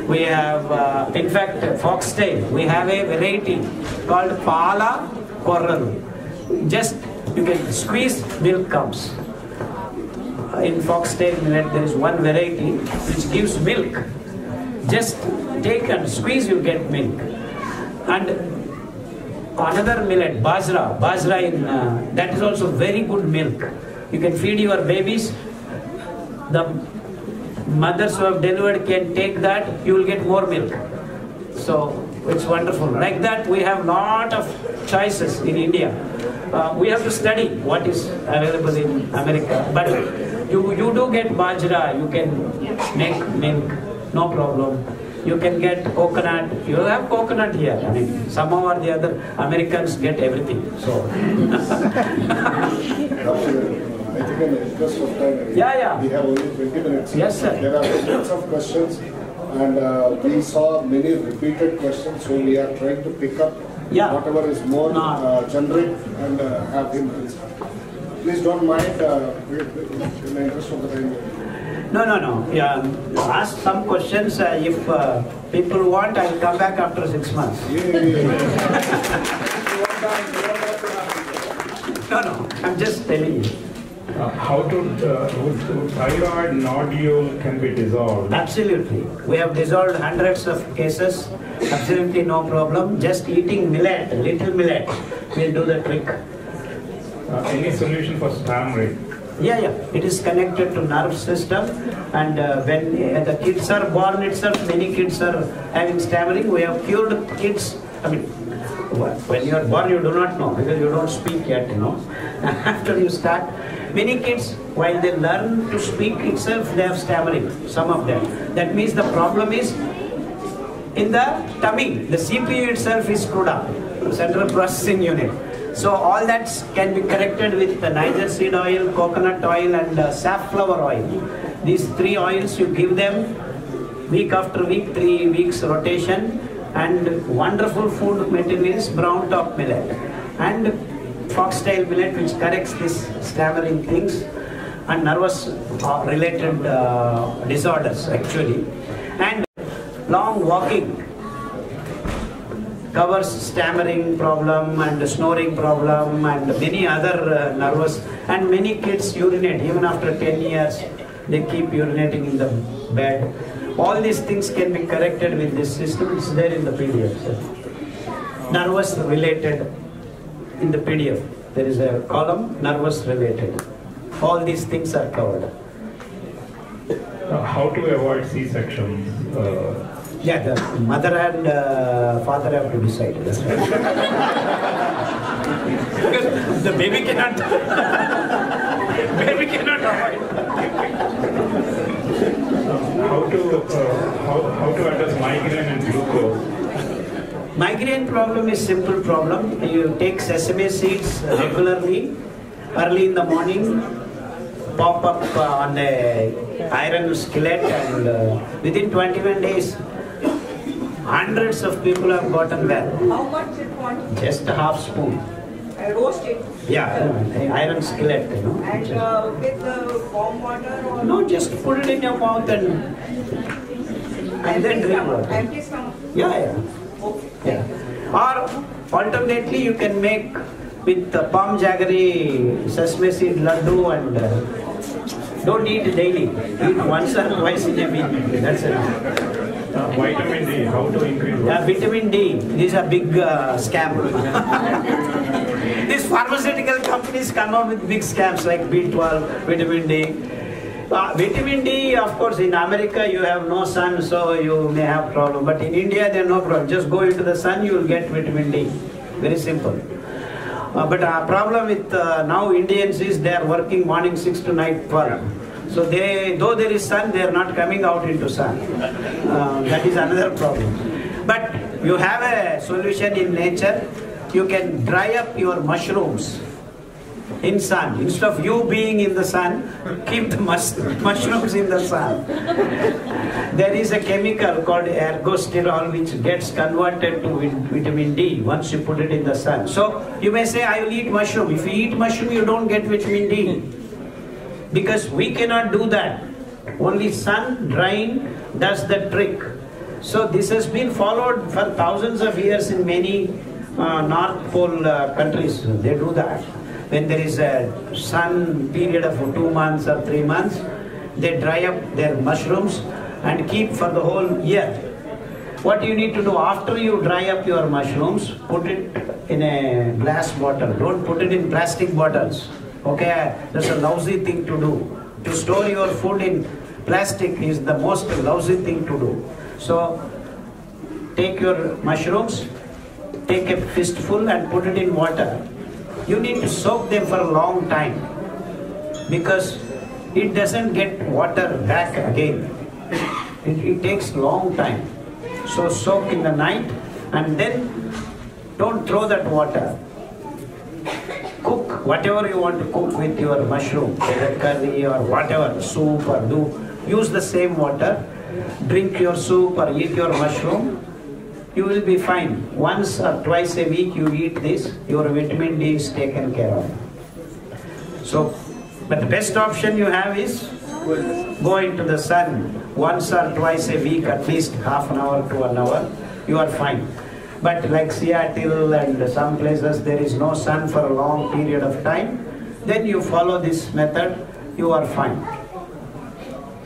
[SPEAKER 2] We have, in fact, foxtail. We have a variety called Pala Korralu. Just, you can squeeze, milk comes. In foxtail millet, there is one variety which gives milk. Just take and squeeze, you get milk. And another millet, Bajra. Bajra in, that is also very good milk. You can feed your babies. The mothers who have delivered can take that, you will get more milk. So it's wonderful. Like that, we have lot of choices in India. We have to study what is available in America. But you do get Bajra, you can make milk, no problem. You can get coconut. You have coconut here. I mean, somehow or the other, Americans get everything. So.
[SPEAKER 11] I think in the interest of time,
[SPEAKER 2] yeah.
[SPEAKER 11] We have only 20 minutes.
[SPEAKER 2] Yes, sir.
[SPEAKER 11] There are lots of questions, and we saw many repeated questions, so we are trying to pick up whatever is more generic and have him answer. Please don't mind in the interest of the time.
[SPEAKER 2] No. Yeah, ask some questions. If people want, I'll come back after 6 months. No, I'm just telling you.
[SPEAKER 1] How to thyroid nodule can be dissolved?
[SPEAKER 2] Absolutely. We have dissolved hundreds of cases. Absolutely no problem. Just eating millet, little millet, will do the trick.
[SPEAKER 1] Any solution for stammering?
[SPEAKER 2] Yeah. It is connected to nerve system, and when the kids are born itself, many kids are having stammering. We have cured kids. I mean, when you are born, you do not know because you don't speak yet. After you start, many kids, while they learn to speak itself, they have stammering. Some of them. That means the problem is in the tummy. The CPU itself is screwed up. Central Processing Unit. So all that can be corrected with the Niger seed oil, coconut oil and safflower oil. These 3 oils you give them week after week, 3 weeks rotation, and wonderful food materials, brown top millet and foxtail millet, which corrects this stammering things and nervous related disorders actually. And long walking covers stammering problem and snoring problem and many other nervous, and many kids urinate even after 10 years. They keep urinating in the bed. All these things can be corrected with this system. It's there in the PDF. Nervous related in the PDF. There is a column, nervous related. All these things are covered.
[SPEAKER 1] How to avoid C-sections?
[SPEAKER 2] The mother and father have to decide. That's right. The baby cannot. Baby cannot avoid.
[SPEAKER 1] How to address migraine and glucose?
[SPEAKER 2] Migraine problem is simple problem. You take sesame seeds regularly, early in the morning, pop up on the iron skillet, and within 21 days, hundreds of people have gotten well.
[SPEAKER 8] How much it wants?
[SPEAKER 2] Just a half spoon.
[SPEAKER 8] roast it.
[SPEAKER 2] Yeah, iron skillet, you know.
[SPEAKER 8] And with the warm water or?
[SPEAKER 2] No, just put it in your mouth and then drink water.
[SPEAKER 8] Empty stomach?
[SPEAKER 2] Yeah.
[SPEAKER 8] Okay.
[SPEAKER 2] Yeah. Or alternately, you can make with palm jaggery, sesame seed laddu, and don't eat daily. Eat once or twice in a week. That's enough.
[SPEAKER 1] Vitamin D, how to increase?
[SPEAKER 2] Vitamin D, these are big scam. These pharmaceutical companies come up with big scams like B12, vitamin D. Vitamin D, of course, in America you have no sun, so you may have problem. But in India, there no problem. Just go into the sun, you will get vitamin D. Very simple. But our problem with now Indians is they are working morning 6 to night 12. So though there is sun, they are not coming out into sun. That is another problem. But you have a solution in nature. You can dry up your mushrooms in sun. Instead of you being in the sun, keep the mushrooms in the sun. There is a chemical called ergosterol which gets converted to vitamin D once you put it in the sun. So you may say, I will eat mushroom. If you eat mushroom, you don't get vitamin D. Because we cannot do that. Only sun drying does the trick. So this has been followed for thousands of years in many North Pole countries. They do that. When there is a sun period of 2 months or 3 months, they dry up their mushrooms and keep for the whole year. What you need to do after you dry up your mushrooms, put it in a glass bottle. Don't put it in plastic bottles. Okay, that's a lousy thing to do. To store your food in plastic is the most lousy thing to do. So, take your mushrooms, take a fistful and put it in water. You need to soak them for a long time because it doesn't get water back again. It takes long time. So, soak in the night and then don't throw that water. Cook whatever you want to cook with your mushroom, whether curry or whatever, soup or use the same water, drink your soup or eat your mushroom, you will be fine. Once or twice a week you eat this, your vitamin D is taken care of. So, but the best option you have is go into the sun once or twice a week, at least half an hour to an hour, you are fine. But like Seattle and some places there is no sun for a long period of time, then you follow this method, you are fine.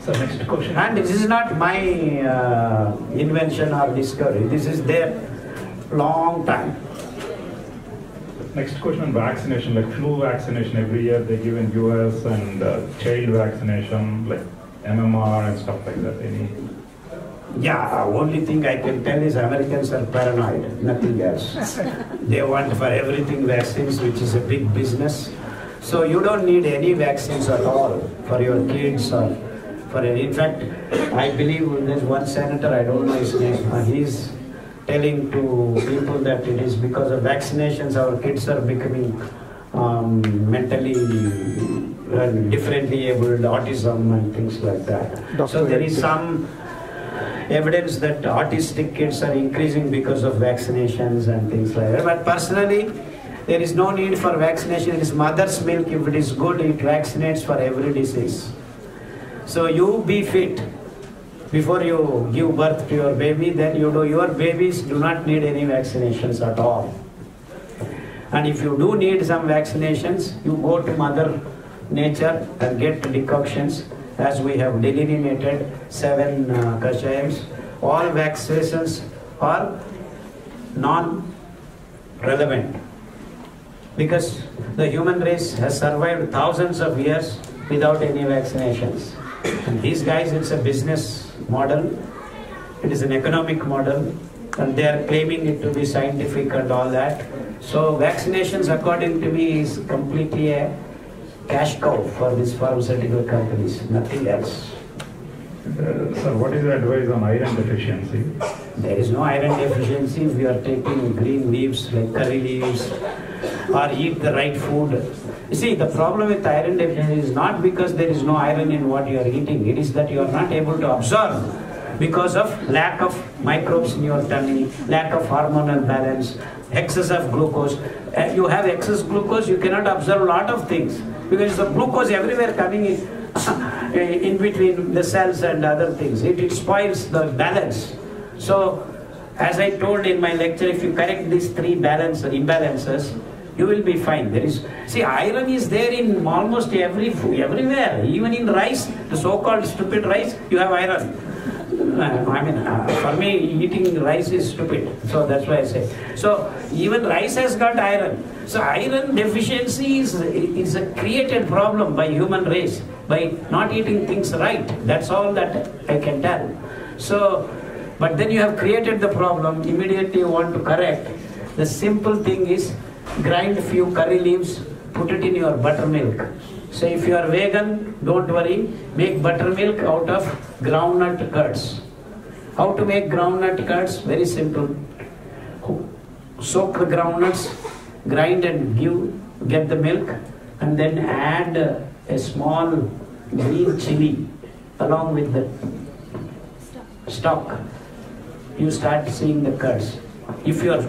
[SPEAKER 1] So next question.
[SPEAKER 2] And this is not my invention or discovery, this is their long time.
[SPEAKER 1] Next question on vaccination, like flu vaccination every year they give in US and child vaccination like MMR and stuff like that. Any?
[SPEAKER 2] Yeah, only thing I can tell is Americans are paranoid, nothing else. They want for everything vaccines, which is a big business. So you don't need any vaccines at all for your kids or for in fact, I believe there's one senator, I don't know his name, he's telling to people that it is because of vaccinations our kids are becoming mentally differently abled, autism and things like that. So there is some evidence that autistic kids are increasing because of vaccinations and things like that. But personally, there is no need for vaccination. It is mother's milk. If it is good, it vaccinates for every disease. So you be fit before you give birth to your baby, then you do. Your babies do not need any vaccinations at all. And if you do need some vaccinations, you go to Mother Nature and get decoctions. As we have delineated 7 kashayams, all vaccinations are non-relevant because the human race has survived thousands of years without any vaccinations. And these guys, it's a business model, it is an economic model, and they are claiming it to be scientific and all that. So vaccinations, according to me, is completely a cash cow for these pharmaceutical companies, nothing else.
[SPEAKER 1] Sir, what is your advice on iron deficiency?
[SPEAKER 2] There is no iron deficiency if you are taking green leaves like curry leaves or eat the right food. You see, the problem with iron deficiency is not because there is no iron in what you are eating, it is that you are not able to absorb because of lack of microbes in your tummy, lack of hormonal balance, excess of glucose. You have excess glucose, you cannot absorb a lot of things because the glucose everywhere coming in between the cells and other things. It spoils the balance. So, as I told in my lecture, if you correct these three imbalances, you will be fine. See, iron is there in almost every food, everywhere. Even in rice, the so-called stupid rice, you have iron. For me, eating rice is stupid. So that's why I say. So even rice has got iron. So iron deficiency is a created problem by human race by not eating things right. That's all that I can tell. So, but then you have created the problem. Immediately you want to correct. The simple thing is, grind a few curry leaves, put it in your buttermilk. So if you are vegan, don't worry, make buttermilk out of groundnut curds. How to make groundnut curds? Very simple. Soak the groundnuts, grind and get the milk, and then add a small green chili along with the stock. You start seeing the curds. If you are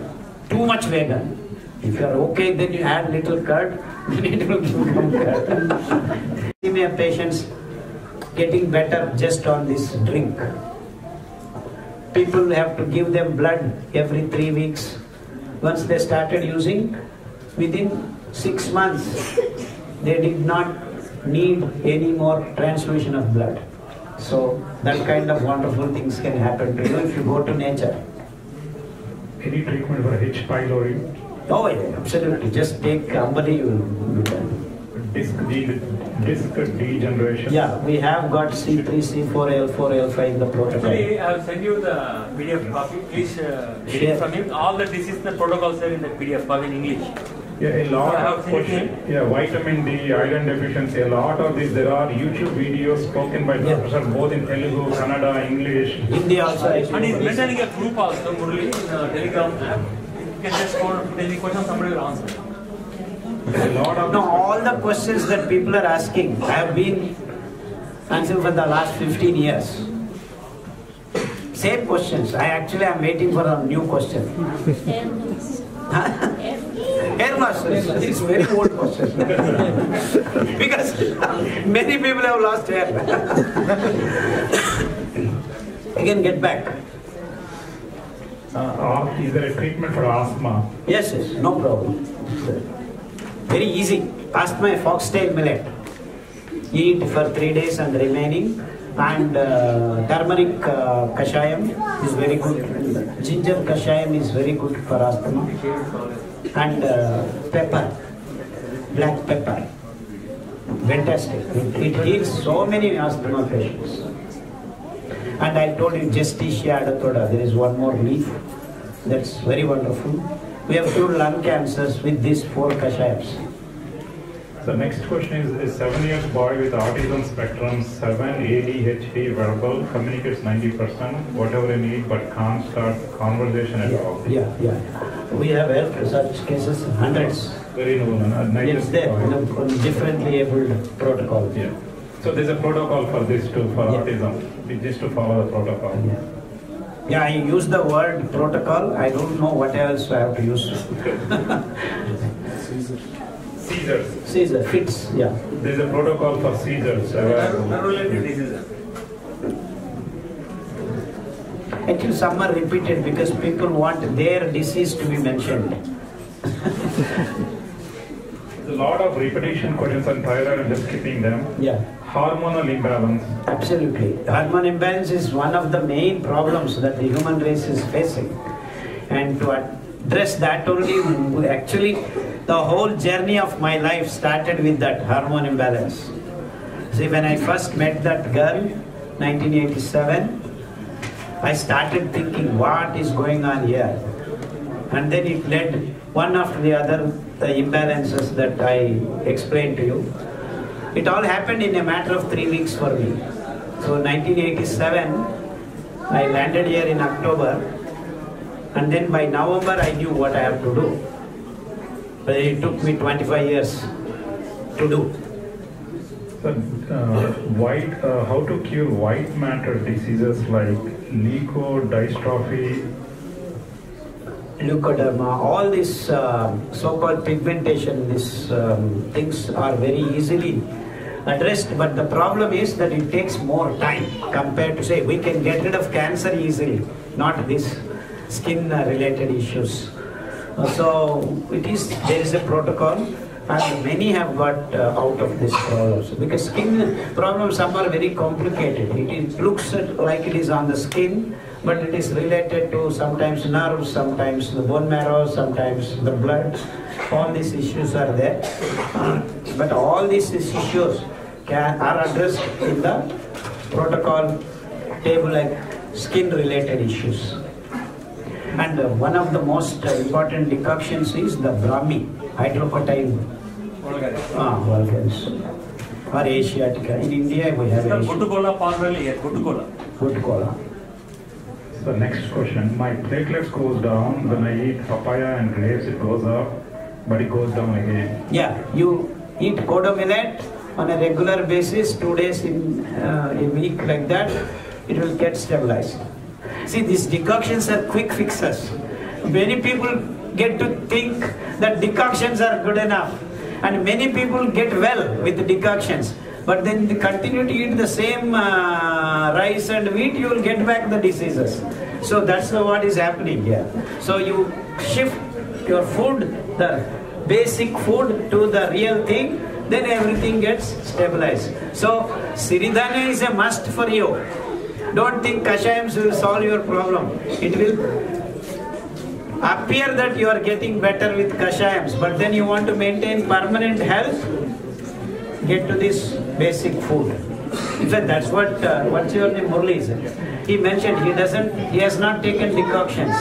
[SPEAKER 2] too much vegan, if you are okay, then you add little curd, then it will become curd. We have patients getting better just on this drink. People have to give them blood every 3 weeks. Once they started using, within 6 months, they did not need any more transfusion of blood. So that kind of wonderful things can happen to you if you go to nature.
[SPEAKER 1] Any treatment for H. pylori?
[SPEAKER 2] Oh yeah, absolutely. Just take Ambali, you will be done.
[SPEAKER 1] Disc degeneration?
[SPEAKER 2] Yeah, we have got C3, C4, L4, L5 in the protocol.
[SPEAKER 3] Actually, I will send you the PDF copy. Please read it from him. All the disease and protocols are in the PDF copy in English.
[SPEAKER 1] Yeah, a lot of questions. Yeah, vitamin D, iron deficiency, a lot of these. There are YouTube videos spoken by doctors both in Telugu, Kannada, English.
[SPEAKER 2] Hindi also.
[SPEAKER 3] And he's maintaining a group also, Murali, in Telegram app. You can just go to any question, somebody will answer.
[SPEAKER 2] No, all the questions that people are asking, I have been answering for the last 15 years. Same questions. I am waiting for a new question. Hair loss is very old question. Because many people have lost hair. Again, get back.
[SPEAKER 1] Is there a treatment for asthma?
[SPEAKER 2] Yes, no problem. Very easy. Asthma, foxtail millet. Eat for 3 days and remaining. And turmeric kashayam is very good. Ginger kashayam is very good for asthma. And pepper, black pepper. Fantastic. It heals so many asthma patients. And I told you Justitia adatoda, there is one more leaf. That's very wonderful. We have cured lung cancers with these 4 kashayams.
[SPEAKER 1] The next question is 7 years boy with autism spectrum, 7 ADHD, verbal, communicates 90%, whatever you need, but can't start conversation at all.
[SPEAKER 2] Yeah. We have helped such cases, hundreds.
[SPEAKER 1] Very known.
[SPEAKER 2] It's there, differently abled protocol.
[SPEAKER 1] Yeah. So there's a protocol for this too, for autism, just to follow the protocol.
[SPEAKER 2] Yeah, I use the word protocol. I don't know what else I have to use. Seizure, fits, yeah.
[SPEAKER 1] There's a protocol for seizures.
[SPEAKER 2] Actually, some are repeated because people want their disease to be mentioned.
[SPEAKER 1] A lot of repetition questions on thyroid and just skipping them.
[SPEAKER 2] Yeah.
[SPEAKER 1] Hormonal imbalance.
[SPEAKER 2] Absolutely. Hormone imbalance is one of the main problems that the human race is facing. And to address that only, actually, the whole journey of my life started with that hormone imbalance. See, when I first met that girl, 1987, I started thinking, what is going on here? And then it led one after the other, the imbalances that I explained to you. It all happened in a matter of 3 weeks for me. So 1987, I landed here in October, and then by November I knew what I have to do. But it took me 25 years to do.
[SPEAKER 1] So, how to cure white matter diseases like leukodystrophy,
[SPEAKER 2] leukoderma, all this so-called pigmentation, these things are very easily addressed, but the problem is that it takes more time compared to, say, we can get rid of cancer easily, not this skin related issues. So there is a protocol, and many have got out of this problems, because skin problems, some are very complicated. It looks like it is on the skin, but it is related to sometimes nerves, sometimes the bone marrow, sometimes the blood. All these issues are there, but all these issues are addressed in the protocol table, like skin related issues. And one of the most important decoctions is the Brahmi, hydropotyl vulgaris, or Asiatica. In India we have
[SPEAKER 3] Gutukola parvali here,
[SPEAKER 2] Gutukola.
[SPEAKER 1] So next question, my platelets goes down when I eat papaya and grapes, it goes up, but it goes down again.
[SPEAKER 2] Yeah, you eat kodo millet on a regular basis, 2 days in a week, like that, it will get stabilized. See, these decoctions are quick fixes. Many people get to think that decoctions are good enough, and many people get well with the decoctions, but then they continue to eat the same rice and wheat, you will get back the diseases. So that's what is happening here. So you shift your food, the basic food, to the real thing, then everything gets stabilized. So Siridhana is a must for you. Don't think Kashayams will solve your problem. It will appear that you are getting better with Kashayams, but then you want to maintain permanent health, get to this basic food. In fact, that's what's your name, Murli, is it? He mentioned he has not taken decoctions.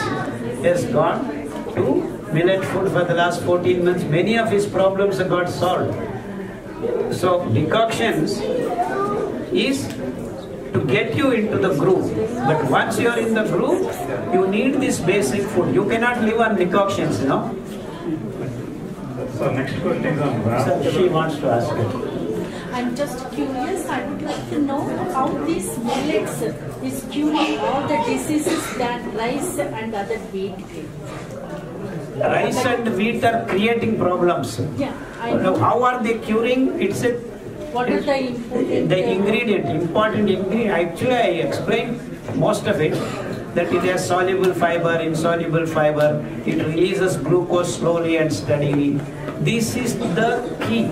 [SPEAKER 2] He has gone to millet food for the last 14 months. Many of his problems have got solved. So decoctions is to get you into the groove. But once you are in the groove, you need this basic food. You cannot live on decoctions, you know.
[SPEAKER 1] So next question is on vascular.
[SPEAKER 2] She wants to ask it.
[SPEAKER 12] I'm just curious, I would like to know how this millets is curing all the diseases that rice and other wheat give.
[SPEAKER 2] Rice and wheat are creating problems.
[SPEAKER 12] Yeah, I know.
[SPEAKER 2] How are they curing?
[SPEAKER 12] What are the important
[SPEAKER 2] important ingredient? Actually, I explained most of it, that it has soluble fiber, insoluble fiber, it releases glucose slowly and steadily. This is the key.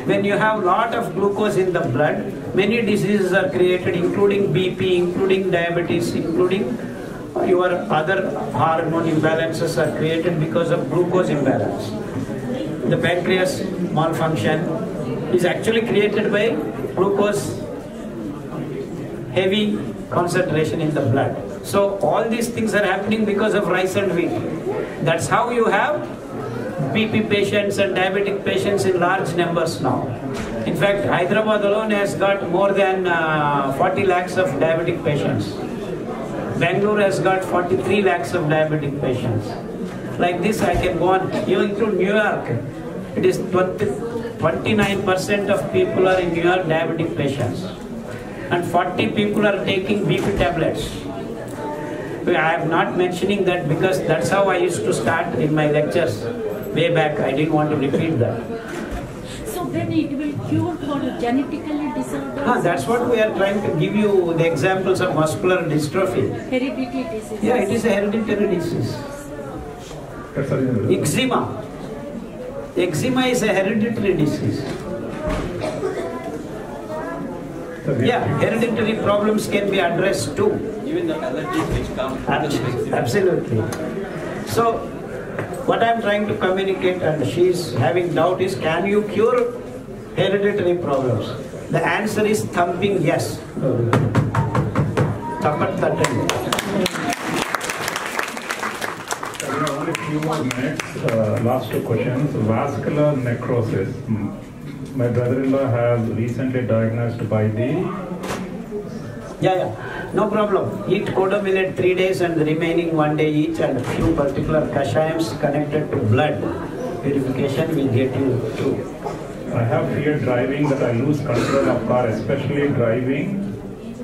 [SPEAKER 2] When you have lot of glucose in the blood, many diseases are created, including BP, including diabetes, including your other hormone imbalances are created because of glucose imbalance. The pancreas malfunction is actually created by glucose heavy concentration in the blood. So all these things are happening because of rice and wheat. That's how you have BP patients and diabetic patients in large numbers now. In fact, Hyderabad alone has got more than 40 lakhs of diabetic patients. Bangalore has got 43 lakhs of diabetic patients. Like this I can go on. Even to New York, it is 29% of people are in New York diabetic patients. And 40 people are taking BP tablets. I am not mentioning that because that's how I used to start in my lectures way back. I didn't want to repeat that.
[SPEAKER 12] So then it will cure for genetically disorders?
[SPEAKER 2] That's what we are trying to give you the examples of muscular dystrophy.
[SPEAKER 12] Hereditary disease?
[SPEAKER 2] Yeah, it is a hereditary disease. Eczema. Eczema is a hereditary disease. Yeah, hereditary problems can be addressed too.
[SPEAKER 10] Even the allergies which come.
[SPEAKER 2] Absolutely. So, what I am trying to communicate, and she is having doubt, is can you cure hereditary problems? The answer is thumping yes. Thapat tattan.
[SPEAKER 1] We have only a few more minutes. Last two questions. Vascular necrosis. My brother-in-law has recently diagnosed by the...
[SPEAKER 2] Yeah. No problem. Eat kodo millet 3 days and the remaining 1 day each, and a few particular kashayams connected to blood purification will get you through.
[SPEAKER 1] I have fear driving that I lose control of car, especially driving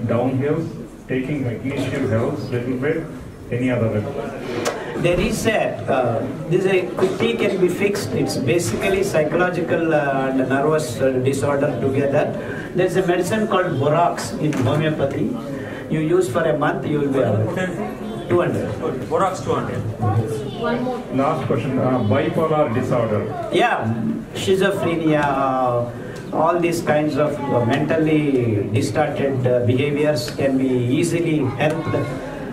[SPEAKER 1] downhills taking magnesium helps a little bit. Any other remedy?
[SPEAKER 2] There is a quickly can be fixed. It's basically psychological and nervous disorder together. There's a medicine called borax in homeopathy. You use for a month, you will be out. 200.
[SPEAKER 3] Borax 200.
[SPEAKER 12] One more.
[SPEAKER 1] Last question, bipolar disorder.
[SPEAKER 2] Yeah, schizophrenia, all these kinds of mentally distorted behaviors can be easily helped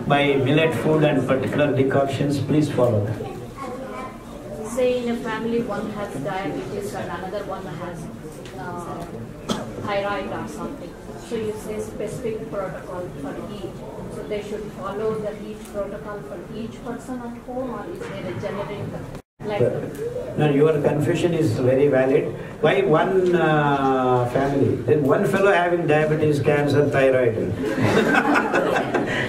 [SPEAKER 2] by millet food and particular decoctions. Please follow that.
[SPEAKER 12] Say in a family one has diabetes and another one has thyroid or something. So you say specific protocol for each. So they should follow the each protocol for each person at home, or is there a generic?
[SPEAKER 2] No, your confusion is very valid. Why one family? Then one fellow having diabetes, cancer, thyroid.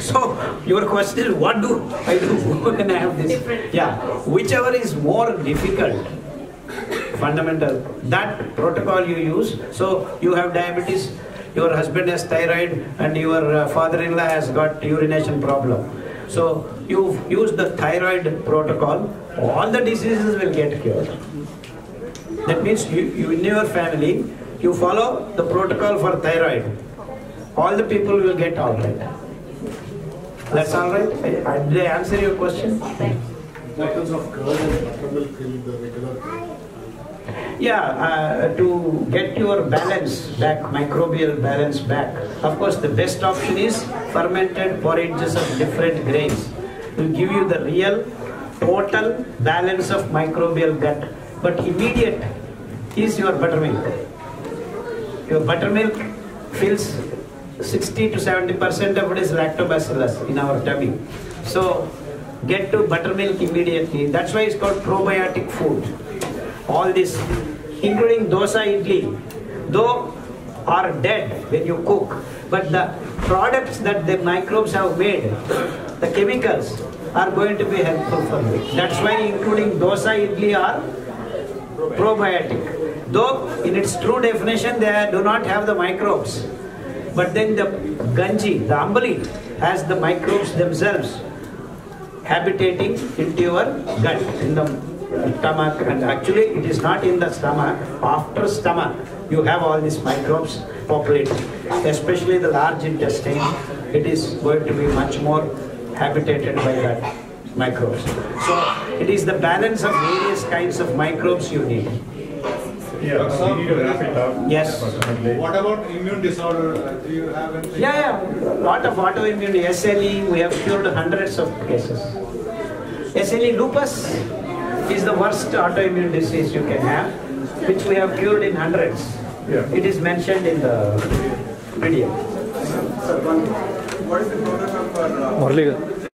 [SPEAKER 2] So your question is, what do I do when I have this? Yeah, whichever is more difficult, fundamental, that protocol you use. So you have diabetes, your husband has thyroid, and your father-in-law has got urination problem. So you use the thyroid protocol, all the diseases will get cured. That means you in your family, you follow the protocol for thyroid. All the people will get all right. That's all right? Did I answer your question?
[SPEAKER 11] Bottles of curd and buttermilk in the regular.
[SPEAKER 2] Yeah, to get your balance back, microbial balance back. Of course, the best option is fermented porridges of different grains. It will give you the real, total balance of microbial gut. But immediate is your buttermilk. Your buttermilk fills 60 to 70% of it is lactobacillus in our tummy. So get to buttermilk immediately. That's why it's called probiotic food. All this, including dosa idli, though are dead when you cook, but the products that the microbes have made, the chemicals, are going to be helpful for you. That's why including dosa idli are probiotic. Though in its true definition they do not have the microbes. But then the ganji, the ambali, has the microbes themselves habitating into your gut, in the stomach, and actually it is not in the stomach. After stomach, you have all these microbes populating, especially the large intestine. It is going to be much more habitated by that microbes. So it is the balance of various kinds of microbes you need.
[SPEAKER 1] Yeah, we need to wrap it up.
[SPEAKER 2] Yes.
[SPEAKER 11] What about immune disorder? Do you have anything?
[SPEAKER 2] Yeah, a lot of autoimmune SLE, we have cured hundreds of cases. SLE lupus is the worst autoimmune disease you can have, which we have cured in hundreds.
[SPEAKER 1] Yeah.
[SPEAKER 2] It is mentioned in the video.
[SPEAKER 11] Sir, what is the protocol for